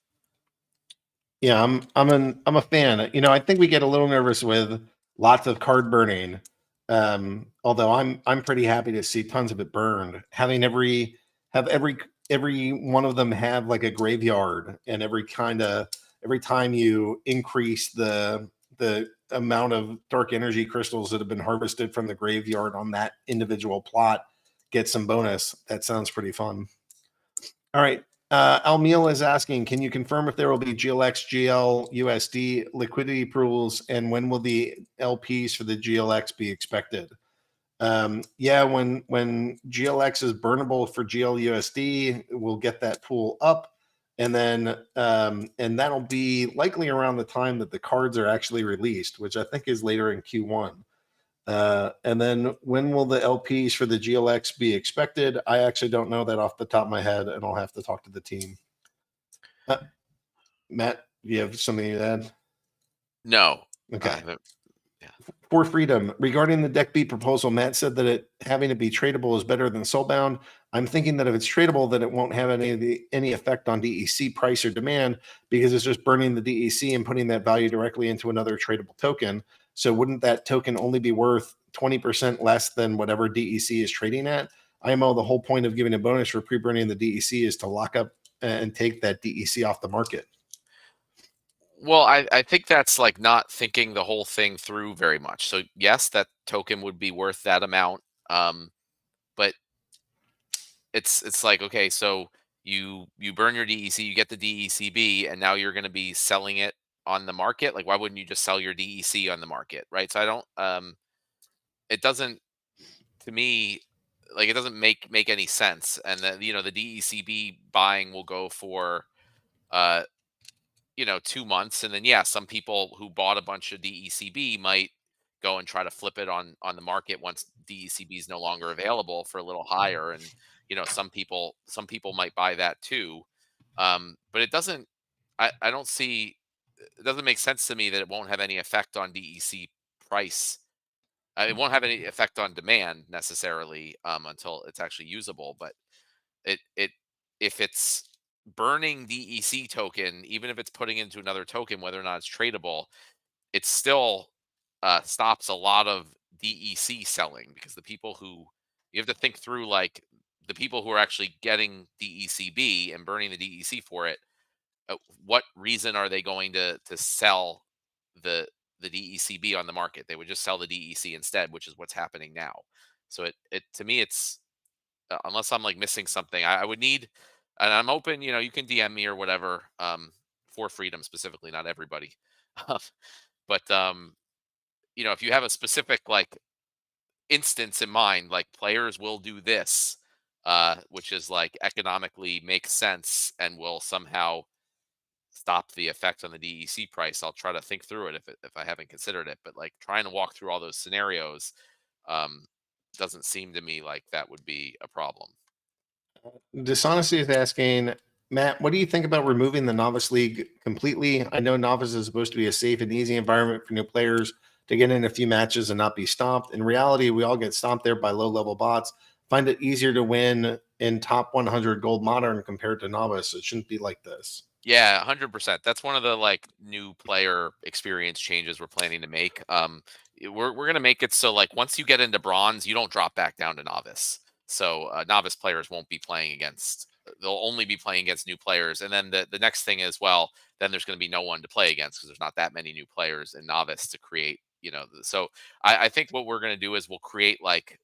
Yeah, I'm a fan. You know, I think we get a little nervous with lots of card burning. Although I'm pretty happy to see tons of it burned. Having every one of them have like a graveyard, and every time you increase the amount of dark energy crystals that have been harvested from the graveyard on that individual plot, get some bonus. That sounds pretty fun. All right. Almiel is asking, can you confirm if there will be GLX, GL, USD liquidity approvals, and when will the LPs for the GLX be expected? Yeah, when GLX is burnable for GL USD, we'll get that pool up, and then and that'll be likely around the time that the cards are actually released, which I think is later in Q1. And then when will the LPs for the GLX be expected? I actually don't know that off the top of my head, and I'll have to talk to the team. Matt, do you have something to add? No. Okay. Yeah. For Freedom, regarding the deck beat proposal, Matt said that it having to be tradable is better than soulbound. I'm thinking that if it's tradable, that it won't have any effect on DEC price or demand because it's just burning the DEC and putting that value directly into another tradable token. So wouldn't that token only be worth 20% less than whatever DEC is trading at? IMO, the whole point of giving a bonus for pre-burning the DEC is to lock up and take that DEC off the market. Well, I think that's like not thinking the whole thing through very much. So yes, that token would be worth that amount. But it's like, okay, so you burn your DEC, you get the DECB, and now you're going to be selling it on the market. Like, why wouldn't you just sell your DEC on the market, right? So I don't. It doesn't, to me, like it doesn't make any sense. And the the DECB buying will go for 2 months, and then some people who bought a bunch of DECB might go and try to flip it on the market once DECB is no longer available for a little higher, and some people might buy that too. But it doesn't. I don't see. It doesn't make sense to me that it won't have any effect on DEC price. It won't have any effect on demand necessarily until it's actually usable. But it if it's burning DEC token, even if it's putting into another token, whether or not it's tradable, it still stops a lot of DEC selling, because the people who, you have to think through, like the people who are actually getting DECB and burning the DEC for it, what reason are they going to sell the DECB on the market? They would just sell the DEC instead, which is what's happening now. So it to me, it's unless I'm like missing something, I would need, and I'm open, you can DM me or whatever, for Freedom specifically, not everybody. But if you have a specific like instance in mind, like players will do this, which is like economically makes sense and will somehow stop the effect on the DEC price, I'll try to think through it if I haven't considered it. But like trying to walk through all those scenarios um, doesn't seem to me like that would be a problem. Dishonesty is asking, Matt, what do you think about removing the Novice League completely? I know Novice is supposed to be a safe and easy environment for new players to get in a few matches and not be stomped. In reality, we all get stomped there by low-level bots. Find it easier to win in top 100 gold modern compared to Novice. It shouldn't be like this. Yeah, 100%. That's one of the like new player experience changes we're planning to make. We're gonna make it so like once you get into bronze, you don't drop back down to novice. So novice players won't be playing against. They'll only be playing against new players. And then the next thing is, well, then there's going to be no one to play against because there's not that many new players in novice to create. So I think what we're going to do is we'll create like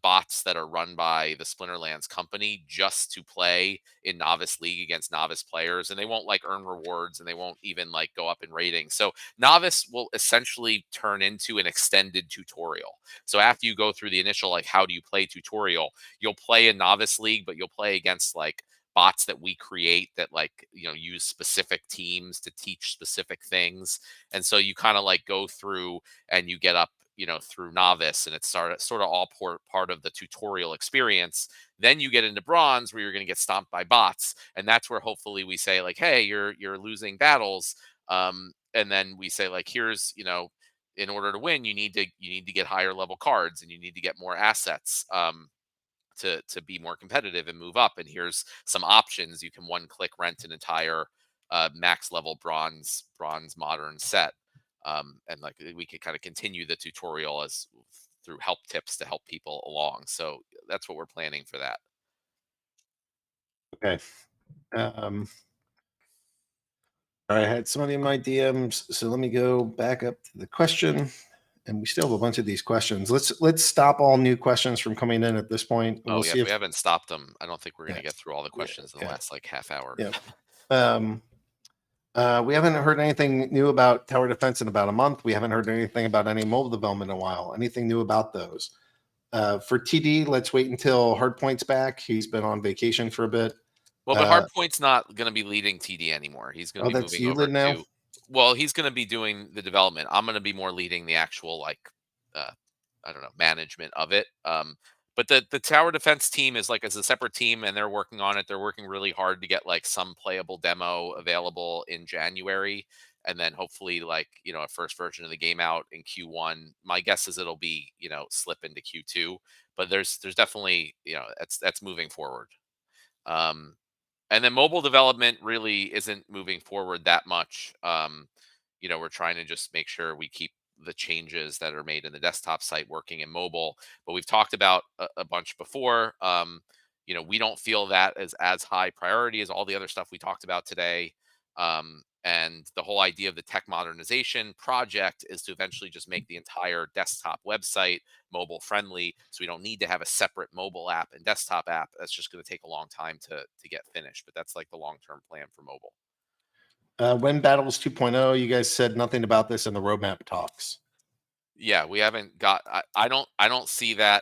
bots that are run by the Splinterlands company just to play in novice league against novice players, and they won't like earn rewards, and they won't even like go up in ratings. So novice will essentially turn into an extended tutorial. So after you go through the initial like how do you play tutorial, you'll play in novice league, but you'll play against like bots that we create that like use specific teams to teach specific things. And so you kind of like go through and you get up through novice, and it's sort of all part of the tutorial experience. Then you get into bronze where you're going to get stomped by bots, and that's where hopefully we say like, hey, you're losing battles, and then we say like, here's in order to win, you need to get higher level cards, and you need to get more assets to be more competitive and move up, and here's some options. You can one click rent an entire max level bronze modern set. And like we can kind of continue the tutorial as through help tips to help people along. So that's what we're planning for that. Okay. I had somebody in my DMs, so let me go back up to the question, and we still have a bunch of these questions. Let's stop all new questions from coming in at this point. We'll see if we haven't stopped them. I don't think we're going to get through all the questions in the last like half hour. Yeah. We haven't heard anything new about tower defense in about a month. We haven't heard anything about any mobile development in a while. Anything new about those? For TD, let's wait until Hardpoint's back. He's been on vacation for a bit. Well, but Hardpoint's not going to be leading TD anymore. He's going to be moving over now? to. Well, he's going to be doing the development. I'm going to be more leading the actual like, I don't know, management of it. But the tower defense team is like as a separate team, and they're working on it. They're working really hard to get like some playable demo available in January. and then hopefully like a first version of the game out in Q1. My guess is it'll be slip into Q2, but there's definitely that's moving forward. Um, and then mobile development really isn't moving forward that much. We're trying to just make sure we keep the changes that are made in the desktop site working in mobile. But we've talked about a bunch before. We don't feel that as high priority as all the other stuff we talked about today. And the whole idea of the tech modernization project is to eventually just make the entire desktop website mobile friendly, so we don't need to have a separate mobile app and desktop app. That's just going to take a long time to get finished, but that's like the long-term plan for mobile. When Battles 2.0, you guys said nothing about this in the roadmap talks. Yeah, we haven't got. I don't see that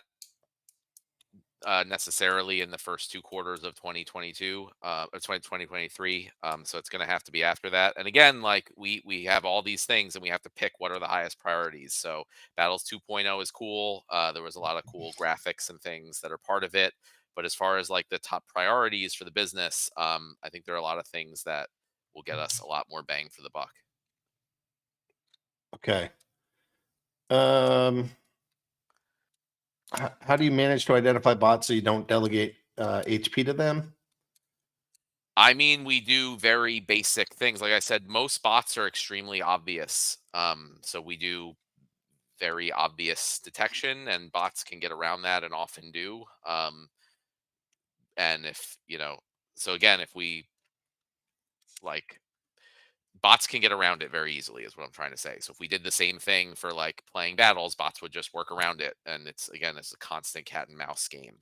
necessarily in the first 2 quarters of 2022 or 2023. So it's going to have to be after that. And again, like we have all these things and we have to pick what are the highest priorities. So Battles 2.0 is cool. There was a lot of cool graphics and things that are part of it. But as far as like the top priorities for the business, I think there are a lot of things that will get us a lot more bang for the buck. Okay. How do you manage to identify bots so you don't delegate HP to them? I mean, we do very basic things. Like I said, most bots are extremely obvious. So we do very obvious detection, and bots can get around that and often do. And so again, if we like bots can get around it very easily, is what I'm trying to say. So if we did the same thing for like playing battles, bots would just work around it. And it's a constant cat and mouse game.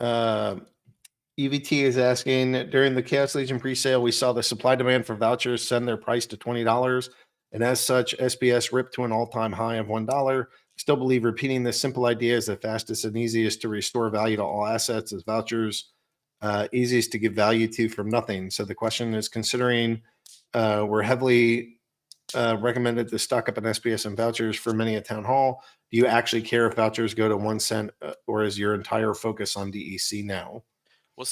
EVT is asking, during the Chaos Legion pre-sale, we saw the supply demand for vouchers send their price to $20. And as such, SBS ripped to an all-time high of $1. Still believe repeating this simple idea is the fastest and easiest to restore value to all assets as vouchers, easiest to give value to from nothing. So the question is, considering we're heavily recommended to stock up on SBS and vouchers for many at Town Hall, do you actually care if vouchers go to 1 cent or is your entire focus on DEC now? Well,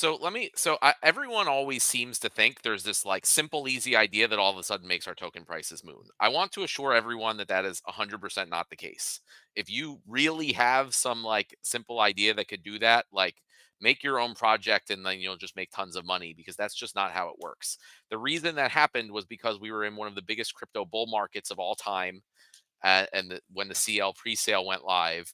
everyone always seems to think there's this like simple, easy idea that all of a sudden makes our token prices move. I want to assure everyone that that is 100% not the case. If you really have some like simple idea that could do that, like make your own project and then you'll just make tons of money, because that's just not how it works. The reason that happened was because we were in one of the biggest crypto bull markets of all time. When the CL pre-sale went live.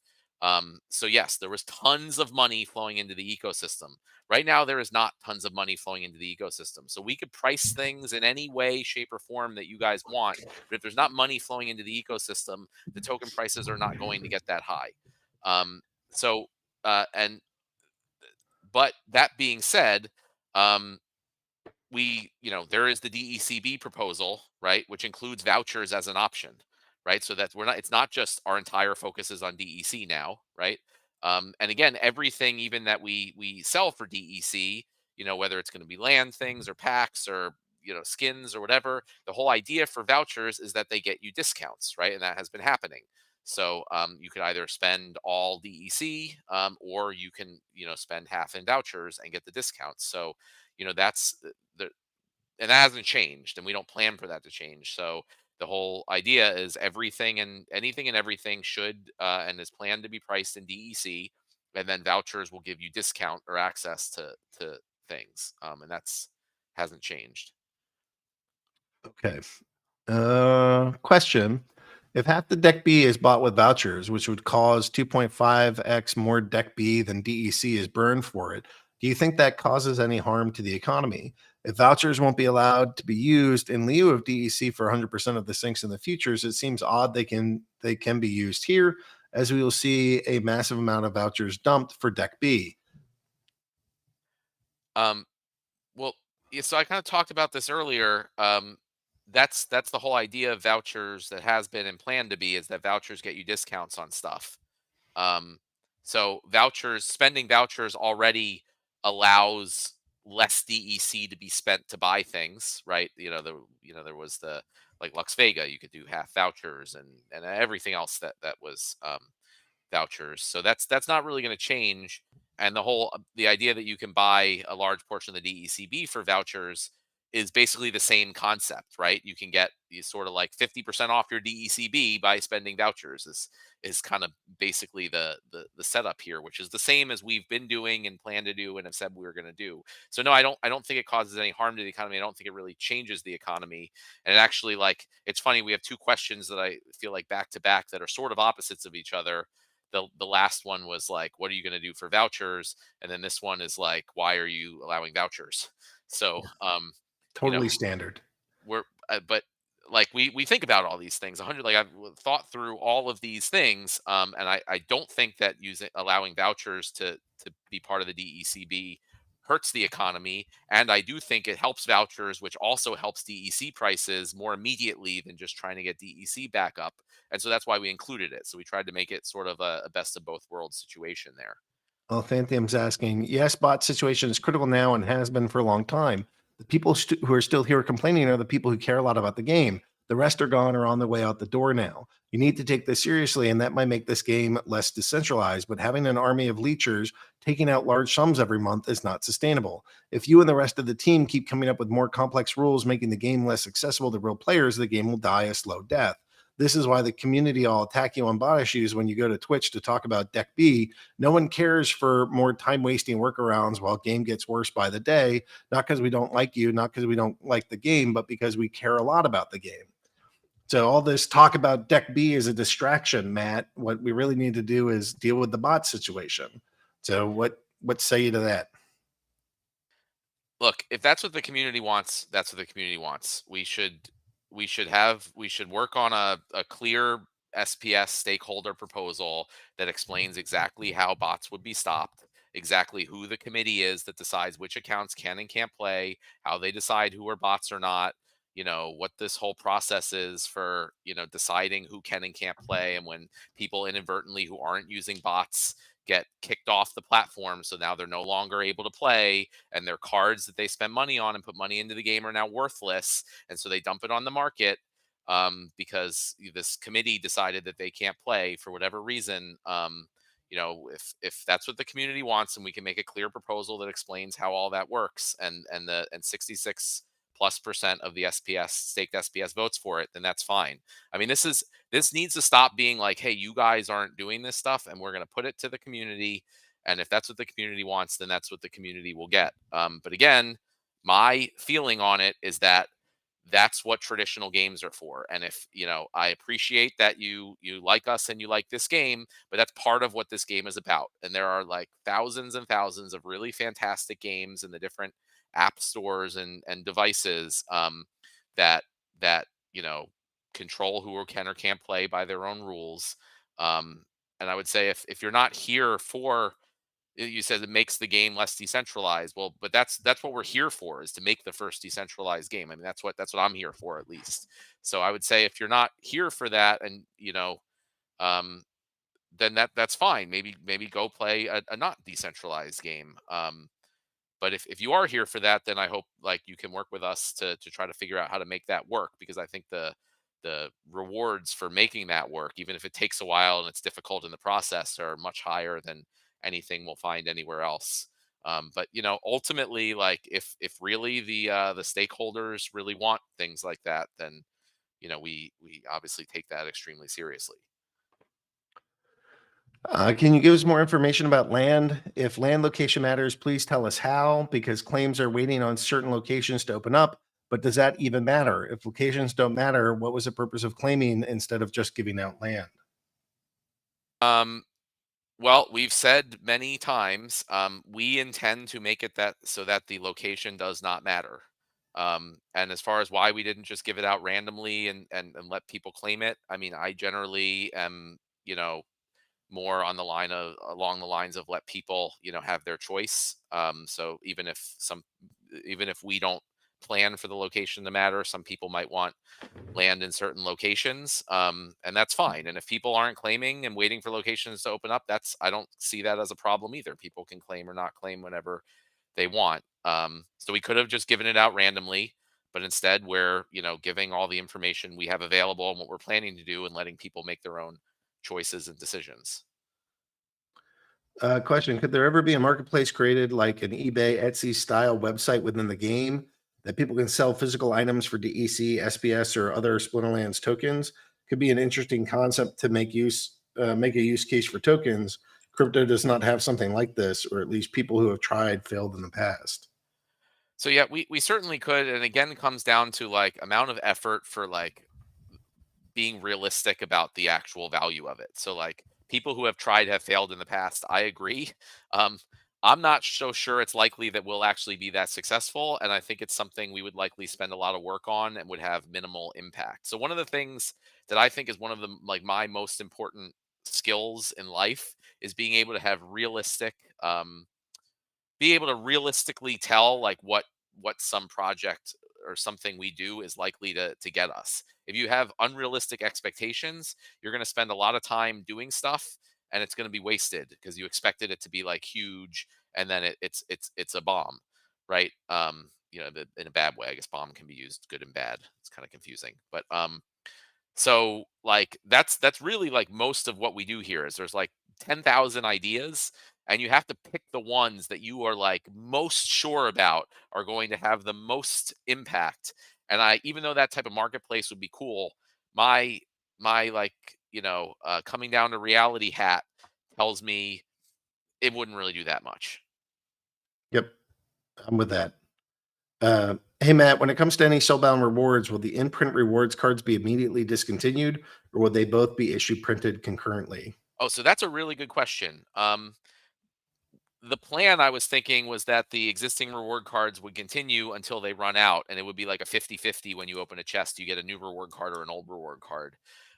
So yes, there was tons of money flowing into the ecosystem. Right now, there is not tons of money flowing into the ecosystem. So we could price things in any way, shape, or form that you guys want. But if there's not money flowing into the ecosystem, the token prices are not going to get that high. Um, so, and but that being said, there is the DECB proposal, right, which includes vouchers as an option, right? So that it's not just our entire focus is on DEC now, right? And again, everything even that we sell for DEC, whether it's going to be land things or packs or skins or whatever, the whole idea for vouchers is that they get you discounts, right? And that has been happening. So you could either spend all DEC or you can spend half in vouchers and get the discounts. So that's the and that hasn't changed, and we don't plan for that to change. So the whole idea is everything and anything and everything should and is planned to be priced in DEC, and then vouchers will give you discount or access to things, and that's hasn't changed. Okay. Question. If half the Deck B is bought with vouchers, which would cause 2.5x more Deck B than DEC is burned for it, do you think that causes any harm to the economy? If vouchers won't be allowed to be used in lieu of DEC for 100% of the sinks in the futures, it seems odd they can be used here, as we will see a massive amount of vouchers dumped for Deck B. Well, yeah, so I kind of talked about this earlier. That's the whole idea of vouchers that has been and planned to be, is that vouchers get you discounts on stuff. So spending vouchers already allows less DEC to be spent to buy things, right? There was the like Lux Vega, you could do half vouchers and everything else that was vouchers. So that's not really going to change. And the idea that you can buy a large portion of the DECB for vouchers is basically the same concept, right? You can get you sort of like 50% off your DECB by spending vouchers is kind of basically the setup here, which is the same as we've been doing and plan to do and have said we were going to do. So no, I don't think it causes any harm to the economy. I don't think it really changes the economy. And it actually, like, it's funny, we have two questions that I feel like back to back that are sort of opposites of each other. The last one was like, what are you going to do for vouchers? And then this one is like, why are you allowing vouchers? So Totally standard. we're but like we think about all these things 100, like I've thought through all of these things, and I don't think that allowing vouchers to be part of the DECB hurts the economy, and I do think it helps vouchers, which also helps DEC prices more immediately than just trying to get DEC back up. And so that's why we included it. So we tried to make it sort of a best of both worlds situation there. Well, Thanthium's asking, yes, bot situation is critical now and has been for a long time. The people who are still here complaining are the people who care a lot about the game. The rest are gone or on their way out the door now. You need to take this seriously, and that might make this game less decentralized, but having an army of leechers taking out large sums every month is not sustainable. If you and the rest of the team keep coming up with more complex rules, making the game less accessible to real players, the game will die a slow death. This is why the community all attack you on bot issues when you go to Twitch to talk about Deck B. No one cares for more time-wasting workarounds while game gets worse by the day, not because we don't like you, not because we don't like the game, but because we care a lot about the game. So all this talk about Deck B is a distraction, Matt. What we really need to do is deal with the bot situation. So what say you to that? Look, if that's what the community wants, that's what the community wants. We should work on a clear SPS stakeholder proposal that explains exactly how bots would be stopped, exactly who the committee is that decides which accounts can and can't play, how they decide who are bots or not, what this whole process is for, deciding who can and can't play, and when people inadvertently who aren't using bots get kicked off the platform, so now they're no longer able to play, and their cards that they spend money on and put money into the game are now worthless, and so they dump it on the market, because this committee decided that they can't play for whatever reason. If that's what the community wants, and we can make a clear proposal that explains how all that works, and 66+% of the SPS staked SPS votes for it, then that's fine. I mean, this needs to stop being like, hey, you guys aren't doing this stuff, and we're going to put it to the community. And if that's what the community wants, then that's what the community will get. But again, my feeling on it is that that's what traditional games are for. And if, I appreciate that you like us and you like this game, but that's part of what this game is about. And there are like thousands and thousands of really fantastic games in the different app stores and devices, that control who can or can't play by their own rules. And I would say if you're not here for, you said it makes the game less decentralized. Well, but that's what we're here for, is to make the first decentralized game. I mean, that's what I'm here for, at least. So I would say if you're not here for that, and then that's fine. Maybe go play a not decentralized game. But if you are here for that, then I hope like you can work with us to try to figure out how to make that work, because I think the rewards for making that work, even if it takes a while and it's difficult in the process, are much higher than anything we'll find anywhere else. But ultimately, like if really the stakeholders really want things like that, then we obviously take that extremely seriously. Can you give us more information about land? If land location matters, please tell us how, because claims are waiting on certain locations to open up. But does that even matter? If locations don't matter, what was the purpose of claiming instead of just giving out land? Well, we've said many times, we intend to make it that so that the location does not matter. And as far as why we didn't just give it out randomly and let people claim it, I mean, I generally am, more on along the lines of let people, have their choice. So even if we don't plan for the location to matter, some people might want land in certain locations, and that's fine. And if people aren't claiming and waiting for locations to open up, I don't see that as a problem either. People can claim or not claim whenever they want. So we could have just given it out randomly, but instead we're giving all the information we have available and what we're planning to do, and letting people make their own choices and decisions. Question: could there ever be a marketplace created like an eBay, Etsy style website within the game that people can sell physical items for DEC, SPS, or other Splinterlands tokens could be an interesting concept to make a use case for tokens. Crypto does not have something like this, or at least people who have tried failed in the past. So yeah, we certainly could, and again, it comes down to like amount of effort for like being realistic about the actual value of it. So like people who have tried have failed in the past. I agree. Um, I'm not so sure it's likely that we'll actually be that successful, and I think it's something we would likely spend a lot of work on and would have minimal impact. So one of the things that I think is one of the like my most important skills in life is being able to have realistic be able to realistically tell like what some project or something we do is likely to get us. If you have unrealistic expectations, you're going to spend a lot of time doing stuff and it's going to be wasted because you expected it to be like huge and then it's a bomb, right? In a bad way. I guess bomb can be used good and bad. It's kind of confusing, but so like that's really like most of what we do here is there's like 10,000 ideas and you have to pick the ones that you are like most sure about are going to have the most impact. And I even though that type of marketplace would be cool, my my like, coming down to reality hat tells me it wouldn't really do that much. Yep, I'm with that. Hey, Matt, when it comes to any Soulbound rewards, will the in-print rewards cards be immediately discontinued or will they both be issue printed concurrently? Oh, so that's a really good question. The plan I was thinking was that the existing reward cards would continue until they run out, and it would be like a 50-50 when you open a chest, you get a new reward card or an old reward card.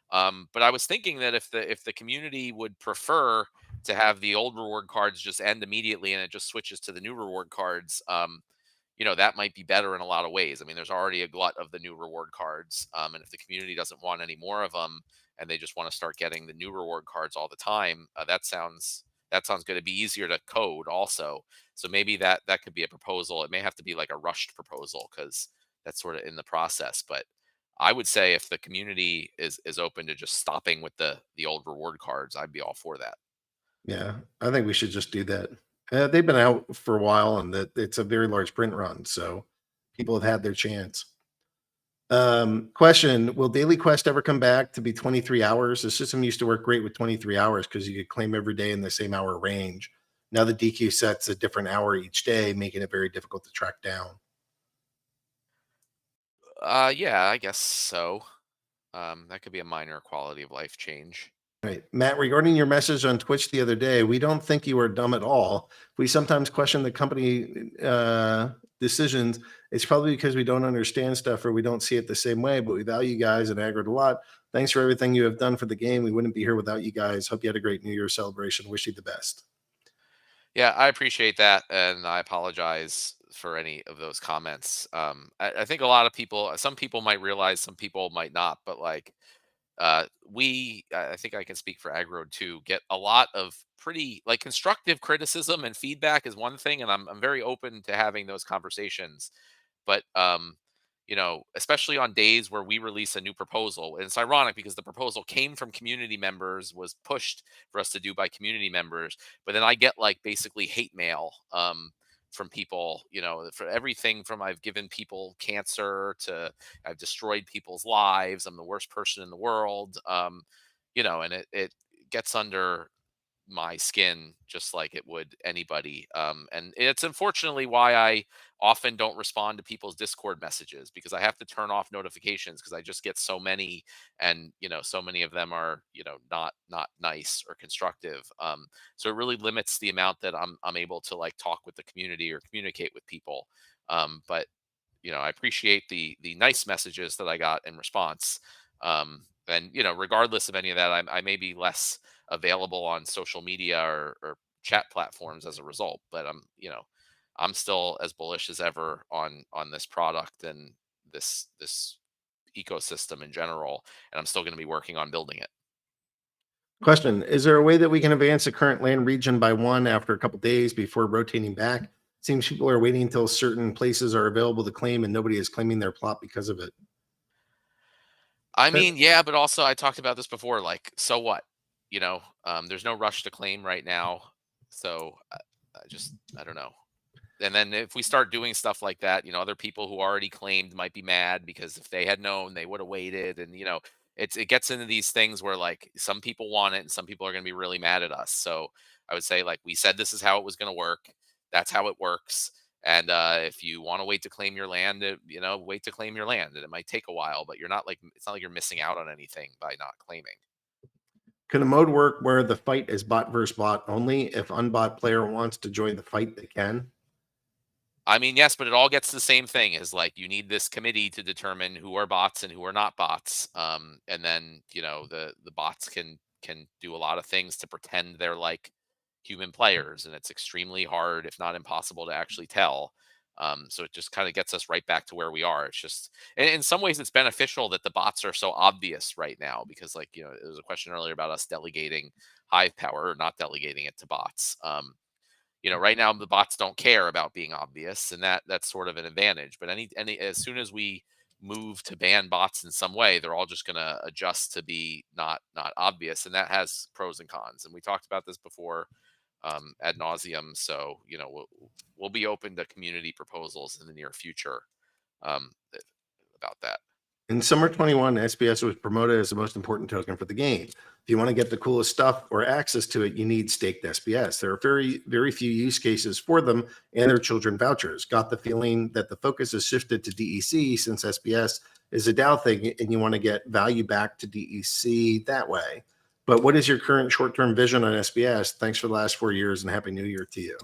But I was thinking that if the community would prefer to have the old reward cards just end immediately and it just switches to the new reward cards, that might be better in a lot of ways. I mean, there's already a glut of the new reward cards, and if the community doesn't want any more of them, and they just want to start getting the new reward cards all the time, that sounds good. It'd be easier to code also. So maybe that could be a proposal. It may have to be like a rushed proposal because that's sort of in the process. But I would say if the community is open to just stopping with the old reward cards, I'd be all for that. Yeah, I think we should just do that. They've been out for a while and that it's a very large print run. So people have had their chance. Question, will Daily Quest ever come back to be 23 hours? The system used to work great with 23 hours because you could claim every day in the same hour range. Now the DQ sets a different hour each day, making it very difficult to track down. Yeah, I guess so. That could be a minor quality of life change. Right. Matt, regarding your message on Twitch the other day, we don't think you are dumb at all. We sometimes question the company decisions. It's probably because we don't understand stuff or we don't see it the same way, but we value you guys and Agrid a lot. Thanks for everything you have done for the game. We wouldn't be here without you guys. Hope you had a great New Year celebration. Wish you the best. Yeah, I appreciate that, and I apologize for any of those comments. I think a lot of people, some people might realize, some people might not, but like I think I can speak for Agro too, get a lot of pretty like constructive criticism and feedback is one thing, and I'm very open to having those conversations. But especially on days where we release a new proposal, and it's ironic because the proposal came from community members, was pushed for us to do by community members, but then I get like basically hate mail from people, for everything from I've given people cancer to I've destroyed people's lives, I'm the worst person in the world, and it gets under my skin just like it would anybody. And it's unfortunately why I often don't respond to people's Discord messages because I have to turn off notifications because I just get so many, and so many of them are not nice or constructive. So it really limits the amount that I'm able to like talk with the community or communicate with people. But I appreciate the nice messages that I got in response. And regardless of any of that, I may be less available on social media or chat platforms as a result, but I'm still as bullish as ever on this product and this ecosystem in general, and I'm still going to be working on building it. Question, is there a way that we can advance the current land region by one after a couple days before rotating back? Seems people are waiting until certain places are available to claim and nobody is claiming their plot because of it. I mean, yeah, but also I talked about this before, like, so what? There's no rush to claim right now. So I don't know. And then if we start doing stuff like that, other people who already claimed might be mad because if they had known, they would have waited. And it gets into these things where like some people want it and some people are going to be really mad at us. So I would say like we said this is how it was going to work. That's how it works. And if you want to wait to claim your land, wait to claim your land. And it might take a while, but it's not like you're missing out on anything by not claiming. Can a mode work where the fight is bot versus bot only? If unbot player wants to join the fight, they can. I mean, yes, but it all gets the same thing is like you need this committee to determine who are bots and who are not bots. And then, the bots can do a lot of things to pretend they're like human players, and it's extremely hard, if not impossible, to actually tell. So it just kind of gets us right back to where we are. It's just, and in some ways, it's beneficial that the bots are so obvious right now because, like, there was a question earlier about us delegating hive power or not delegating it to bots. Right now the bots don't care about being obvious, and that's sort of an advantage. But any as soon as we move to ban bots in some way, they're all just going to adjust to be not obvious, and that has pros and cons. And we talked about this before ad nauseum. So we'll be open to community proposals in the near future about that. In summer 21, SPS was promoted as the most important token for the game. If you want to get the coolest stuff or access to it, you need staked SPS. There are very, very few use cases for them and their children vouchers. Got the feeling that the focus has shifted to DEC since SPS is a DAO thing and you want to get value back to DEC that way. But what is your current short-term vision on SPS? Thanks for the last 4 years and Happy New Year to you.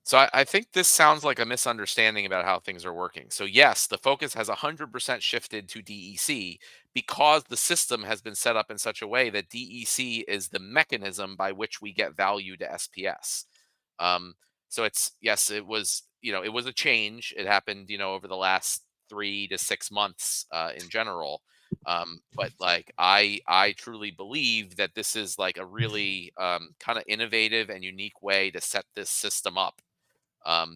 So I think this sounds like a misunderstanding about how things are working. So yes, the focus has 100% shifted to DEC because the system has been set up in such a way that DEC is the mechanism by which we get value to SPS. So it was a change. It happened, over the last 3 to 6 months in general. But like I truly believe that this is like a really kind of innovative and unique way to set this system up.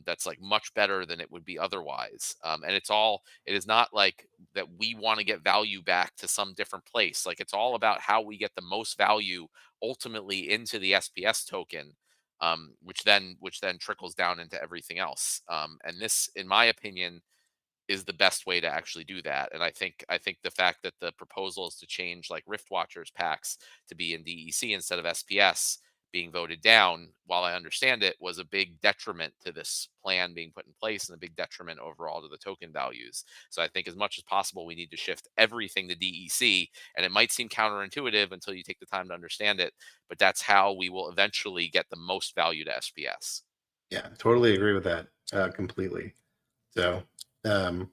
That's like much better than it would be otherwise. And it is not like that we want to get value back to some different place. Like it's all about how we get the most value ultimately into the SPS token, which then trickles down into everything else. And this, in my opinion, is the best way to actually do that. And I think the fact that the proposal is to change like Rift Watchers packs to be in DEC instead of SPS being voted down, while I understand it, was a big detriment to this plan being put in place and a big detriment overall to the token values. So I think as much as possible, we need to shift everything to DEC. And it might seem counterintuitive until you take the time to understand it, but that's how we will eventually get the most value to SPS. Yeah, totally agree with that completely. So, when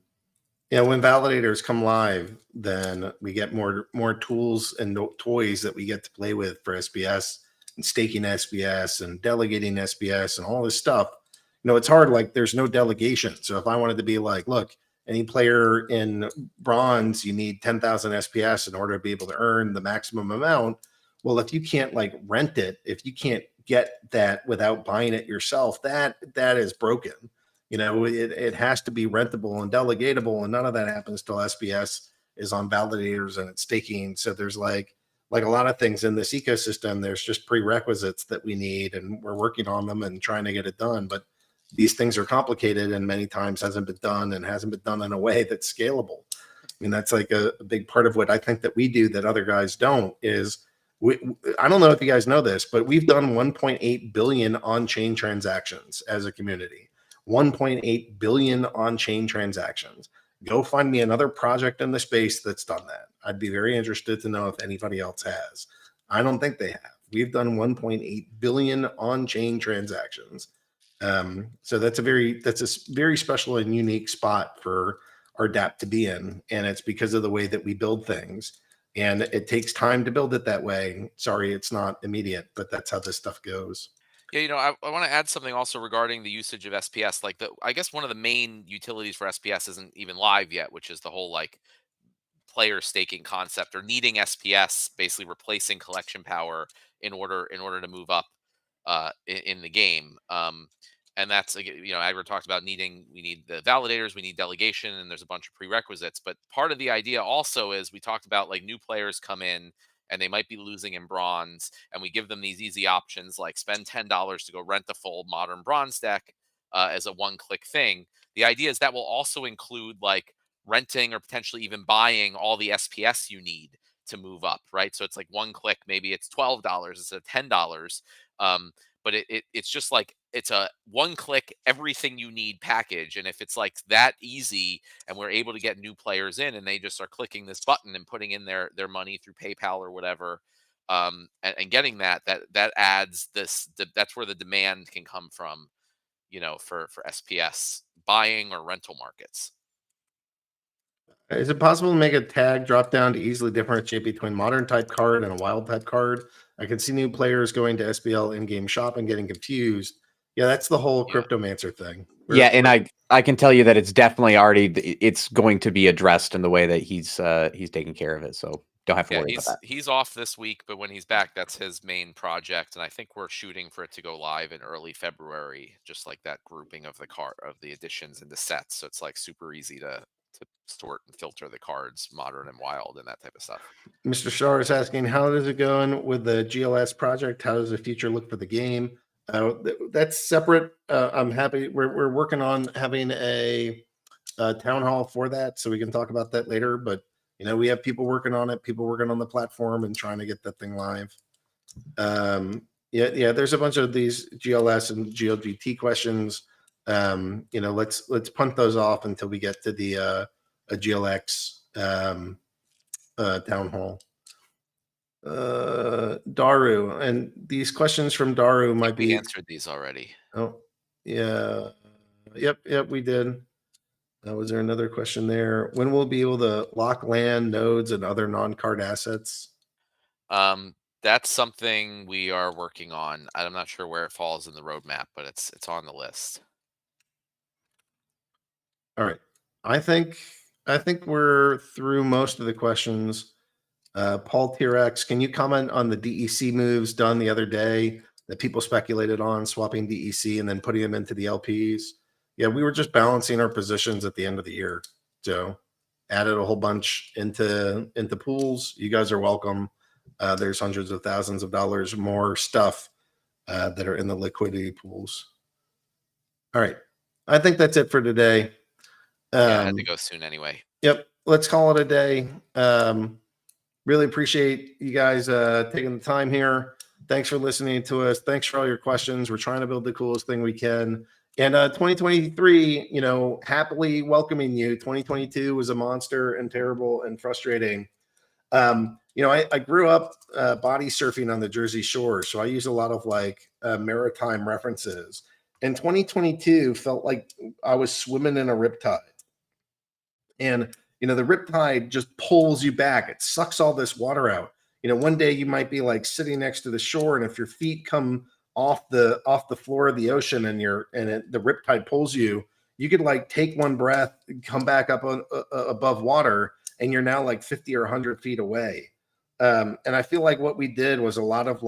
validators come live, then we get more tools and toys that we get to play with for SPS and staking SPS and delegating SPS and all this stuff. It's hard. Like there's no delegation. So if I wanted to be like, look, any player in bronze, you need 10,000 SPS in order to be able to earn the maximum amount. Well, if you can't like rent it, if you can't get that without buying it yourself, that is broken. It has to be rentable and delegatable, and none of that happens till SPS is on validators and it's staking. So there's like a lot of things in this ecosystem, there's just prerequisites that we need, and we're working on them and trying to get it done. But these things are complicated and many times hasn't been done in a way that's scalable. I mean, that's like a big part of what I think that we do that other guys don't is I don't know if you guys know this, but we've done 1.8 billion on-chain transactions as a community. 1.8 billion on-chain transactions. Go find me another project in the space that's done that. I'd be very interested to know if anybody else has. I don't think they have. We've done 1.8 billion on-chain transactions. So that's a very special and unique spot for our DApp to be in. And it's because of the way that we build things. And it takes time to build it that way. Sorry, it's not immediate, but that's how this stuff goes. Yeah, I want to add something also regarding the usage of SPS. Like I guess one of the main utilities for SPS isn't even live yet, which is the whole like player staking concept or needing SPS, basically replacing collection power in order to move up in the game. And that's Agro talked about we need the validators, we need delegation, and there's a bunch of prerequisites. But part of the idea also is we talked about like new players come in and they might be losing in bronze, and we give them these easy options like spend $10 to go rent the full modern bronze deck, as a one-click thing. The idea is that will also include like renting or potentially even buying all the SPS you need to move up, right? So it's like one click, maybe it's $12 instead of $10. But it's just like it's a one click everything you need package. And if it's like that easy and we're able to get new players in and they just are clicking this button and putting in their money through PayPal or whatever, and getting that adds that's where the demand can come from, for SPS buying or rental markets. Is it possible to make a tag drop down to easily differentiate between modern type card and a wild type card? I can see new players going to SBL in-game shop and getting confused. Yeah, that's the whole Yeah. Cryptomancer thing. Yeah, and I can tell you that it's definitely it's going to be addressed in the way that he's taking care of it. So don't have to worry about that. He's off this week, but when he's back, that's his main project, and I think we're shooting for it to go live in early February, just like that grouping of the editions into sets. So it's like super easy to sort and filter the cards, modern and wild, and that type of stuff. Mr. Starr is asking, how is it going with the GLS project? How does the future look for the game? That's separate. I'm happy. We're working on having a town hall for that, so we can talk about that later. But we have people working on it, people working on the platform and trying to get that thing live. Yeah. There's a bunch of these GLS and GLGT questions. Let's punt those off until we get to the a GLX town hall. Daru, and these questions from Daru might be answered these already. Oh, yeah. Yep, we did. Was there another question there? When will we be able to lock land, nodes, and other non-card assets? That's something we are working on. I'm not sure where it falls in the roadmap, but it's on the list. All right. I think we're through most of the questions. Paul T-Rex, can you comment on the DEC moves done the other day that people speculated on, swapping DEC and then putting them into the LPs? Yeah, we were just balancing our positions at the end of the year. So added a whole bunch into pools. You guys are welcome. There's hundreds of thousands of dollars more stuff that are in the liquidity pools. All right. I think that's it for today. I had to go soon anyway. Yep. Let's call it a day. Really appreciate you guys taking the time here. Thanks for listening to us. Thanks for all your questions. We're trying to build the coolest thing we can. And 2023, happily welcoming you. 2022 was a monster and terrible and frustrating. I grew up body surfing on the Jersey Shore, so I use a lot of maritime references. And 2022 felt like I was swimming in a riptide. And the riptide just pulls you back. It sucks all this water out. One day you might be sitting next to the shore, and if your feet come off the floor of the ocean and the riptide pulls you, you could take one breath, come back up above water, and you're now 50 or 100 feet away. And I feel like what we did was a lot of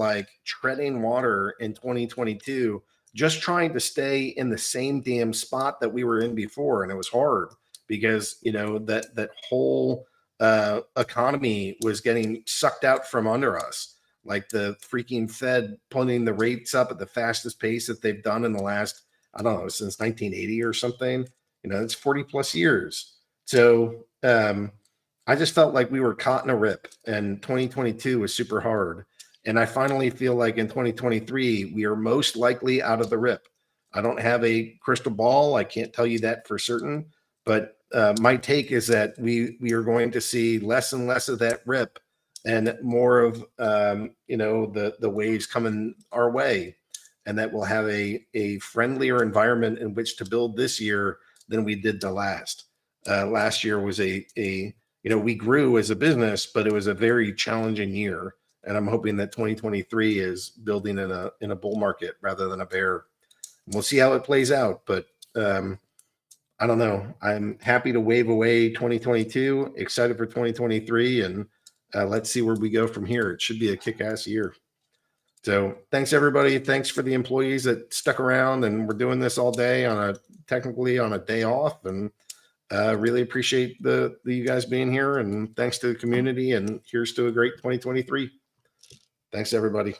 treading water in 2022, just trying to stay in the same damn spot that we were in before, and it was hard. Because that whole economy was getting sucked out from under us, like the freaking Fed putting the rates up at the fastest pace that they've done in the last, I don't know, since 1980 or something. It's 40 plus years. So I just felt like we were caught in a rip, and 2022 was super hard. And I finally feel like in 2023 we are most likely out of the rip. I don't have a crystal ball. I can't tell you that for certain. But my take is that we are going to see less and less of that rip and more of, the waves coming our way, and that we'll have a friendlier environment in which to build this year than we did the last. Last year was we grew as a business, but it was a very challenging year. And I'm hoping that 2023 is building in a bull market rather than a bear. We'll see how it plays out, but I don't know. I'm happy to wave away 2022, excited for 2023, and let's see where we go from here. It should be a kick-ass year. So thanks, everybody. Thanks for the employees that stuck around, and we're doing this all day technically on a day off, and really appreciate you guys being here, and thanks to the community, and here's to a great 2023. Thanks, everybody.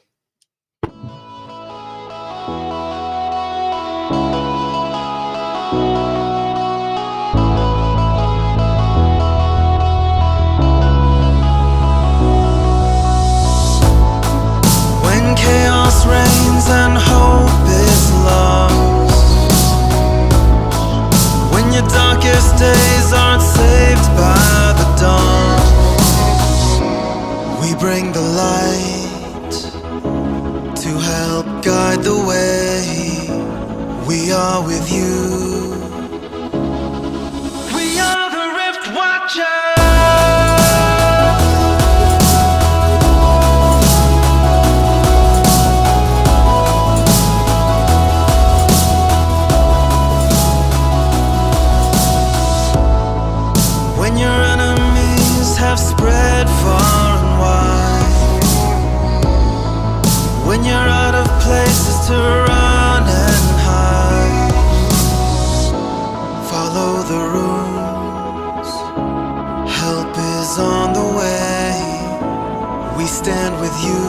guide the way. We are with you. We are the Rift Watchers. When your enemies have spread far and wide, when you're out of places to run and hide, follow the rules. Help is on the way. We stand with you.